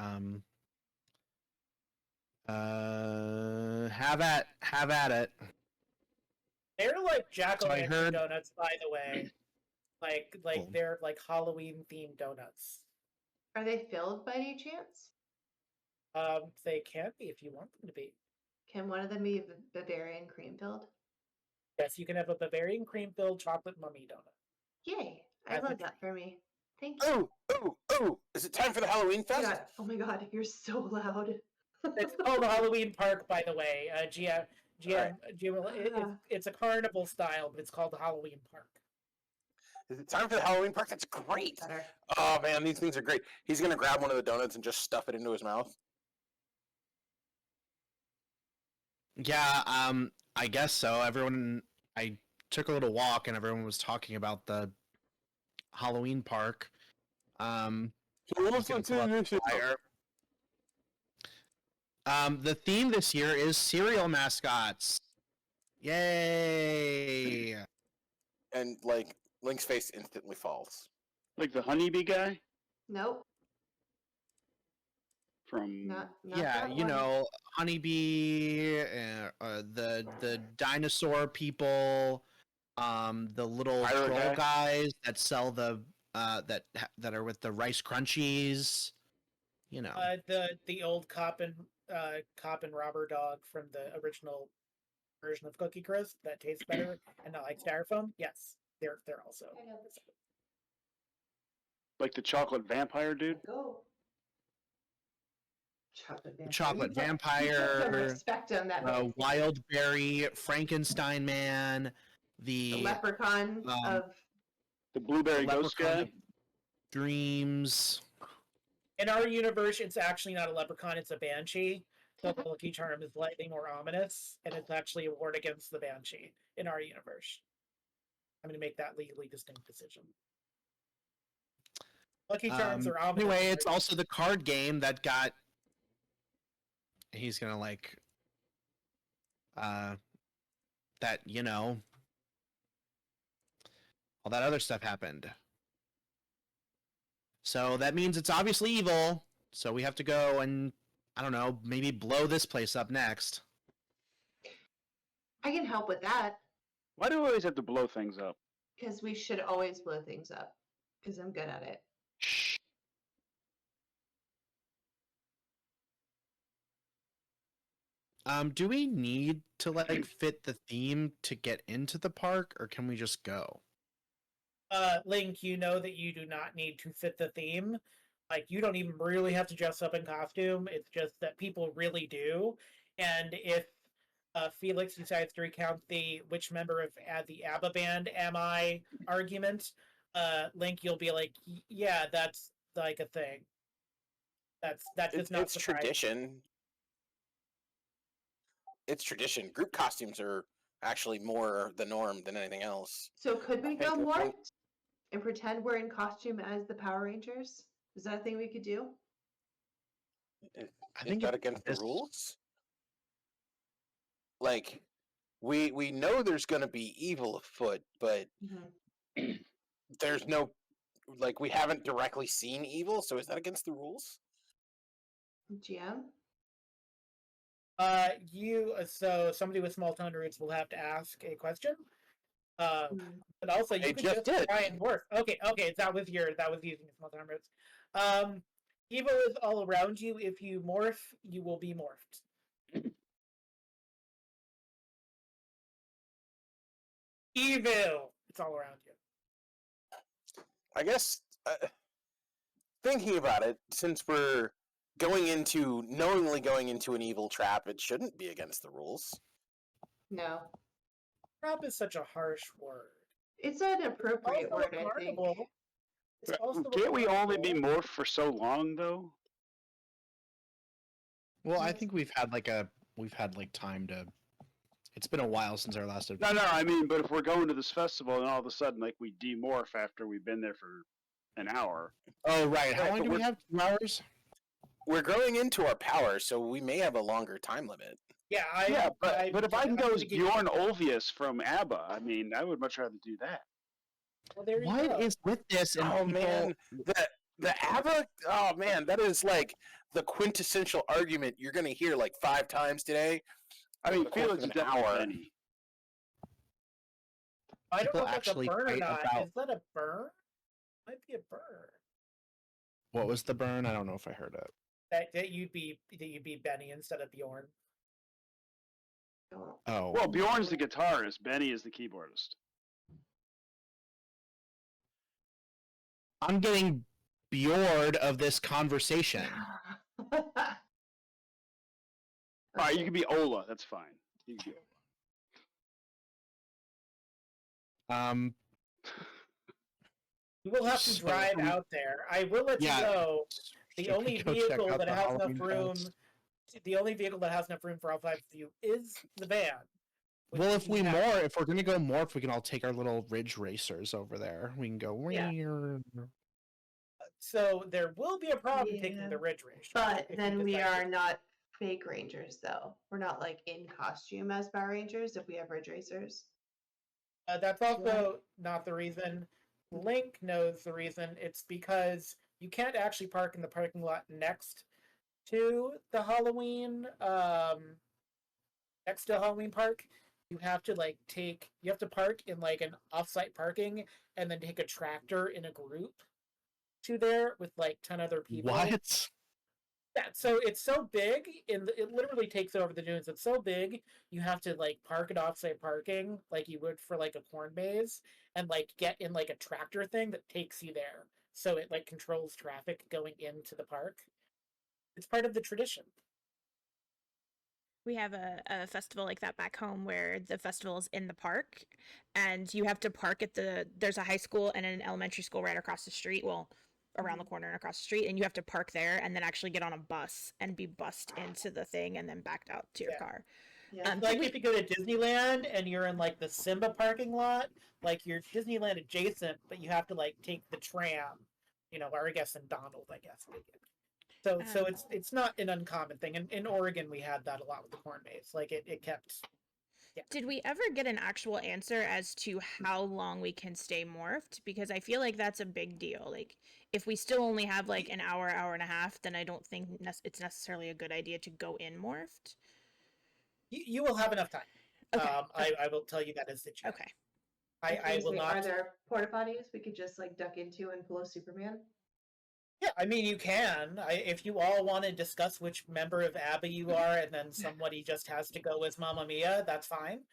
D: have at it.
A: They're like
D: So I
A: jack-o'-lantern
D: heard-
A: donuts, by the way. Like
D: Cool.
A: they're like Halloween themed donuts.
F: Are they filled by any chance?
A: They can be if you want them to be.
F: Can one of them be Bavarian cream filled?
A: Yes, you can have a Bavarian cream-filled chocolate mummy donut.
F: Yay! I
A: As
F: love
A: it's-
F: that for me. Thank you.
C: Ooh! Is it time for the Halloween
F: Oh my
C: fest?
F: god! Oh my god! You're so loud.
A: It's called Halloween Park, by the way. GM,
F: Ah.
A: it's a carnival style, but it's called the Halloween Park.
C: Is it time for the Halloween park? That's great.
F: Better.
C: Oh man, these things are great. He's gonna grab one of the donuts and just stuff it into his mouth.
D: Yeah, I guess so. I took a little walk, and everyone was talking about the Halloween park.
C: So what's
D: You
C: the
D: can pull up the
C: initiative?
D: flyer. The theme this year is cereal mascots. Yay!
C: And like Link's face instantly falls.
B: Like the honeybee guy
F: Nope.
B: from.
F: Not
D: Yeah,
F: that
D: you
F: one.
D: know, honeybee, the dinosaur people, the little
B: Pirate
D: troll
B: guy?
D: guys that sell the that are with the rice crunchies. You know,
A: The old cop and robber dog from the original version of Cookie Crisp that tastes better and not like styrofoam. Yes, they're also.
F: I know.
B: Like the chocolate vampire dude?
F: Go. Chocolate vampire.
D: chocolate
F: You put some
D: vampire,
F: respect on that. man.
D: wild berry, Frankenstein man,
F: The
D: the
F: leprechaun of
B: The blueberry ghost
D: leprechaun
B: guy?
D: of dreams.
A: In our universe, it's actually not a leprechaun; it's a banshee. So the Lucky Charm is slightly more ominous, and it's actually a ward against the banshee in our universe. I'm going to make that legally distinct decision. Lucky Charms are ominous.
D: Anyway, it's also the card game that got. He's gonna like. That all that other stuff happened. So that means it's obviously evil. So we have to go and I don't know, maybe blow this place up next.
F: I can help with that
B: Why do we always have to blow things up?
F: because we should always blow things up because I'm good at it.
B: Shh.
D: Do we need to like fit the theme to get into the park, or can we just go?
A: Link, you know that you do not need to fit the theme. Like, you don't even really have to dress up in costume. It's just that people really do. And if Felix decides to recount the which member of the ABBA band am I argument, Link, you'll be like, yeah, that's like a thing. That's just not
C: It's
A: surprising.
C: tradition. It's tradition. Group costumes are actually more the norm than anything else.
F: So could we go
C: Okay,
F: more
C: well-
F: and pretend we're in costume as the Power Rangers? Is that a thing we could do?
D: I
C: Is
D: think
C: that against the
D: it's-
C: rules? Like, we know there's going to be evil afoot, but there's no, like, we haven't directly seen evil, so is that against the rules?
F: GM?
A: So somebody with small tone roots will have to ask a question. But also you
C: I
A: can
C: just
A: just
C: did.
A: try and morph. Okay, that was using small tone roots. Evil is all around you. If you morph, you will be morphed. Evil. It's all around you.
C: I guess, thinking about it, since we're knowingly going into an evil trap, it shouldn't be against the rules.
F: No.
A: Trap is such a harsh word.
F: It's an appropriate
A: Also
F: word,
A: a
F: I think.
A: carnival. It's also a
B: Can't we only be
A: carnival.
B: morphed for so long, though?
D: Well, I think we've had time to. It's been a while since our last.
B: No, I mean, but if we're going to this festival and all of a sudden, like, we demorph after we've been there for an hour.
D: Oh right, how
C: Right,
D: long
C: but
D: do we
C: we're-
D: have? 2 hours?
C: We're growing into our power, so we may have a longer time limit.
A: Yeah,
B: But if I can go
A: I'm
B: as
A: gonna give you-
B: Bjorn Ulvius from ABBA, I mean, I would much rather do that.
A: Well, there you
D: What
A: go.
D: is with this? And
C: Oh
D: people-
C: man, the ABBA. Oh man, that is like the quintessential argument you're gonna hear like 5 times today.
B: I mean,
C: over the course
B: Felix
C: of
B: is
C: an
B: definitely
C: hour.
B: many.
A: I don't
D: people
A: know if that's a
D: actually
A: burn or
D: fight
A: not.
D: about-
A: Is that a burn? Might be a burn.
D: What was the burn? I don't know if I heard it.
A: that you'd be Benny instead of Bjorn.
D: Oh,
B: Well, Bjorn's the guitarist. Benny is the keyboardist.
D: I'm getting bored of this conversation.
B: All right, you can be Ola. That's fine. You can be
D: Um,
A: You will have to
D: So,
A: drive out there. I will let
D: yeah.
A: you know. The
D: Should we
A: only
D: go check
A: vehicle
D: out
A: that
D: the
A: has enough
D: Halloween
A: room.
D: fest?
A: The only vehicle that has enough room for all five of you is the van. which
D: Well, if we
A: have-
D: if we're gonna go morph, we can all take our little ridge racers over there. We can go.
F: Yeah.
A: So there will be a problem taking
F: Yeah.
A: the Ridge Racer.
F: But
A: if you
F: then we
A: decide
F: are
A: to-
F: not fake rangers, though. We're not like in costume as Power Rangers if we have Ridge Racers.
A: That's also not the reason. Link knows the reason. It's because you can't actually park in the parking lot next to the Halloween park. You have to park in like an offsite parking and then take a tractor in a group to there with like 10 other people.
D: What?
A: Yeah, so it's so big, it literally takes over the dunes. It's so big, you have to like park at offsite parking like you would for like a corn maze, and like get in like a tractor thing that takes you there. So it like controls traffic going into the park. It's part of the tradition.
E: We have a festival like that back home where the festival is in the park and you have to park at there's a high school and an elementary school right across the street. Well, around the corner and across the street, and you have to park there and then actually get on a bus and be bussed into the thing and then backed out to your
A: Yeah.
E: car.
F: Yeah.
A: Like if you go to Disneyland and you're in like the Simba parking lot, like you're Disneyland adjacent, but you have to like take the tram, or I guess in Donald, I guess. So it's not an uncommon thing. In Oregon, we had that a lot with the corn maze. Like it kept. Yeah.
E: Did we ever get an actual answer as to how long we can stay morphed? Because I feel like that's a big deal. Like, if we still only have like an hour and a half, then I don't think it's necessarily a good idea to go in morphed.
A: You will have enough time.
E: Okay.
A: I will tell you that as the chat.
E: Okay.
A: I will not.
F: Are there porta potties we could just like duck into and pull a Superman?
A: Yeah, I mean you can. If you all want to discuss which member of ABBA you are, and then somebody just has to go as Mamma Mia, that's fine.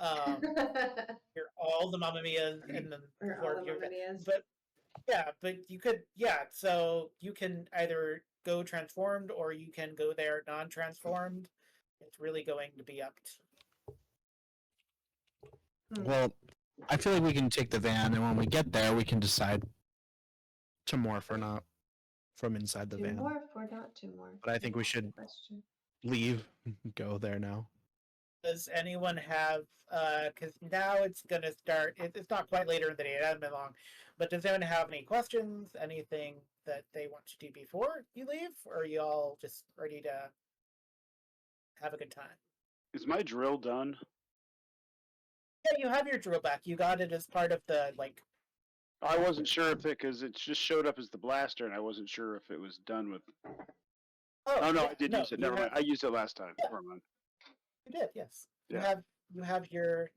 A: You're all the Mamma Mias, and then
F: Or
A: four
F: all
A: of
F: the
A: you.
F: Mamma Mias.
A: But you could, so you can either go transformed or you can go there non-transformed. It's really going to be up to.
D: Well, I feel like we can take the van, and when we get there, we can decide to morph or not from inside the
F: To
D: van.
F: morph or not to morph?
D: But I think we should
F: Question.
D: leave, go there now.
A: Does anyone have, because now it's going to start, it's not quite later in the day, it hasn't been long, but does anyone have any questions, anything that they want to do before you leave, or are you all just ready to have a good time?
B: Is my drill done?
A: Yeah, you have your drill back. You got it as part of the, like...
B: I wasn't sure if because it just showed up as the blaster, and I wasn't sure if it was done with. Oh no,
A: yeah,
B: I did use it. Never mind. I used it last time.
A: Yeah.
B: Never mind.
A: You did, yes.
B: Yeah.
A: You have your,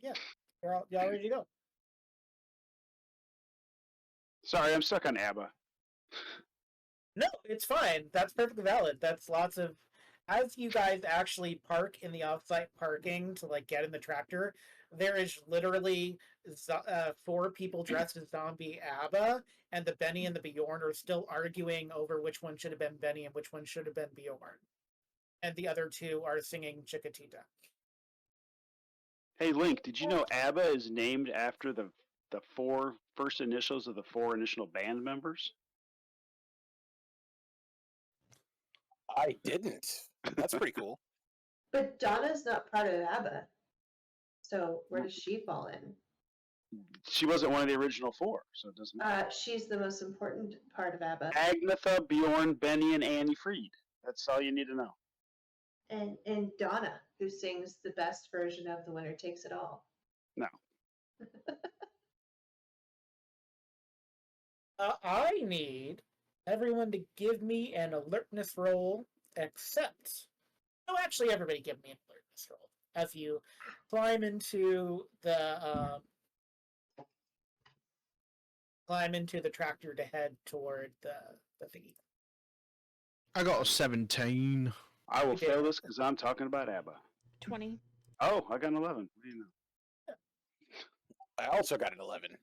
A: you're all ready to go.
B: Sorry, I'm stuck on ABBA.
A: No, it's fine. That's perfectly valid. That's lots of... As you guys actually park in the offsite parking to like get in the tractor, there is literally 4 people dressed as zombie ABBA, and the Benny and the Bjorn are still arguing over which one should have been Benny and which one should have been Bjorn. And the other 2 are singing Chiquitita.
B: Hey Link, did you know ABBA is named after the 4 first initials of the 4 initial band members?
C: I didn't. That's pretty cool.
F: But Donna's not part of ABBA. So where does she fall in?
B: She wasn't one of the original 4, so it doesn't matter.
F: She's the most important part of ABBA.
B: Agnetha, Bjorn, Benny, and Annie Freed. That's all you need to know.
F: And Donna, who sings the best version of The Winner Takes It All.
B: No.
A: I need everyone to give me an alertness roll, except... No, actually, everybody give me an alertness roll as you climb into the tractor to head toward the thingy.
D: I got a 17.
B: I will
A: Okay.
B: fail this because I'm talking about ABBA.
E: 20.
B: Oh, I got an 11. What do you know?
C: I also got an 11.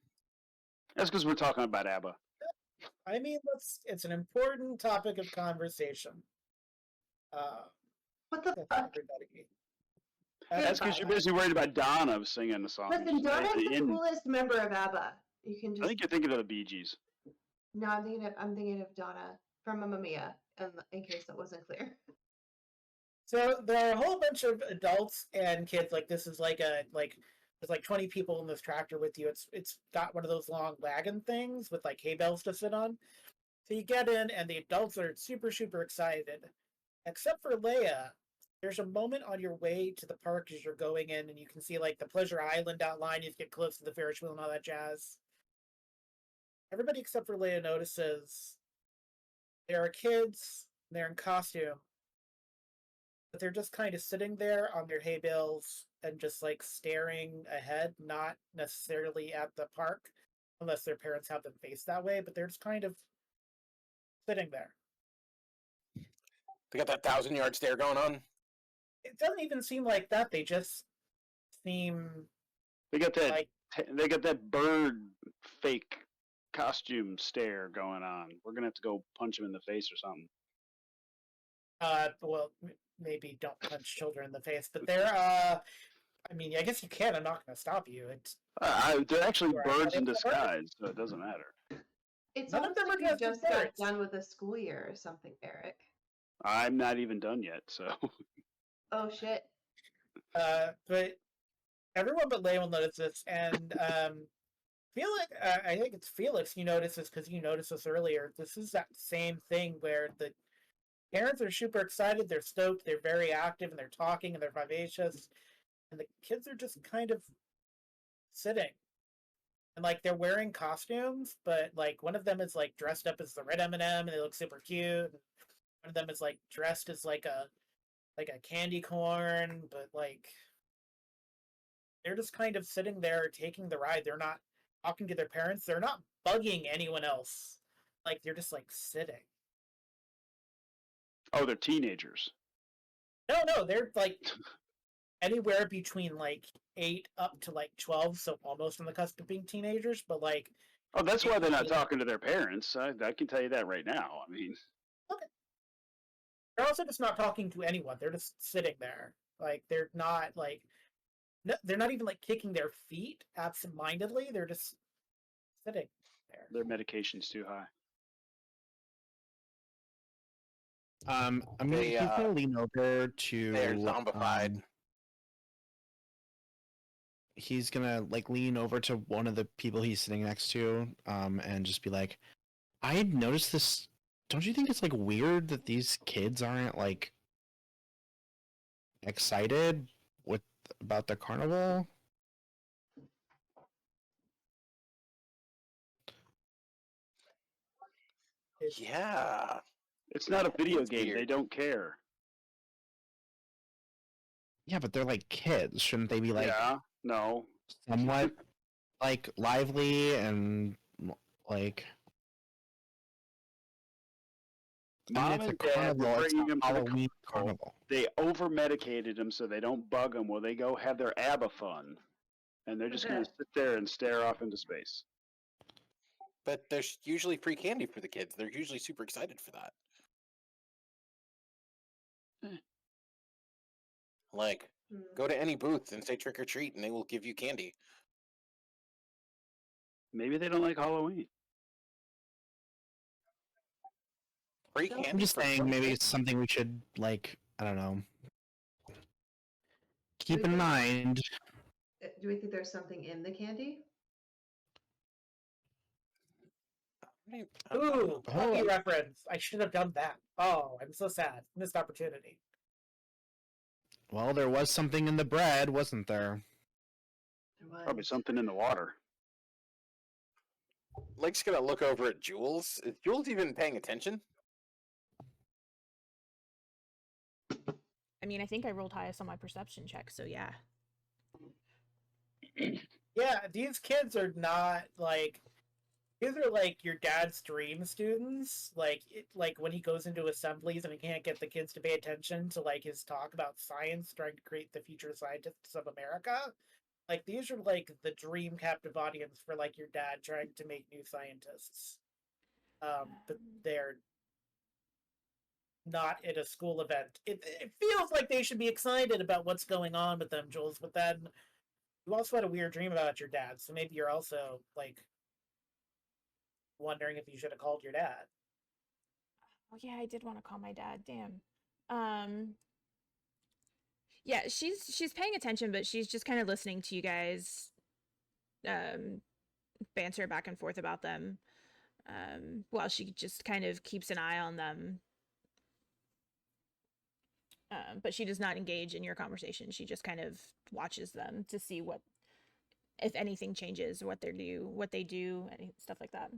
B: That's because we're talking about ABBA.
A: I mean, it's an important topic of conversation.
F: What the
A: For
F: fuck?
A: everybody.
B: That's because you're busy worried about Donna singing the song.
F: Listen, Donna's the coolest member of ABBA. You can
B: I
F: just.
B: think you're thinking of the Bee Gees.
F: No, I'm thinking of Donna from Mamma Mia, in case that wasn't clear.
A: So there are a whole bunch of adults and kids. Like this is like there's like 20 people in this tractor with you. It's got one of those long wagon things with like hay bales to sit on. So you get in, and the adults are super excited, except for Leia. There's a moment on your way to the park as you're going in, and you can see like the Pleasure Island outline. You get close to the Ferris wheel and all that jazz. Everybody except for Leia notices there are kids. They're in costume, but they're just kind of sitting there on their hay bales and just like staring ahead, not necessarily at the park, unless their parents have them face that way. But they're just kind of sitting there.
C: They got that 1,000-yard stare going on.
A: It doesn't even seem like that. They just seem
B: They got that.
A: like
B: They got that bird fake costume stare going on. We're gonna have to go punch him in the face or something.
A: well, maybe don't punch children in the face, but they're I mean, I guess you can. I'm not going to stop you. It's
B: They're actually
A: Right.
B: birds in disguise, so it doesn't matter.
F: It's
A: None of
F: almost
A: them
F: like
A: are
F: you
A: dressed as
F: just got
A: birds.
F: done with a school year or something, Eric.
B: I'm not even done yet, so
F: Oh shit.
A: but everyone but Leia will notice this, and Felix, I think it's Felix. You notice this because you noticed this earlier. This is that same thing where the parents are super excited, they're stoked, they're very active, and they're talking and they're vivacious, and the kids are just kind of sitting. And like they're wearing costumes, but like one of them is like dressed up as the red M&M, and they look super cute. One of them is like dressed as like a candy corn, but like they're just kind of sitting there taking the ride. They're not talking to their parents. They're not bugging anyone else. Like they're just like sitting.
B: oh, they're teenagers.
A: No, they're like anywhere between like 8 up to like 12, so almost on the cusp of being teenagers. But like,
B: Oh, that's why they're not talking to their parents. I can tell you that right now. I mean,
A: they're also just not talking to anyone. They're just sitting there. Like they're not like no, they're not even like kicking their feet absent-mindedly. They're just sitting there.
B: their medication's too high.
C: They,
D: He's gonna lean over to.
C: They're zombified.
D: He's gonna like lean over to one of the people he's sitting next to, and just be like, "I noticed this. Don't you think it's like weird that these kids aren't like excited about the carnival?"
C: Yeah.
B: It's not a video
C: It's
B: game. They
C: weird.
B: don't care.
D: Yeah, but they're like kids. Shouldn't they be like
B: yeah, no.
D: somewhat like lively and like? I
B: Mom
D: mean, it's
B: and
D: a
B: Dad
D: carnival.
B: were
D: It's
B: bringing
D: a
B: him to the
D: Halloween carnival.
B: They over medicated them so they don't bug them. Well, they go have their ABBA fun, and they're just going to sit there and stare off into space.
C: But there's usually free candy for the kids. They're usually super excited for that. Like, go to any booth and say trick or treat, and they will give you candy.
B: Maybe they don't like Halloween.
C: Free candy.
D: I'm just
C: for
D: saying,
C: free.
D: maybe it's something we should like. I don't know. Keep in
F: Okay.
D: mind.
F: Do we think there's something in the candy?
A: Ooh,
D: Hold
A: hockey
D: on.
A: reference. I should have done that. Oh, I'm so sad. Missed opportunity.
D: Well, there was something in the bread, wasn't there?
F: There was.
B: Probably something in the water.
C: Lake's gonna look over at Jules. Is Jules even paying attention?
E: I mean, I think I rolled highest on my perception check, so yeah.
A: Yeah, these kids are not like These are like your dad's dream students. Like when he goes into assemblies and he can't get the kids to pay attention to like his talk about science, trying to create the future scientists of America. Like these are like the dream captive audience for like your dad trying to make new scientists. But they're not at a school event. It feels like they should be excited about what's going on with them, Jules. But then you also had a weird dream about your dad, so maybe you're also like wondering if you should have called your dad.
E: Oh yeah, I did want to call my dad. Damn. Um, yeah, she's paying attention, but she's just kind of listening to you guys um banter back and forth about them. While she just kind of keeps an eye on them. But she does not engage in your conversation. She just kind of watches them to see what, if anything changes, what they do, any stuff like that.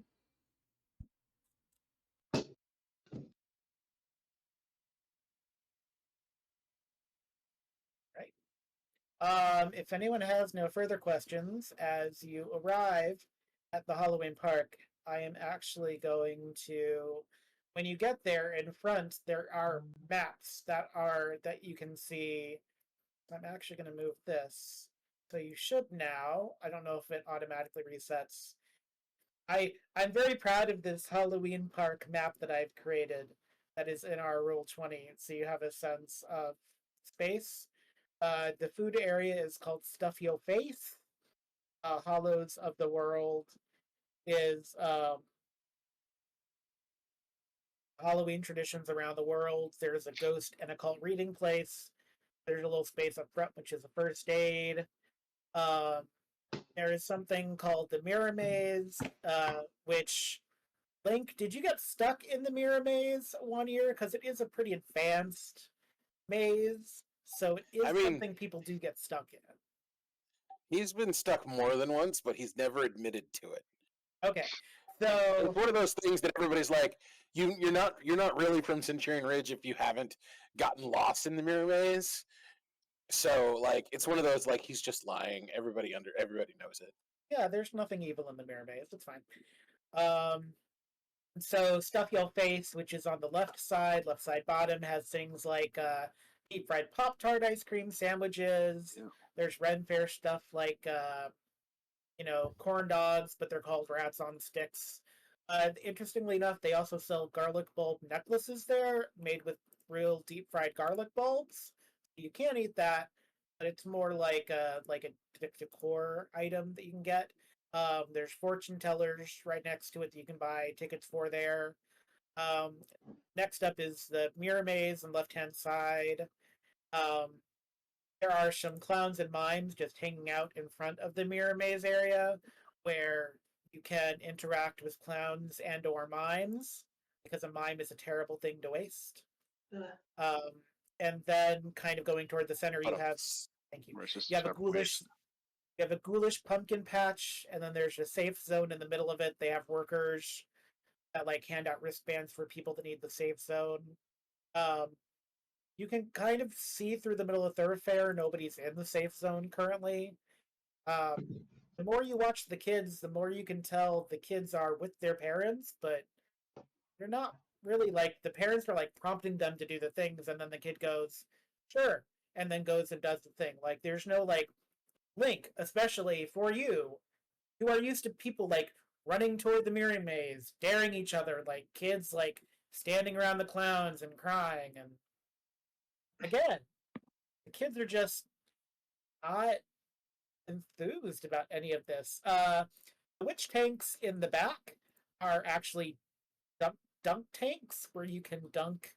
A: Right. If anyone has no further questions, as you arrive at the Halloween park, I am actually going to. When you get there, in front there are maps that you can see. I'm actually going to move this, so you should now. I don't know if it automatically resets. I'm very proud of this Halloween park map that I've created. That is in our Roll20, so you have a sense of space. The food area is called Stuff Your Face. Hollows of the World is Halloween traditions around the world. There's a ghost and occult reading place. There's a little space up front, which is a first aid. Uh, there is something called the Mirror Maze, which Link, did you get stuck in the Mirror Maze one year? Because it is a pretty advanced maze, so it is something people do get stuck in.
C: He's been stuck more than once, but he's never admitted to it.
A: Okay, so
C: it's one of those things that everybody's like, you're not really from Centurion Ridge if you haven't gotten lost in the Mirror Maze. So like, it's one of those like he's just lying. Everybody knows it.
A: Yeah, there's nothing evil in the Mirror Maze. It's fine. So Stuff Your Face, which is on the left side bottom, has things like deep fried Pop-Tart ice cream sandwiches. Yeah. There's Ren Fair stuff like corn dogs, but they're called rats on sticks. Interestingly enough, they also sell garlic bulb necklaces there, made with real deep fried garlic bulbs. You can't eat that, but it's more like a decor item that you can get. There's fortune tellers right next to it that you can buy tickets for there. Next up is the Mirror Maze on the left-hand side. There are some clowns and mimes just hanging out in front of the Mirror Maze area where you can interact with clowns and or mimes, because a mime is a terrible thing to waste. And then kind of going toward the center, you have thank you. You have a ghoulish pumpkin patch, and then there's a safe zone in the middle of it. They have workers that like hand out wristbands for people that need the safe zone. You can kind of see through the middle of thoroughfare. Nobody's in the safe zone currently. The more you watch the kids, the more you can tell the kids are with their parents, but they're not really like, the parents are like prompting them to do the things, and then the kid goes, sure, and then goes and does the thing. Like there's no like Link, especially for you, who are used to people like running toward the Mirror Maze, daring each other, like kids like standing around the clowns and crying. And again, the kids are just not enthused about any of this. The witch tanks in the back are actually dunk tanks where you can dunk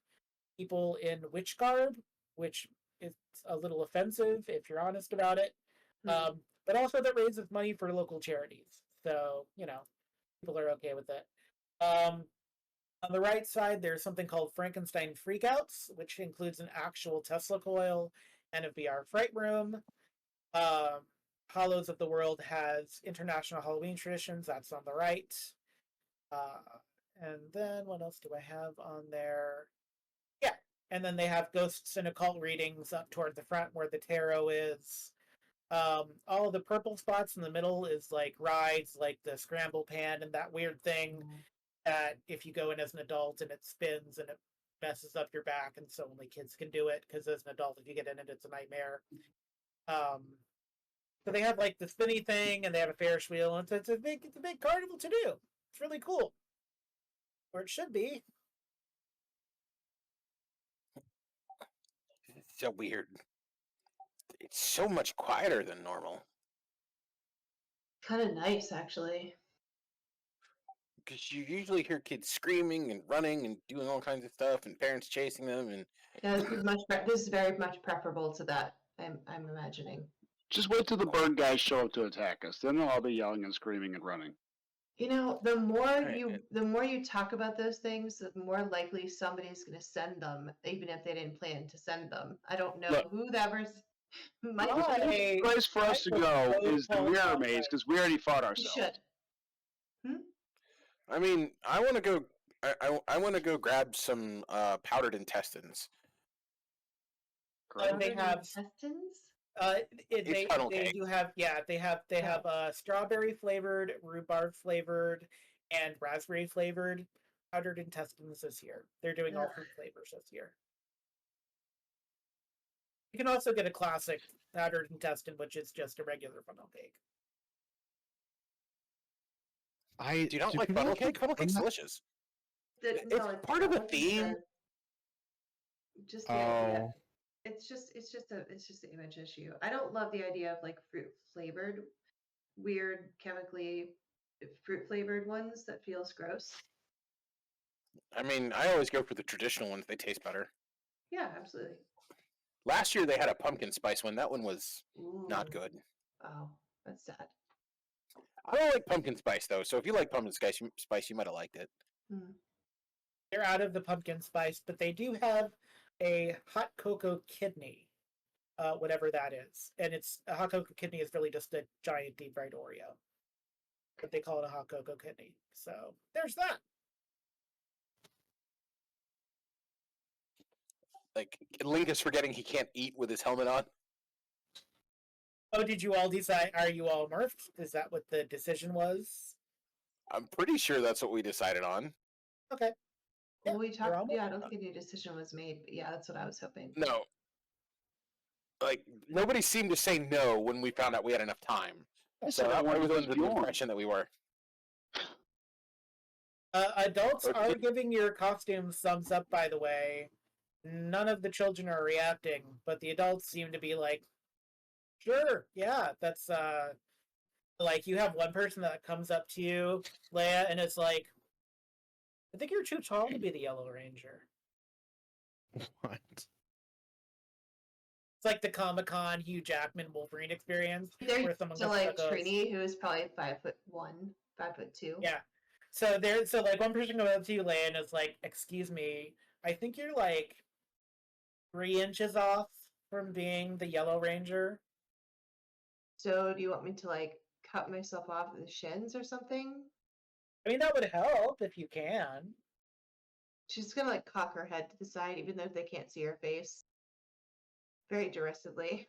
A: people in witch garb, which is a little offensive if you're honest about it. But also that raises money for local charities. So, people are okay with it. On the right side, there's something called Frankenstein Freakouts, which includes an actual Tesla coil and a VR fright room. Hollows of the World has international Halloween traditions. That's on the right. And then what else do I have on there? Yeah. And then they have ghosts and occult readings up toward the front where the tarot is. All of the purple spots in the middle is like rides, like the scramble pan and that weird thing that if you go in as an adult and it spins and it messes up your back, and so only kids can do it because as an adult, if you get in it, it's a nightmare. So they have like the spinny thing, and they have a Ferris wheel, and it's a big carnival to do. It's really cool, or it should be.
C: It's so weird. It's so much quieter than normal.
F: Kind of nice, actually.
C: Because you usually hear kids screaming and running and doing all kinds of stuff, and parents chasing them. And
F: Yeah, this is very much preferable to that. I'm imagining.
B: Just wait till the bird guys show up to attack us. Then they'll all be yelling and screaming and running.
F: You know, the more
C: Right.
F: you talk about those things, the more likely somebody's going to send them, even if they didn't plan to send them. I don't know
B: Look.
F: who that might
B: The
F: be.
B: place for us to go is the mirror maze because we already fought
F: You
B: ourselves.
F: should.
C: I mean, I want to go. I want to go grab some powdered intestines.
A: And they have
F: intestines.
A: they
C: funnel cake.
A: do have they have strawberry flavored, rhubarb flavored, and raspberry flavored powdered intestines this year. They're doing all
F: Ugh.
A: 3 flavors this year. You can also get a classic powdered intestine, which is just a regular funnel cake.
C: Do you not like funnel cake? Funnel cake's delicious. It's part of a theme.
F: Just the idea. It's just the image issue. I don't love the idea of like fruit flavored, weird chemically fruit flavored ones that feels gross.
C: I mean, I always go for the traditional ones. They taste better.
F: Yeah, absolutely.
C: Last year they had a pumpkin spice one. That one was not
F: Ooh.
C: good.
F: Oh, that's sad.
C: I don't like pumpkin spice though. So if you like pumpkin spice, you might have liked it.
A: They're out of the pumpkin spice, but they do have a hot cocoa kidney, whatever that is. And it's a hot cocoa kidney is really just a giant deep fried Oreo, but they call it a hot cocoa kidney. So there's that.
C: Like Link is forgetting he can't eat with his helmet on.
A: Oh, did you all decide? Are you all morphed? Is that what the decision was?
C: I'm pretty sure that's what we decided on.
A: Okay.
F: Well, we talked.
A: almost
F: Yeah, I don't think any decision was made, but yeah, that's what I was hoping.
C: No. Like nobody seemed to say no when we found out we had enough time. So I was under the impression that we were.
A: Adults are giving your costumes thumbs up, by the way. None of the children are reacting, but the adults seem to be like, sure, yeah, that's like you have one person that comes up to you, Leia, and it's like, I think you're too tall to be the Yellow Ranger.
D: What?
A: It's like the Comic-Con Hugh Jackman Wolverine experience.
F: There's
A: where someone
F: so
A: comes
F: like
A: up and goes,
F: Trini, who is probably 5'1", 5'2".
A: yeah. So like one person comes up to you, Leia, and is like, excuse me, I think you're like 3 inches off from being the Yellow Ranger.
F: So do you want me to like cut myself off at the shins or something?
A: I mean, that would help if you can.
F: She's gonna like cock her head to the side, even though they can't see her face. Very derisively.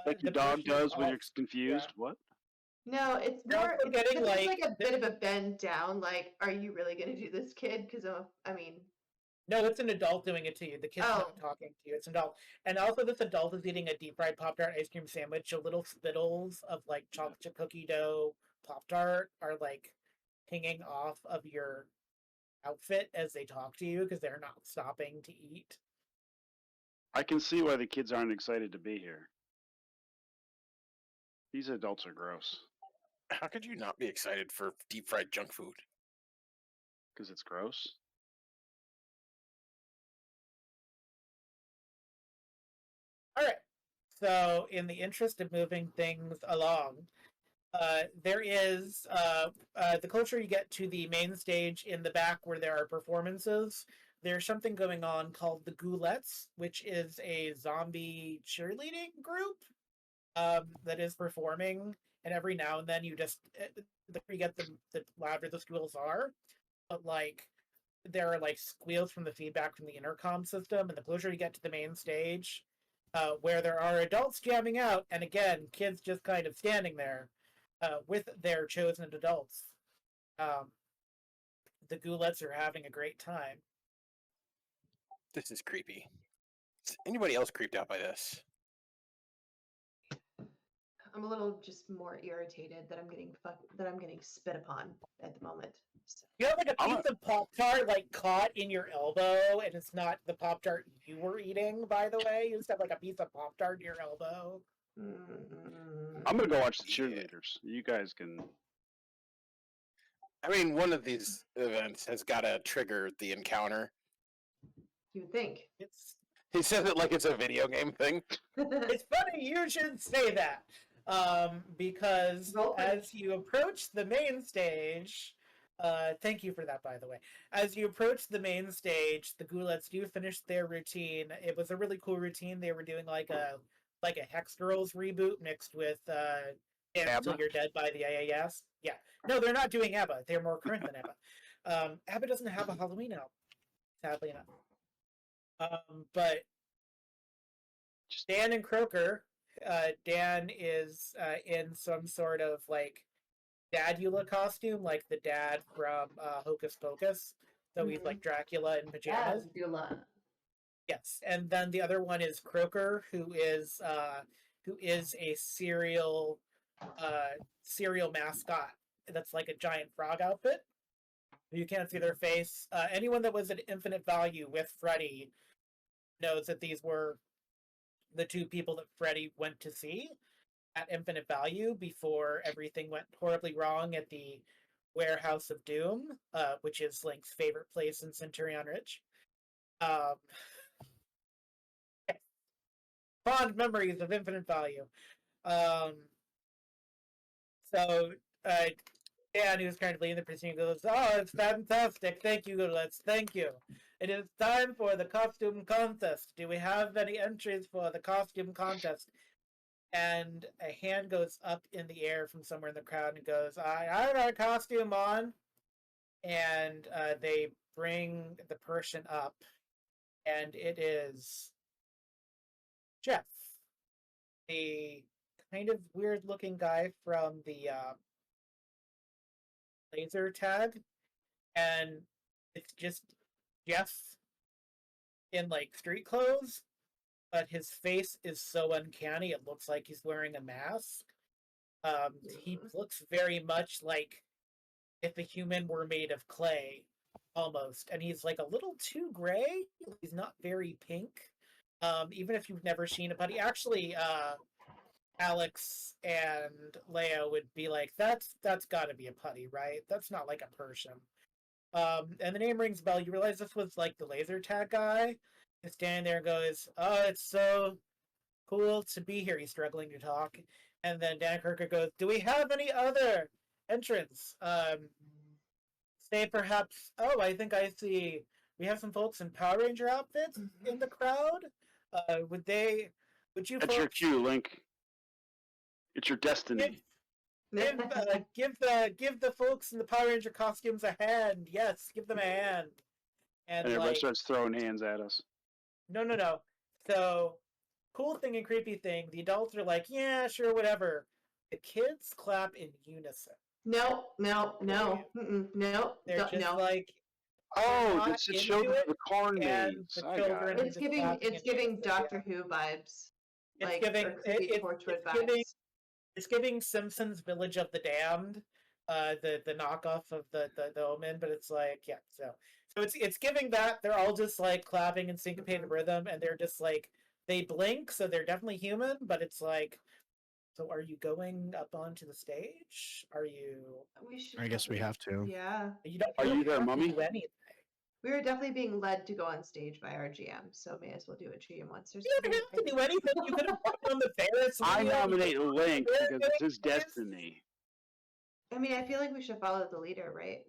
B: Like the dog does when you're confused. Yeah. What?
F: No, it's
A: You're
F: more.
A: also getting,
F: It's like a bit of a bend down. Like, are you really gonna do this, kid? Because I mean.
A: No, it's an adult doing it to you. The kid's not talking to you. It's an adult. And also this adult is eating a deep fried Pop-Tart ice cream sandwich. So little spittles of like chocolate chip cookie dough Pop-Tart are like hanging off of your outfit as they talk to you because they're not stopping to eat.
B: I can see why the kids aren't excited to be here. These adults are gross.
C: How could you not be excited for deep fried junk food?
B: Because it's gross.
A: All right. So, in the interest of moving things along, there is the closer you get to the main stage in the back where there are performances, there's something going on called the Ghoulettes, which is a zombie cheerleading group that is performing. And every now and then you just, you get the louder the squeals are. But like, there are like squeals from the feedback from the intercom system. And the closer you get to the main stage, where there are adults jamming out, and again, kids just kind of standing there with their chosen adults. Um, the Goulets are having a great time.
C: This is creepy. Is anybody else creeped out by this?
F: I'm a little just more irritated that I'm getting spit upon at the moment. So.
A: You have like a
B: I'm
A: piece of Pop-Tart like caught in your elbow, and it's not the Pop-Tart you were eating, by the way. You just have like a piece of Pop-Tart in your elbow.
B: I'm gonna go watch the
C: Yeah.
B: cheerleaders. You guys can.
C: I mean, one of these events has got to trigger the encounter.
F: You would think.
A: It's
C: He says it like it's a video game thing.
A: it's funny you should say that, because
F: Roll for-
A: as you approach the main stage, thank you for that, by the way. As you approach the main stage, the Goulets do finish their routine. It was a really cool routine. They were doing like a Hex Girls reboot mixed with Dance Till
B: ABBA?
A: You're Dead by the AAS. Yeah, no, they're not doing ABBA. They're more current than ABBA. ABBA doesn't have a Halloween album, sadly enough. But Dan and Croker, Dan is in some sort of like Dadula costume, like the dad from Hocus Pocus. So he's like Dracula in pajamas.
F: Dula.
A: Yes, and then the other one is Croker, who is a serial mascot. That's like a giant frog outfit. You can't see their face. Anyone that was at Infinite Value with Freddy knows that these were the two people that Freddy went to see at Infinite Value before everything went horribly wrong at the Warehouse of Doom, which is Link's favorite place in Centurion Ridge. Fond memories of Infinite Value. So Dan, who's currently in the proceeding, goes, "Oh, it's fantastic! Thank you, Goulets. Thank you. It is time for the costume contest. Do we have any entries for the costume contest?" And a hand goes up in the air from somewhere in the crowd and goes, "I have a costume on." And they bring the person up, and it is Jeff, the kind of weird-looking guy from the laser tag, and it's just Jeff in like street clothes, but his face is so uncanny it looks like he's wearing a mask. He looks very much like if a human were made of clay, almost, and he's like a little too gray. He's not very pink. Even if you've never seen it, but he actually Alex and Leia would be like, that's got to be a putty, right? That's not like a person. And the name rings a bell. You realize this was like the laser tag guy. He's standing there and goes, "Oh, it's so cool to be here." He's struggling to talk. And then Dan Kirker goes, "Do we have any other entrants? Say perhaps, oh, I think I see we have some folks in Power Ranger outfits in the crowd. Would you
B: That's your
A: folks
B: cue, Link. It's your destiny.
A: give the folks in the Power Ranger costumes a hand? Yes, give them a hand." And
B: And everybody
A: like,
B: starts throwing hands at us.
A: no. So, cool thing and creepy thing. The adults are like, "Yeah, sure, whatever." The kids clap in unison.
F: No. No.
A: They're just
F: No.
A: like,
B: Oh,
A: not
B: that's the
A: into
B: children
A: it,
B: of the corn
A: and
B: maze.
A: the
B: I got
A: children
B: it.
F: It's giving Doctor Who vibes.
A: It's
F: Like,
A: giving
F: or creepy Torchwood
A: it's giving
F: vibes.
A: it's giving Simpsons Village of the Damned, the knockoff of the Omen, but it's like, yeah, so it's giving that. They're all just like clapping in syncopated rhythm, and they're just like, they blink, so they're definitely human, but it's like, so are you going up onto the stage? Are you?
F: We should
D: I guess we have to.
F: Yeah.
A: You don't.
B: Are you
A: really
B: there,
A: have to
B: Mummy?
A: do anything.
F: We were definitely being led to go on stage by our GM, so may as well do what GM wants. There's
A: You don't have to do anything. You could have walked on the Ferris
B: I
A: wheel.
B: nominate Link because it's his
A: Yes.
B: destiny.
F: I mean, I feel like we should follow the leader, right?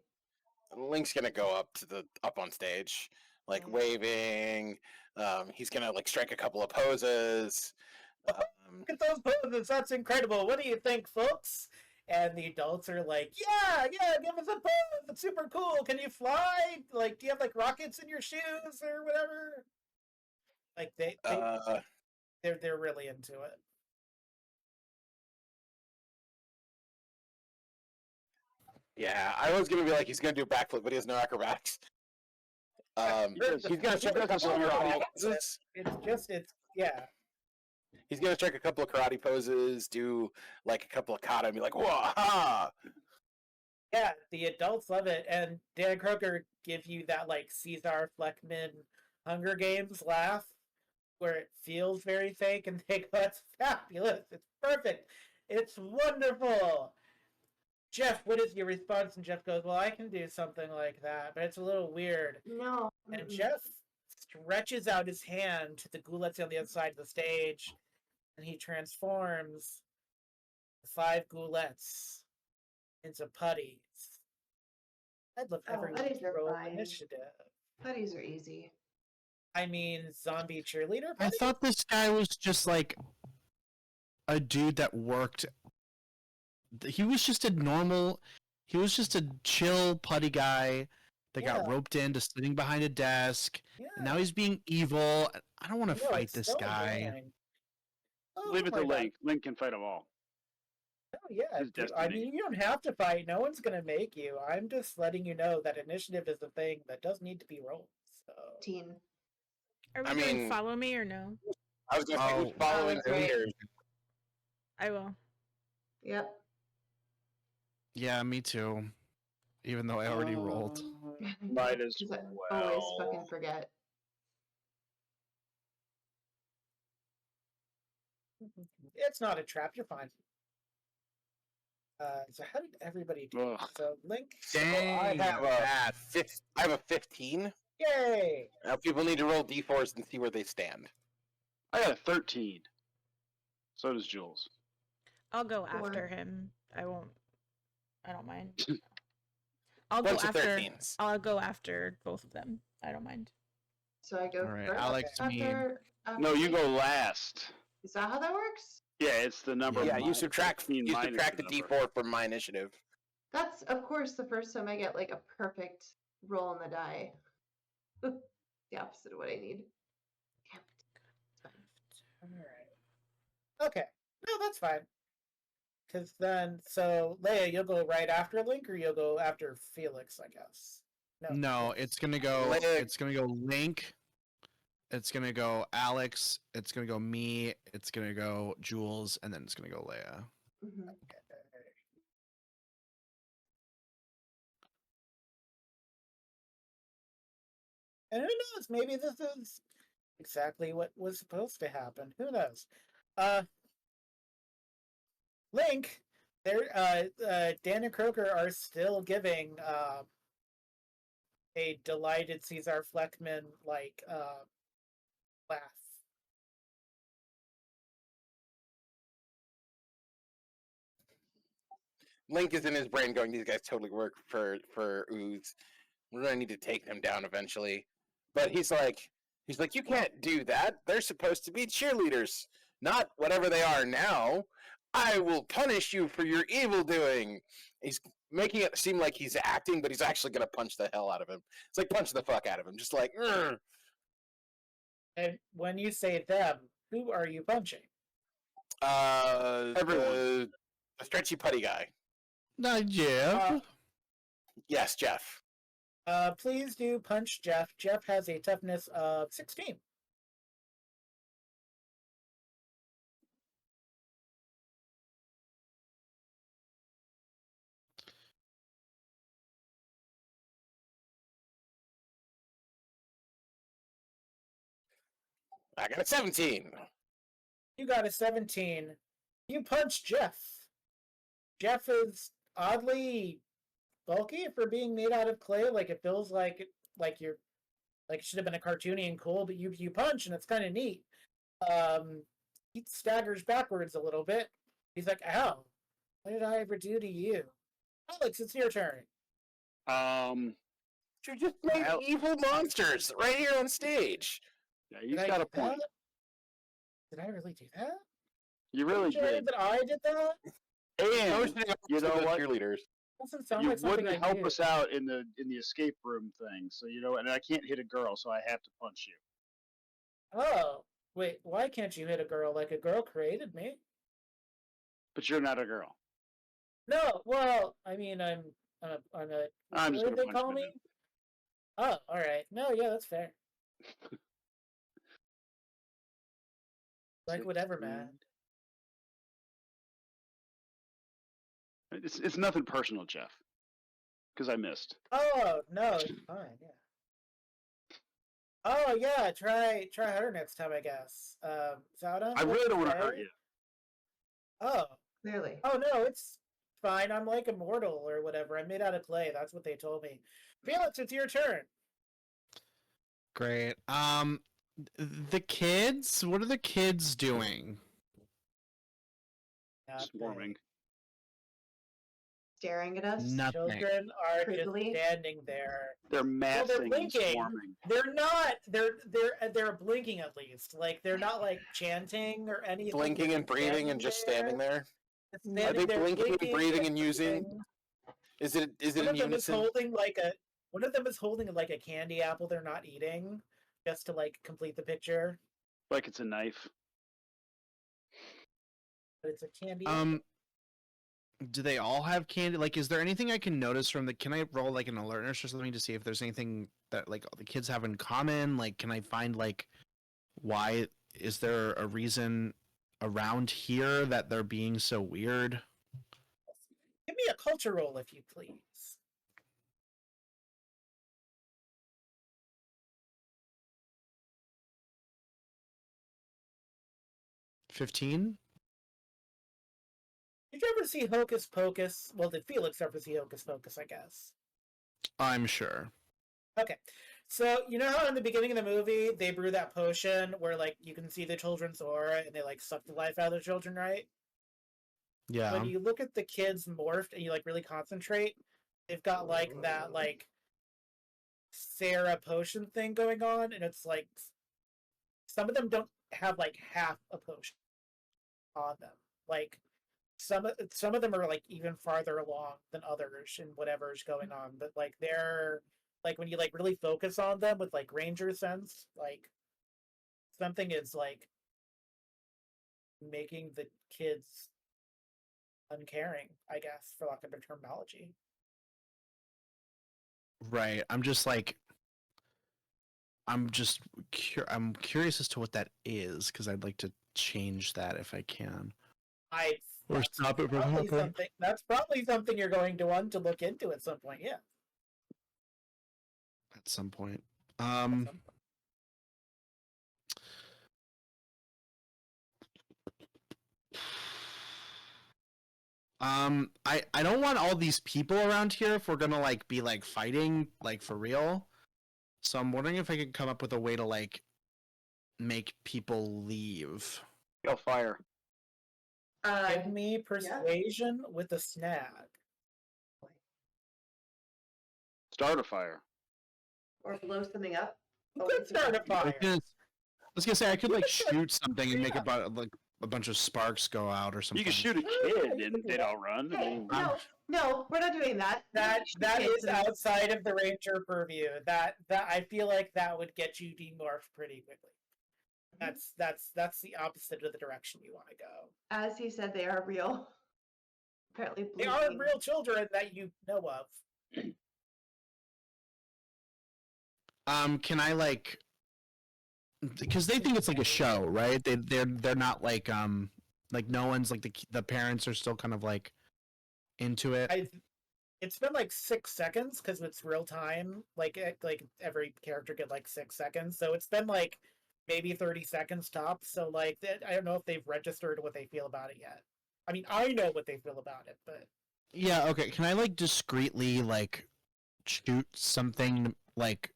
C: Link's gonna go up on stage, like
F: Yeah.
C: waving. He's gonna like strike a couple of poses.
A: Look at those poses. That's incredible. What do you think, folks? And the adults are like, yeah, give us a pose. It's super cool. Can you fly? Like, do you have like rockets in your shoes or whatever? Like they They're really into it.
C: Yeah, I was gonna be like, he's gonna do a backflip, but he has no acrobatics. He's gonna check a couple of karate poses.
A: It's yeah.
C: He's gonna check a couple of karate poses, do like a couple of kata, and be like, "Whoa, ha!"
A: Yeah, the adults love it, and Dan Kroger give you that like Caesar Fleckman Hunger Games laugh, where it feels very fake, and they go, "It's fabulous! It's perfect! It's wonderful!" Jeff, what is your response? And Jeff goes, "Well, I can do something like that, but it's a little weird."
F: No.
A: And Jeff stretches out his hand to the goulettes on the other side of the stage, and he transforms the 5 goulettes into putties. I'd love everyone
F: putties
A: to
F: are
A: roll
F: fine.
A: initiative.
F: Putties are easy.
A: I mean, zombie cheerleader
D: I
A: putties?
D: thought this guy was just like a dude that worked. He was just a normal. He was just a chill putty guy that got
A: Yeah.
D: roped into sitting behind a desk,
A: Yeah.
D: and now he's being evil. I don't want to
A: No,
D: fight
A: it's
D: this
A: so
D: guy.
A: annoying. Oh
B: Leave it
A: my
B: to
A: God.
B: Link. Link can fight them all.
A: Oh, yeah.
B: His
A: I
B: destiny.
A: mean, you don't have to fight. No one's going to make you. I'm just letting you know that initiative is a thing that does need to be rolled. So.
F: 15.
E: Are we
C: I
E: doing
C: mean-
E: follow me or no?
C: I was gonna say, who's following
F: that's
C: the
F: right.
C: leaders?
E: I will.
F: Yep.
D: Yeah, me too. Even though I already rolled.
B: Might as
F: 'Cause I
B: well.
F: always fucking forget.
A: It's not a trap. You're fine. So how did everybody do?
B: Ugh.
A: So Link.
C: So I
D: Dang,
C: have
D: bad.
C: I have a 15.
A: Yay!
C: Now people need to roll d4s and see where they stand.
B: I got a 13. So does Jules.
E: I'll go
F: 4.
E: after him. I won't. I don't mind. I'll go
C: Bunch of
E: after.
C: 13s.
E: I'll go after both of them. I don't mind.
F: So I go
D: All right,
F: first
D: Alex, me.
F: after
B: No, you
F: Link?
B: go last.
F: Is that how that works?
B: Yeah, it's the number.
C: Yeah,
B: minus
C: you subtract
B: 15
C: the
B: minus
C: D4
B: number.
C: from my initiative.
F: That's, of course, the first time I get like a perfect roll on the die. The opposite of what I need. Damn it.
A: All right. Okay. No, that's fine. Because then, so Leia, you'll go right after Link, or you'll go after Felix, I guess.
D: No, it's gonna go.
C: Link.
D: It's gonna go Link. It's gonna go Alex. It's gonna go me. It's gonna go Jules, and then it's gonna go Leia.
F: Mhm.
A: Okay. And who knows? Maybe this is exactly what was supposed to happen. Who knows? Link, Dan and Croker are still giving a delighted Caesar Fleckman like laugh.
C: Link is in his brain going, these guys totally work for Ooze. We're gonna need to take them down eventually. But he's like, you can't do that. They're supposed to be cheerleaders, not whatever they are now. I will punish you for your evil doing. He's making it seem like he's acting, but he's actually gonna punch the hell out of him. It's like punch the fuck out of him, just like. "Ugh."
A: And when you say them, who are you punching?
C: Everyone. The stretchy putty guy.
D: Not Jeff.
C: Yes, Jeff.
A: Please do punch Jeff. Jeff has a toughness of 16.
C: I got a 17.
A: You got a 17. You punch Jeff. Jeff is oddly bulky for being made out of clay. Like it feels like you're like it should have been a cartoony and cool, but you punch and it's kind of neat. He staggers backwards a little bit. He's like, "Ow! What did I ever do to you?" Alex, it's your turn.
C: You just made
B: Well-
C: evil monsters right here on stage.
B: Yeah, he's
A: Did I
B: got a
A: do that?
B: point.
A: Did I really do that?
B: You really
A: Sure
B: did.
A: that I did that?
B: And
C: Motioning up
B: you
C: to
B: know
C: the
B: what?
C: cheerleaders.
A: Doesn't sound
B: You
A: like something
B: wouldn't
A: I
B: help
A: do.
B: us out in the escape room thing, so and I can't hit a girl, so I have to punch you.
A: Oh, Wait, why can't you hit a girl like a girl created me?
B: But you're not a girl.
A: No, well, I mean, I'm a
B: I'm just
A: what
B: gonna
A: did they
B: punch
A: call
B: him in
A: me? Oh, all right. No, yeah, that's fair. Like whatever, man.
B: It's nothing personal, Jeff. Because I missed.
A: Oh no, it's fine. Yeah. Oh yeah, try harder next time, I guess. Zauda,
B: I
A: what
B: really
A: to
B: don't want to
A: say?
B: hurt you.
A: Oh,
F: Clearly.
A: oh no, it's fine. I'm like immortal or whatever. I'm made out of clay. That's what they told me. Felix, it's your turn.
D: Great. The kids. What are the kids doing?
B: Swarming.
F: Staring at us.
D: Nothing.
A: Children are
F: Creepily.
A: just standing there.
B: They're massing and
A: blinking.
B: swarming.
A: They're not. They're blinking at least. Like they're not like chanting or anything.
C: Blinking
A: They're
C: and breathing and just standing there.
A: Standing
C: Are they
A: there
C: blinking and breathing and using?
A: breathing.
C: Is it
A: One
C: in
A: of them is
C: unison?
A: holding like a. One of them is holding like a candy apple they're not eating, just to like complete the picture.
B: Like it's a knife.
A: But it's a candy. apple.
D: Do they all have candy? Like, is there anything I can notice from the? Can I roll like an alertness or something to see if there's anything that like the kids have in common? Like, can I find like why is there a reason around here that they're being so weird?
A: Give me a culture roll, if you please.
D: $15?
A: Did you ever see Hocus Pocus? Well, did Felix ever see Hocus Pocus? I guess.
D: I'm sure.
A: Okay. So, you know how in the beginning of the movie they brew that potion where like you can see the children's aura and they like suck the life out of the children, right?
D: Yeah.
A: When you look at the kids morphed and you like really concentrate, they've got like that like Sarah potion thing going on, and it's like some of them don't have like half a potion on them. Like some of them are like even farther along than others and whatever's going on, but like they're like when you like really focus on them with like ranger sense, like something is like making the kids uncaring, I guess, for lack of a terminology.
D: Right. I'm just like I'm curious as to what that is because I'd like to change that if I can. Or
A: That's
D: stop it from
A: probably
D: happening.
A: something. That's probably something you're going to want to look into at some point. Yeah.
D: At some point. I don't want all these people around here if we're gonna like be like fighting like for real. So I'm wondering if I could come up with a way to like make people leave.
B: Go fire.
A: Give me persuasion with a snag.
B: Start a fire.
F: Or blow something up.
A: You could start a fire.
D: I was gonna say I could like shoot something and make about like a bunch of sparks go out or something.
B: You can shoot a kid and they'd all run. I mean,
F: No, we're not doing that.
A: That is outside of the ranger purview. That I feel like that would get you demorphed pretty quickly. That's the opposite of the direction you want to go.
F: As he said, they are real. Apparently,
A: They are real children that you know of.
D: Can I like? Because they think it's like a show, right? They're not like no one's like the parents are still kind of like into it.
A: It's been like 6 seconds because it's real time. Like every character get like 6 seconds, so it's been like maybe 30 seconds tops. So like I don't know if they've registered what they feel about it yet. I mean, I know what they feel about it, but
D: Yeah, okay. Can I like discreetly like shoot something like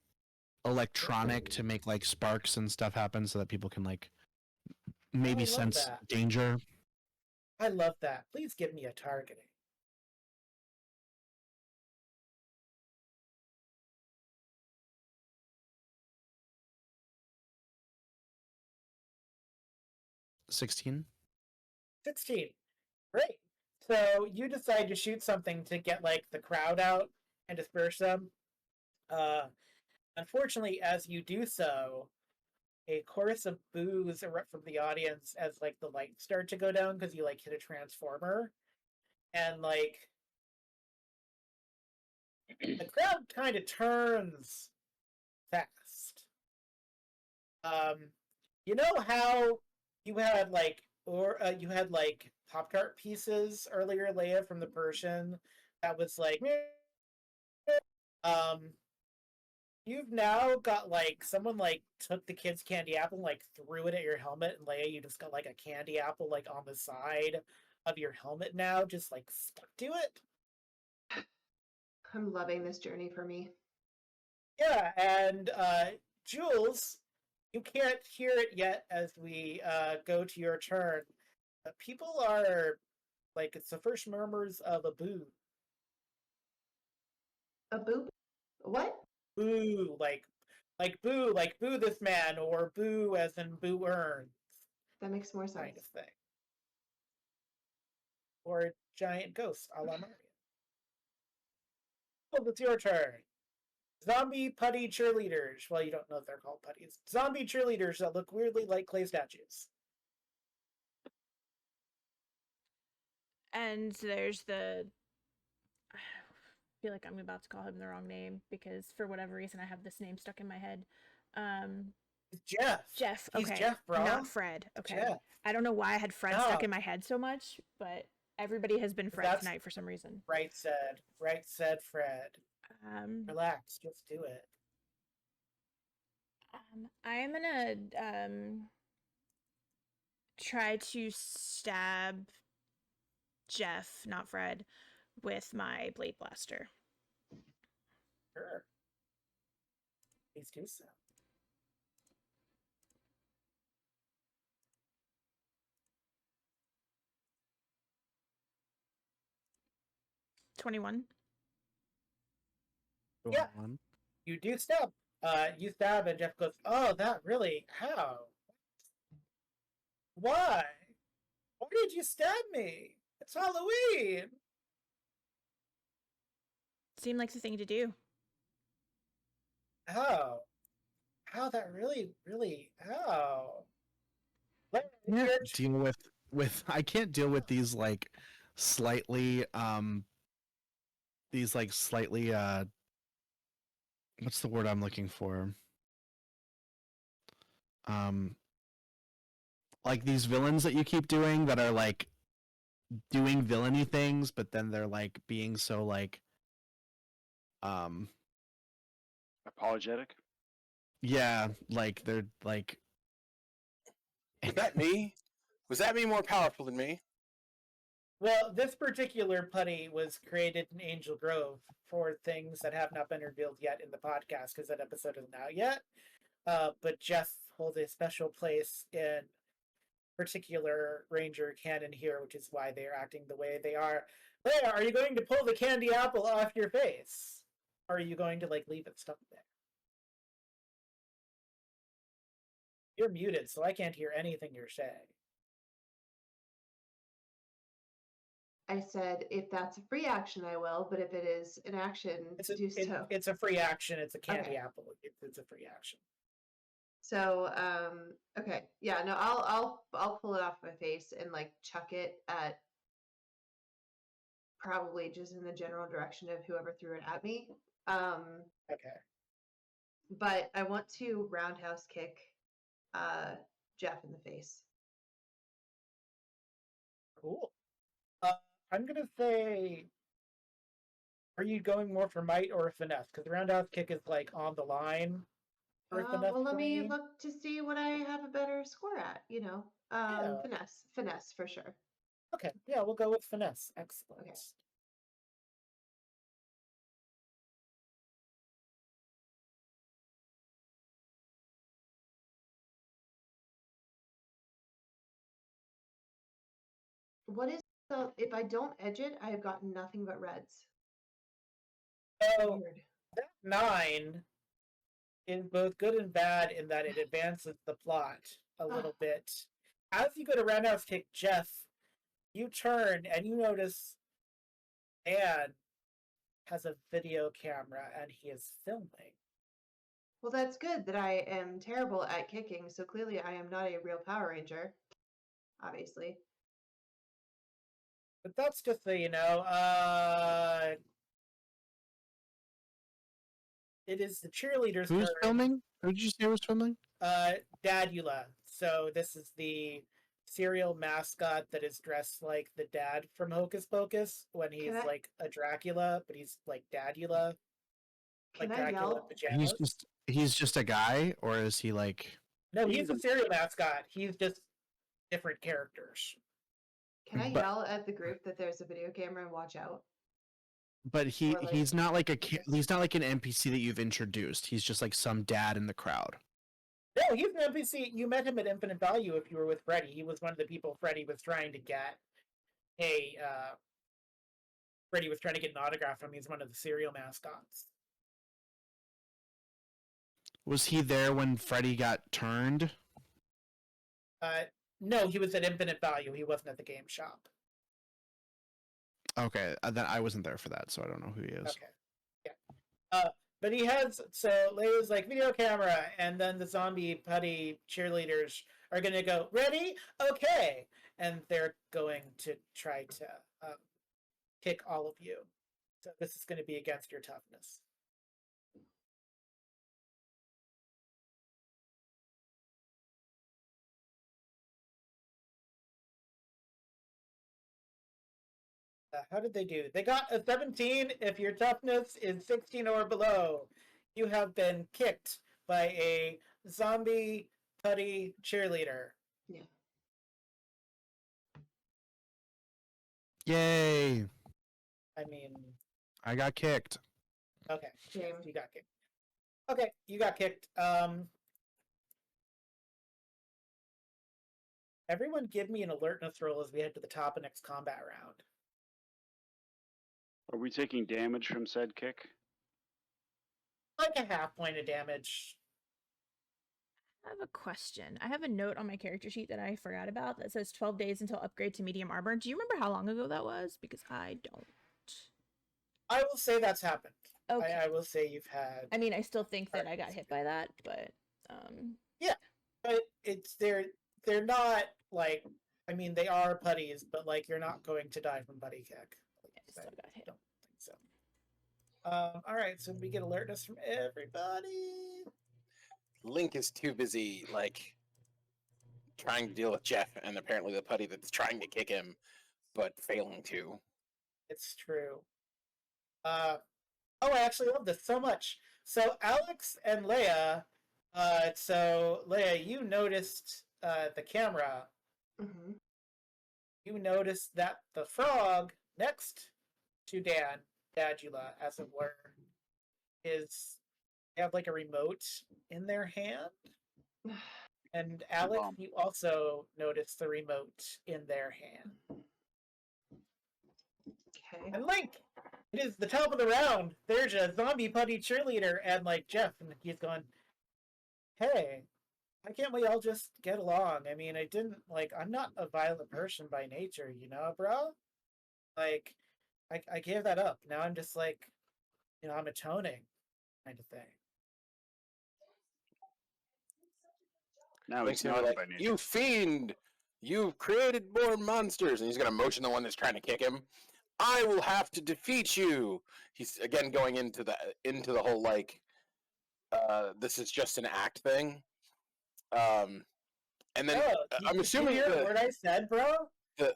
D: electronic to make like sparks and stuff happen so that people can like maybe
A: love
D: sense
A: that.
D: danger?
A: I love that. Please give me a targeting.
D: $16.
A: 16. Great. So you decide to shoot something to get like the crowd out and disperse them. Unfortunately, as you do so, a chorus of boos erupt from the audience as like the lights start to go down because you like hit a transformer, and like the crowd kind of turns fast. Um, you know how you had you had like Pop Tart pieces earlier, Leia, from the Persian that was like, um, you've now got like someone like took the kid's candy apple and like threw it at your helmet, and Leia, you just got like a candy apple like on the side of your helmet now, just like stuck to it.
F: I'm loving this journey for me.
A: Yeah, and Jules, you can't hear it yet as we go to your turn. People are like, it's the first murmurs of a boo.
F: A boop? What?
A: Boo, like boo this man, or boo as in boo earns,
F: That makes more
A: kind
F: sense.
A: of thing. Or giant ghost a la Mario. Oh, it's your turn. Zombie putty cheerleaders. Well, you don't know if they're called putties. Zombie cheerleaders that look weirdly like clay statues.
E: And there's the. I feel like I'm about to call him the wrong name because for whatever reason I have this name stuck in my head.
A: It's Jeff.
E: Jeff.
A: He's
E: Okay.
A: Jeff, bro.
E: Not Fred. Okay.
A: Jeff.
E: I don't know why I had Fred
A: No.
E: stuck in my head so much, but everybody has been Fred
A: That's-
E: tonight for some reason.
A: Right said Fred. Relax, just do it.
E: I'm gonna try to stab Jeff, not Fred, with my blade blaster.
A: Sure. Please do so.
E: $21.
A: Yeah. You do stab. You stab, and Jeff goes, "Oh, that really? How? Why? Why did you stab me? It's Halloween."
E: Seemed like the thing to do.
A: How? How that really? How?
D: Can't deal with I can't deal with these like slightly what's the word I'm looking for? Like these villains that you keep doing that are like doing villainy things, but then they're like being so like
B: Apologetic.
D: yeah, like they're like
C: Was that me? Was that me more powerful than me?
A: Well, this particular putty was created in Angel Grove for things that have not been revealed yet in the podcast because that episode isn't out yet. But Jeff holds a special place in particular Ranger canon here, which is why they are acting the way they are. Leia, are you going to pull the candy apple off your face? Or are you going to like leave it stuck there? You're muted, so I can't hear anything you're saying.
F: I said, if that's a free action, I will, but if it is an action, do so.
A: It's a free action. It's a candy
F: Okay.
A: apple. It's a free action.
F: So, okay, yeah, no, I'll pull it off my face and like chuck it at probably just in the general direction of whoever threw it at me.
A: Okay.
F: But I want to roundhouse kick Jeff in the face.
A: Cool. I'm gonna say, are you going more for might or finesse? Because the roundhouse kick is like on the line. For finesse
F: Well, let
A: for
F: me
A: me.
F: look to see what I have a better score at. You know,
A: Yeah.
F: finesse for sure.
A: Okay, yeah, we'll go with finesse. Excellent.
F: Okay. What is the, if I don't edge it, I have gotten nothing but reds.
A: So
F: Weird.
A: that 9 is both good and bad in that it advances the plot a little bit. As you go to roundhouse kick Jeff, you turn and you notice Dan has a video camera and he is filming.
F: Well, that's good that I am terrible at kicking, so clearly I am not a real Power Ranger. Obviously.
A: But that's just so you know. It is the cheerleaders'
D: Who's
A: turn.
D: filming? Who did you say was filming?
A: Dadula. So this is the cereal mascot that is dressed like the dad from Hocus Pocus when he's
F: Can I-
A: like a Dracula, but he's like Dadula,
F: Can
A: like
F: I
A: Dracula in
F: yell?
A: pajamas.
D: He's just a guy, or is he like?
A: No, he's a cereal mascot. He's just different characters.
F: Can I
D: But-
F: yell at the group that there's a video camera and watch out?
D: But
F: Or, like-
D: he's not like he's not like an NPC that you've introduced. He's just like some dad in the crowd.
A: No, he's an NPC. You met him at Infinite Value if you were with Freddy. He was one of the people Freddy was trying to get. Freddy was trying to get an autograph from him. He's one of the cereal mascots.
D: Was he there when Freddy got turned?
A: No, he was at Infinite Value. He wasn't at the game shop.
D: Okay, then I wasn't there for that, so I don't know who he is.
A: Okay. Yeah. But he has, so Leia's like, video camera, and then the zombie putty cheerleaders are going to go, ready? Okay. And they're going to try to kick all of you. So this is going to be against your toughness. How did they do? They got a 17 if your toughness is 16 or below. You have been kicked by a zombie putty cheerleader.
F: Yeah.
D: Yay!
A: I mean,
D: I got kicked.
A: okay.
F: Shame.
A: You got kicked. Okay, you got kicked. Everyone give me an alertness roll as we head to the top of next combat round.
B: Are we taking damage from said kick?
A: Like a half point of damage.
E: I have a question. I have a note on my character sheet that I forgot about that says 12 days until upgrade to medium armor. Do you remember how long ago that was? Because I don't.
A: I will say that's happened.
E: Okay.
A: I will say you've had.
E: I mean, I still think that I got hit by that, but
A: But it's they're not like, I mean, they are putties, but like you're not going to die from putty kick.
E: I still got hit.
A: Don't think so. All right, so we get alertness from everybody.
C: Link is too busy, like, trying to deal with Jeff and apparently the putty that's trying to kick him, but failing to.
A: It's true. Oh, I actually love this so much. So Alex and Leia. So Leia, you noticed the camera.
F: Mm-hmm.
A: You noticed that the frog next to Dadula, as it were, is they have like a remote in their hand. And Alex,
B: Bomb.
A: you also noticed the remote in their hand.
F: Okay.
A: And Link, it is the top of the round. There's a zombie putty cheerleader, and like Jeff, and he's going, "Hey, why can't we all just get along? I mean, I'm not a violent person by nature, you know, bro? Like, I gave that up. Now I'm just like, I'm atoning, kind of thing."
B: Now
C: Link's
B: he's
C: gonna be
B: not
C: like,
B: by nature.
C: "You fiend! You've created more monsters!" And he's gonna motion the one that's trying to kick him. "I will have to defeat you." He's again going into the whole like, this is just an act thing. And then I'm assuming
A: you hear what I said, bro?
C: the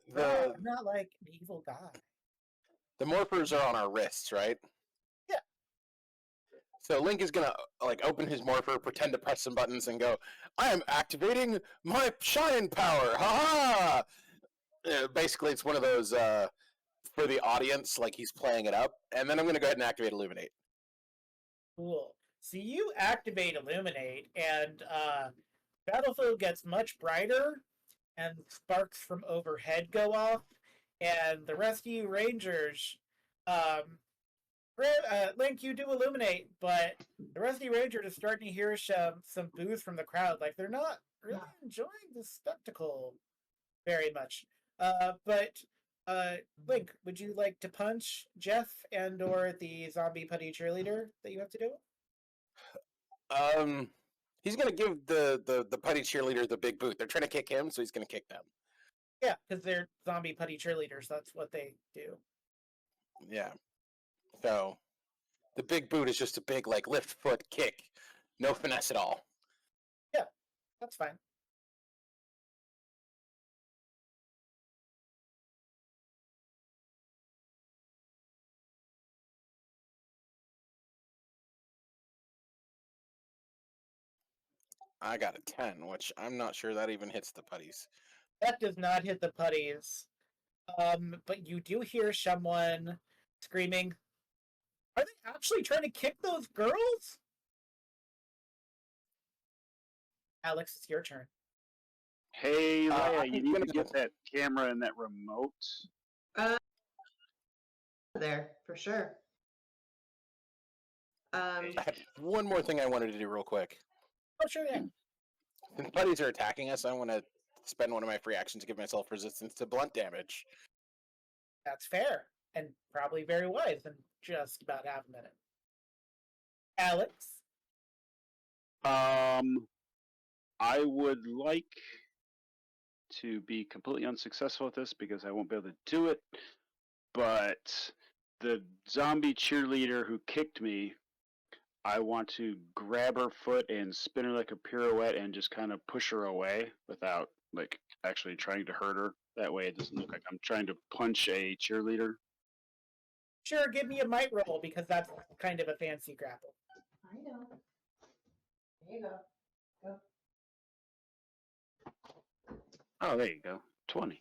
A: I'm not like an evil guy.
C: the morphers are on our wrists, right?
A: Yeah.
C: So Link is gonna like open his morpher, pretend to press some buttons, and go, "I am activating my shine power! Ha ha!" Basically, it's one of those for the audience, like he's playing it up. And then I'm gonna go ahead and activate Illuminate.
A: Cool. So you activate Illuminate, and Battlefield gets much brighter, and sparks from overhead go off, and the rest of you Rangers, Link, you do Illuminate, but the rest of you Rangers are starting to hear some boos from the crowd. Like, they're not really enjoying the spectacle very much. But Link, would you like to punch Jeff and or the zombie putty cheerleader that you have to do?
C: He's gonna give the putty cheerleader the big boot. They're trying to kick him, so he's gonna kick them.
A: Yeah, because they're zombie putty cheerleaders. That's what they do.
C: Yeah. So the big boot is just a big like lift foot kick, no finesse at all.
A: That's fine.
C: I got a 10, which I'm not sure that even hits the putties.
A: That does not hit the putties. But you do hear someone screaming, "Are they actually trying to kick those girls?" Alex, it's your turn.
B: Hey, Leia,
C: I'm
B: you need to
C: gonna-
B: get that camera and that remote.
F: There for sure.
C: I have one more thing I wanted to do real quick.
A: Oh, sure, yeah.
C: Since putties are attacking us, I want to spend one of my free actions to give myself resistance to blunt damage.
A: That's fair. And probably very wise in just about half a minute. Alex?
B: I would like to be completely unsuccessful at this because I won't be able to do it. But the zombie cheerleader who kicked me, I want to grab her foot and spin her like a pirouette and just kind of push her away without like actually trying to hurt her. That way it doesn't look like I'm trying to punch a cheerleader.
A: Sure, give me a might roll because that's kind of a fancy grapple.
F: I know. There you go. Go.
B: Oh, there you go. 20.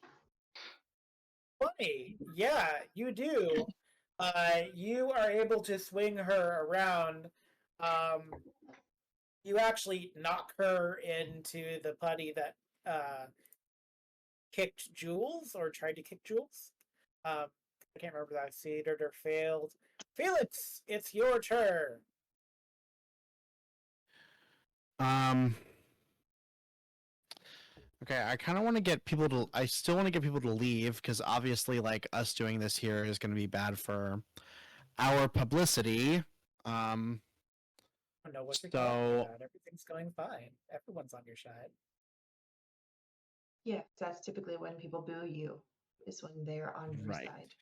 A: 20. Yeah, you do. You are able to swing her around. You actually knock her into the putty that kicked Jules or tried to kick Jules. I can't remember if that succeeded or failed. Felix, it's your turn.
D: Okay, I kind of want to get people to. I still want to get people to leave because obviously, like us doing this here is going to be bad for our publicity.
A: I don't know what you're
D: So-
A: talking about. Everything's going fine. Everyone's on your side.
F: Yeah, that's typically when people boo you, is when they're on your
D: Right.
F: side.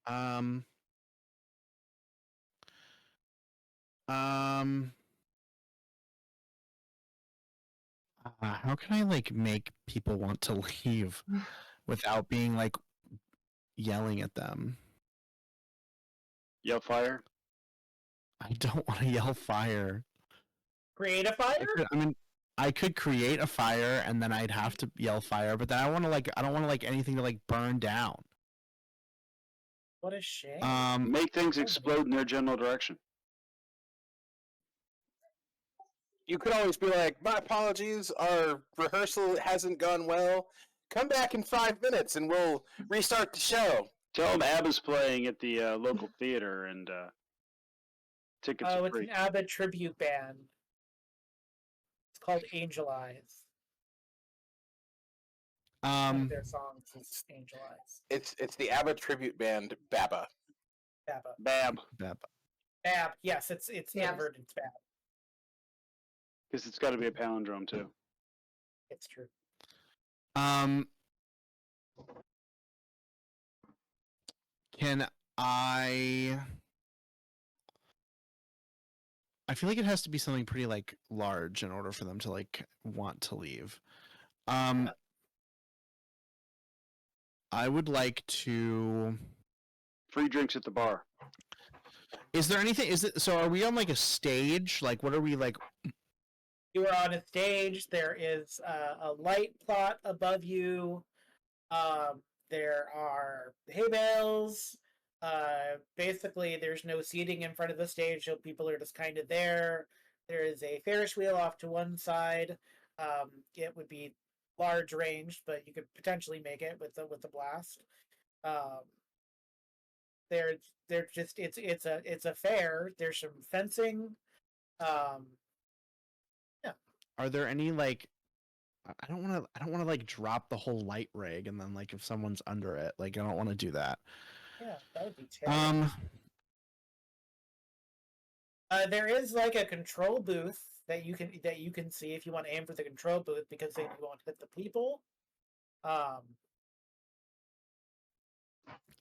D: Um. Um. How can I like make people want to leave without being like yelling at them?
B: Yell fire.
D: I don't want to yell fire.
A: Create a fire?
D: I mean, I could create a fire and then I'd have to yell fire, but then I want to like I don't want to like anything to like burn down.
A: What a shame.
B: Make things explode in their general direction.
C: You could always be like, my apologies, our rehearsal hasn't gone well. Come back in 5 minutes and we'll restart the show.
B: Tell them ABBA's playing at the local theater and tickets
A: Oh,
B: are
A: it's
B: free.
A: an ABBA tribute band. It's called Angel Eyes. One of their songs is Angel Eyes.
C: It's the ABBA tribute band Baba.
A: ABBA.
B: Bab.
A: Bab. Yes, it's
F: Yep.
A: inverted. It's Bab.
B: Because it's got to be a palindrome too.
A: It's true.
D: Can I feel like it has to be something pretty like large in order for them to like want to leave. I would like to.
B: Free drinks at the bar.
D: Is there anything? Is it so? Are we on like a stage? Like, what are we like?
A: You are on a stage. There is a light plot above you. There are hay bales. Basically, there's no seating in front of the stage, so people are just kind of there. There is a Ferris wheel off to one side. It would be large range, but you could potentially make it with the blast. They're just it's a fair. There's some fencing.
D: Are there any like? I don't want to like drop the whole light rig and then like if someone's under it, like I don't want to do that.
A: Yeah, that would be terrible. There is like a control booth that you can see if you want to aim for the control booth because then you won't hit the people.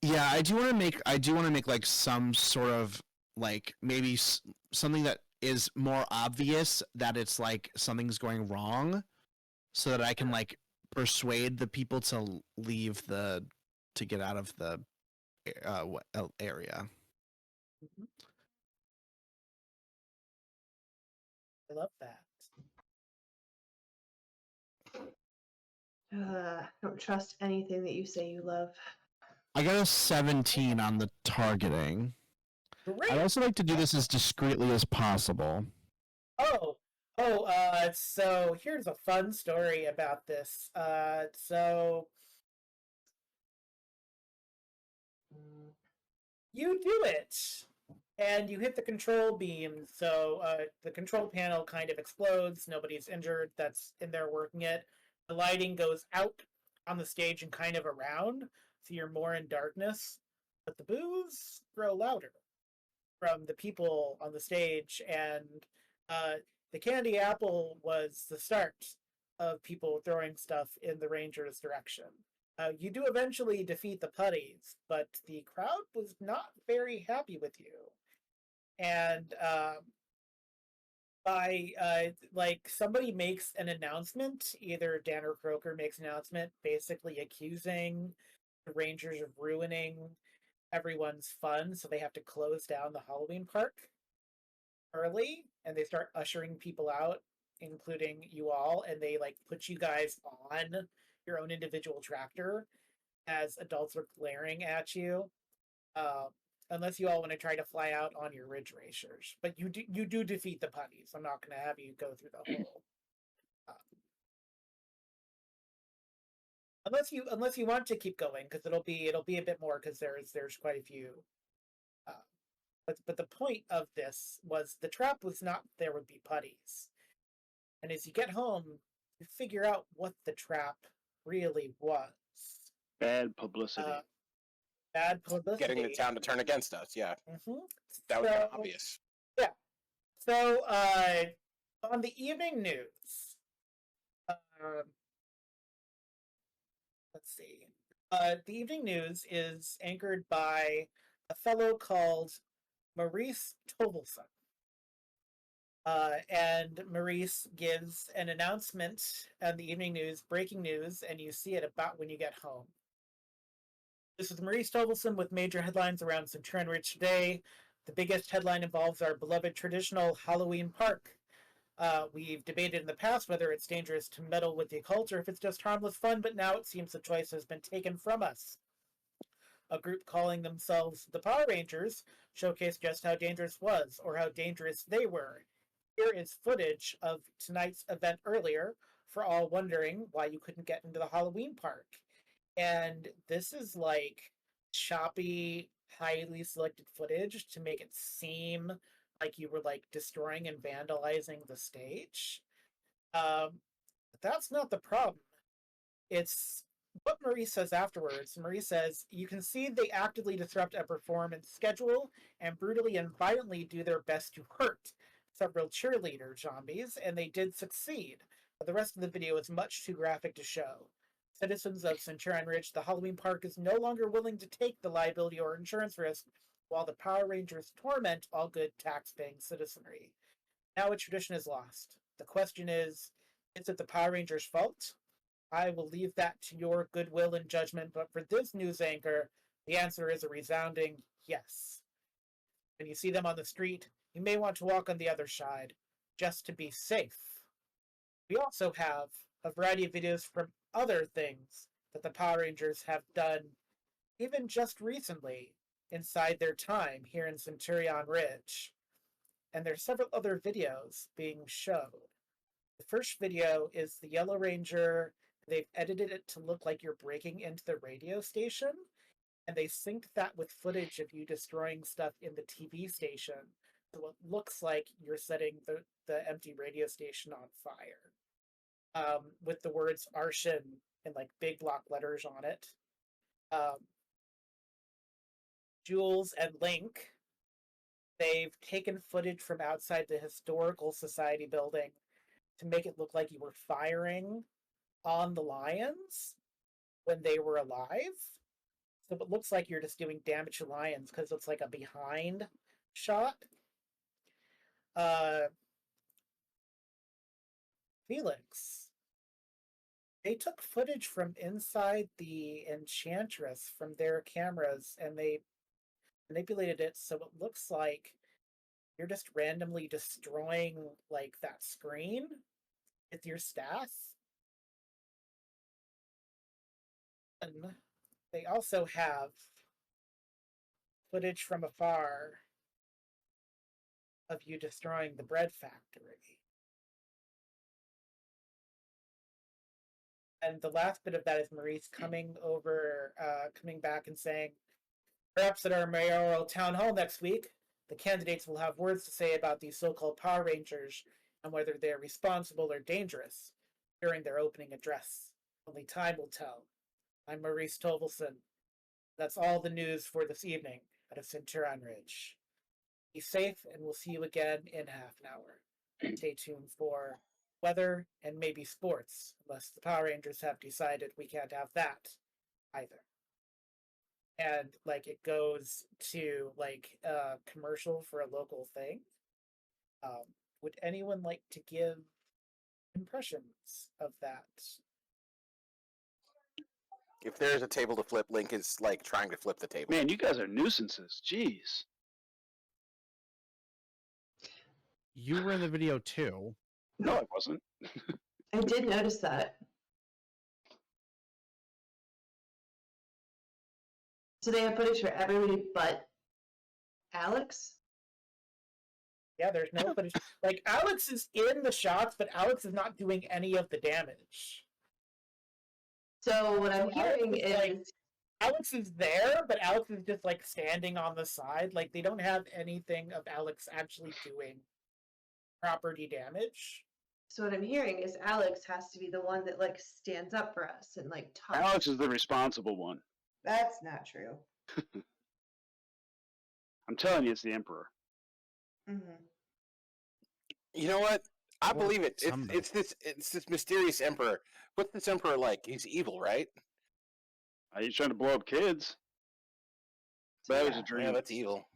D: Yeah, I do want to make like some sort of like maybe something that is more obvious that it's like something's going wrong, so that I can like persuade the people to leave to get out of the area.
A: I love that.
F: I don't trust anything that you say you love.
D: I got a 17 on the targeting.
A: Great.
D: I'd also like to do this as discreetly as possible.
A: So here's a fun story about this. So you do it, and you hit the control beam. So the control panel kind of explodes. Nobody's injured that's in there working it. The lighting goes out on the stage and kind of around, so you're more in darkness. But the boos grow louder from the people on the stage, and the candy apple was the start of people throwing stuff in the Rangers' direction. You do eventually defeat the putties, but the crowd was not very happy with you. And by like somebody makes an announcement, either Dan or Croker makes an announcement, basically accusing the Rangers of ruining everyone's fun, so they have to close down the Halloween park early, and they start ushering people out, including you all, and they like put you guys on your own individual tractor as adults are glaring at you. Um, Unless you all want to try to fly out on your ridge racers, but you do defeat the putties. I'm not going to have you go through the whole. Unless you want to keep going, because it'll be a bit more, because there's quite a few. But the point of this was the trap was not there would be putties, and as you get home, you figure out what the trap really was.
B: Bad publicity.
A: Bad publicity.
C: Getting the town to turn against us. Yeah,
A: Mm-hmm.
C: that was obvious.
A: Yeah. So on the evening news, let's see. The evening news is anchored by a fellow called Maurice Tovelson. And Maurice gives an announcement on the evening news, breaking news, and you see it about when you get home. This is Maurice Tovelson with major headlines around Centurion Ridge today. The biggest headline involves our beloved traditional Halloween park. We've debated in the past whether it's dangerous to meddle with the occult or if it's just harmless fun, but now it seems the choice has been taken from us. A group calling themselves the Power Rangers showcased just how dangerous it was, or how dangerous they were. Here is footage of tonight's event earlier, for all wondering why you couldn't get into the Halloween park. And this is like choppy, highly selected footage to make it seem like you were like destroying and vandalizing the stage. But that's not the problem. It's what Marie says afterwards. Marie says, you can see they actively disrupt a performance schedule and brutally and violently do their best to hurt several cheerleader zombies, and they did succeed. But the rest of the video is much too graphic to show. Citizens of Centurion Ridge, the Halloween park is no longer willing to take the liability or insurance risk, while the Power Rangers torment all good tax-paying citizenry. Now a tradition is lost. The question is it the Power Rangers' fault? I will leave that to your goodwill and judgment, but for this news anchor, the answer is a resounding yes. When you see them on the street, you may want to walk on the other side, just to be safe. We also have a variety of videos from other things that the Power Rangers have done, even just recently, inside their time here in Centurion Ridge. And there's several other videos being shown. The first video is the Yellow Ranger. They've edited it to look like you're breaking into the radio station, and they synced that with footage of you destroying stuff in the TV station. So it looks like you're setting the empty radio station on fire. With the words Arshin in like big block letters on it. Jules and Link they've taken footage from outside the Historical Society building to make it look like you were firing on the lions when they were alive. So it looks like you're just doing damage to lions because it's like a behind shot. Felix, they took footage from inside the Enchantress from their cameras and they manipulated it so it looks like you're just randomly destroying like that screen with your staff. And they also have footage from afar of you destroying the bread factory. And the last bit of that is Maurice coming back and saying, perhaps at our mayoral town hall next week, the candidates will have words to say about these so-called Power Rangers and whether they're responsible or dangerous during their opening address. Only time will tell. I'm Maurice Tovelson. That's all the news for this evening out of Centurion Ridge. Be safe, and we'll see you again in half an hour. Stay tuned for weather and maybe sports, unless the Power Rangers have decided we can't have that either. And like it goes to like a commercial for a local thing. Would anyone like to give impressions of that?
C: If there's a table to flip, Link is like trying to flip the table.
B: Man, you guys are nuisances. Jeez.
D: You were in the video too.
B: No, I wasn't.
F: I did notice that. So they have footage for everybody but Alex?
A: Yeah, there's no footage. Like Alex is in the shots, but Alex is not doing any of the damage.
F: So what I'm hearing
A: Alex is, like,
F: is
A: Alex is there, but Alex is just like standing on the side. Like they don't have anything of Alex actually doing property damage.
F: so what I'm hearing is Alex has to be the one that like stands up for us and like talks.
B: Alex is the responsible one.
F: That's not true.
B: I'm telling you, it's the Emperor.
F: Mm-hmm.
C: You know what? I
D: Well,
C: believe it.
D: some
C: It's this mysterious emperor. What's this emperor like? He's evil, right?
B: He's trying to blow up kids. That was a
C: Yeah,
B: dream.
C: that's evil.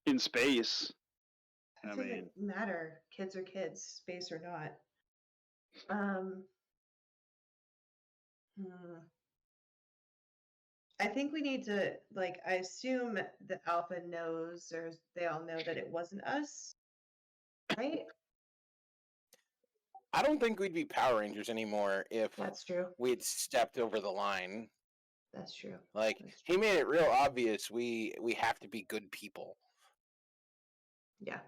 B: In space.
F: It
B: I
F: doesn't
B: mean,
F: matter. Kids are kids, space or not. I think we need to like. I assume that Alpha knows, or they all know that it wasn't us, right?
C: I don't think we'd be Power Rangers anymore if
F: That's true.
C: we'd stepped over the line.
F: That's true.
C: Like
F: That's
C: he made it real obvious we have to be good people.
F: Yeah.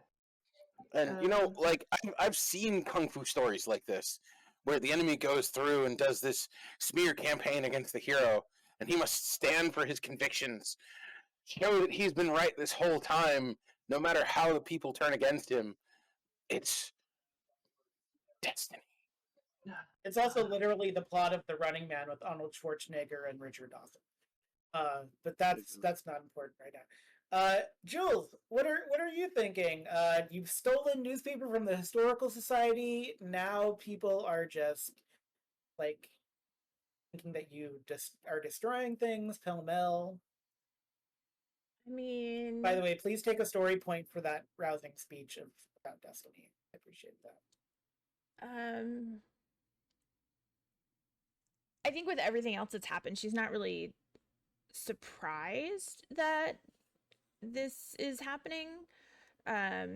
C: And you know, like I've seen kung fu stories like this, where the enemy goes through and does this smear campaign against the hero, and he must stand for his convictions, show that he's been right this whole time, no matter how the people turn against him. It's destiny.
A: It's also literally the plot of The Running Man with Arnold Schwarzenegger and Richard Dawson. But that's not important right now. Jules, what are you thinking? You've stolen newspaper from the Historical Society. Now people are just like thinking that you just are destroying things pell-mell.
E: I mean,
A: By the way, please take a story point for that rousing speech about Destiny. I appreciate that.
E: I think with everything else that's happened, she's not really surprised that this is happening. I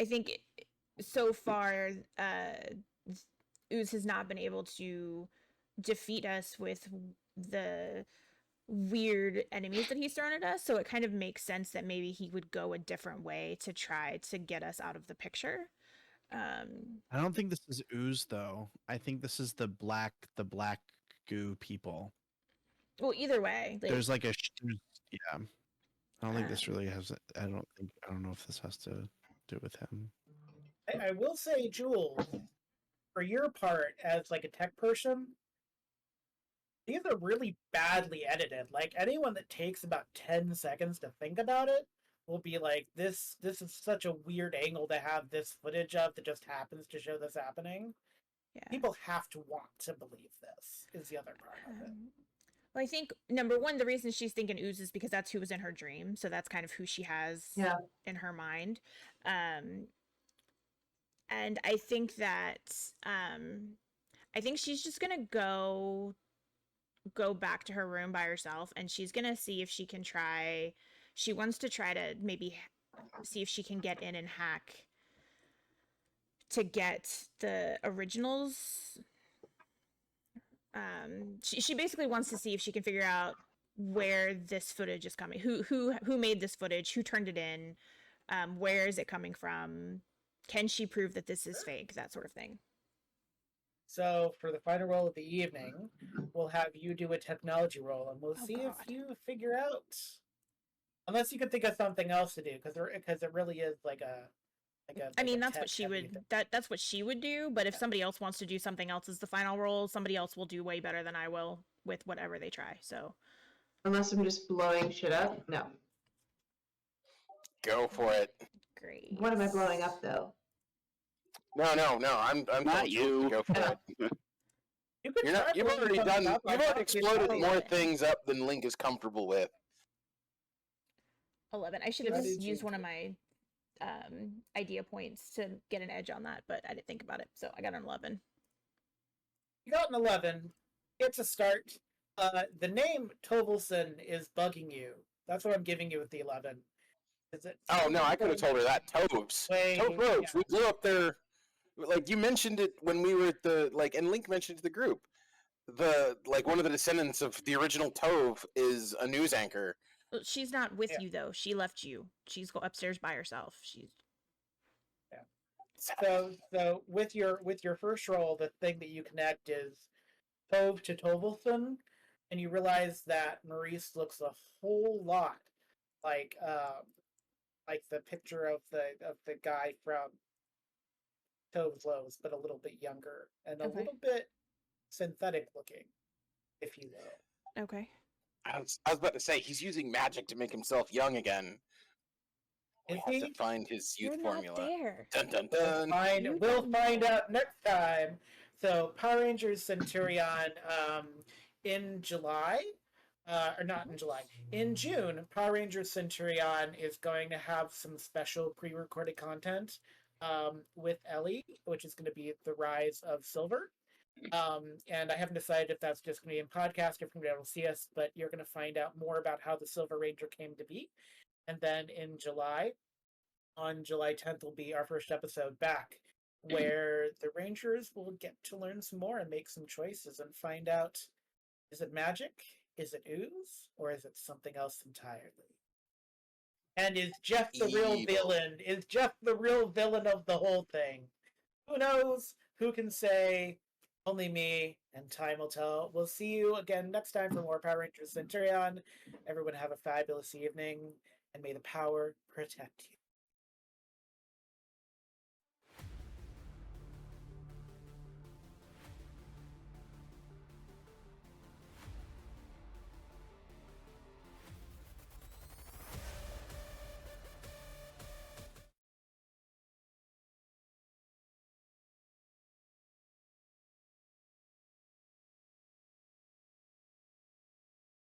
E: think so far, Ooze has not been able to defeat us with the weird enemies that he's thrown at us, so it kind of makes sense that maybe he would go a different way to try to get us out of the picture.
D: I don't think this is ooze though. I think this is the black goo people.
E: Well, either way, like,
D: There's like yeah. I don't think this really has. I don't know if this has to do with him.
A: I will say, Jules, for your part as like a tech person, these are really badly edited. Like anyone that takes about 10 seconds to think about it will be like, this is such a weird angle to have this footage of that just happens to show this happening.
E: Yeah.
A: People have to want to believe this is the other part of it.
E: Well, I think number one, the reason she's thinking ooze is because that's who was in her dream, so that's kind of who she has in her mind. And I think that I think she's just gonna go back to her room by herself, and she's gonna see if she can try. She wants to try to maybe see if she can get in and hack to get the originals. She basically wants to see if she can figure out where this footage is coming, who made this footage, who turned it in, where is it coming from, can she prove that this is fake, that sort of thing.
A: So for the final roll of the evening, we'll have you do a technology roll, and we'll see if
E: God.
A: you figure out. Unless you can think of something else to do, because it really is like a.
E: I mean, that's what she would. That's what she would do. But if somebody else wants to do something else as the final roll, somebody else will do way better than I will with whatever they try. So,
F: Unless I'm just blowing shit up, no.
C: Go for it.
E: great.
F: What am I blowing up though?
C: No. I'm
B: Not
C: told
B: you.
C: to go for
F: Oh.
C: it.
A: You could
C: You're
A: try
C: not. You've
A: blowing
C: already
A: something
C: done.
A: up,
C: You've
A: I
C: already
A: thought
C: exploded
A: you-
C: more things up than Link is comfortable with.
E: 11. I should have
A: How
E: just
A: did
E: used
A: you
E: one of
A: do?
E: my idea points to get an edge on that, but I didn't think about it, so I got an 11.
A: You got an 11. It's a start. The name Tovelson is bugging you. That's what I'm giving you with the 11. Is it?
C: Oh no, I could have told her that. Toves. Tove Rogues. We blew up their. Like you mentioned it when we were at the and Link mentioned it to the group. One of the descendants of the original Tove is a news anchor.
E: Well, she's not with
A: Yeah.
E: you though. She left you. She's go upstairs by herself. She's
A: So with your first roll, the thing that you connect is Tove to Tovelson, and you realize that Maurice looks a whole lot like the picture of the guy from Tove's Lows, but a little bit younger and a
E: Okay.
A: little bit synthetic looking, if you will.
E: okay.
C: I was about to say he's using magic to make himself young again. We
A: Is
C: have
A: he?
C: to find his youth
E: You're
C: formula.
E: not there.
C: Dun dun
A: We'll
C: dun.
A: find,
E: You
A: we'll
E: don't
A: find
E: know.
A: out next time. So Power Rangers Centurion in July, or not in July, in June, Power Rangers Centurion is going to have some special pre-recorded content with Ellie, which is going to be the rise of Silver. And I haven't decided if that's just going to be in podcast, if you're going to be able to see us, but you're going to find out more about how the Silver Ranger came to be. And then in July, on July 10th, will be our first episode back, where the Rangers will get to learn some more and make some choices and find out, is it magic, is it ooze, or is it something else entirely? And is Jeff the real
C: Evil.
A: villain? Is Jeff the real villain of the whole thing? Who knows? Who can say? Only me, and time will tell. We'll see you again next time for more Power Rangers Centurion. Everyone have a fabulous evening, and may the power protect you.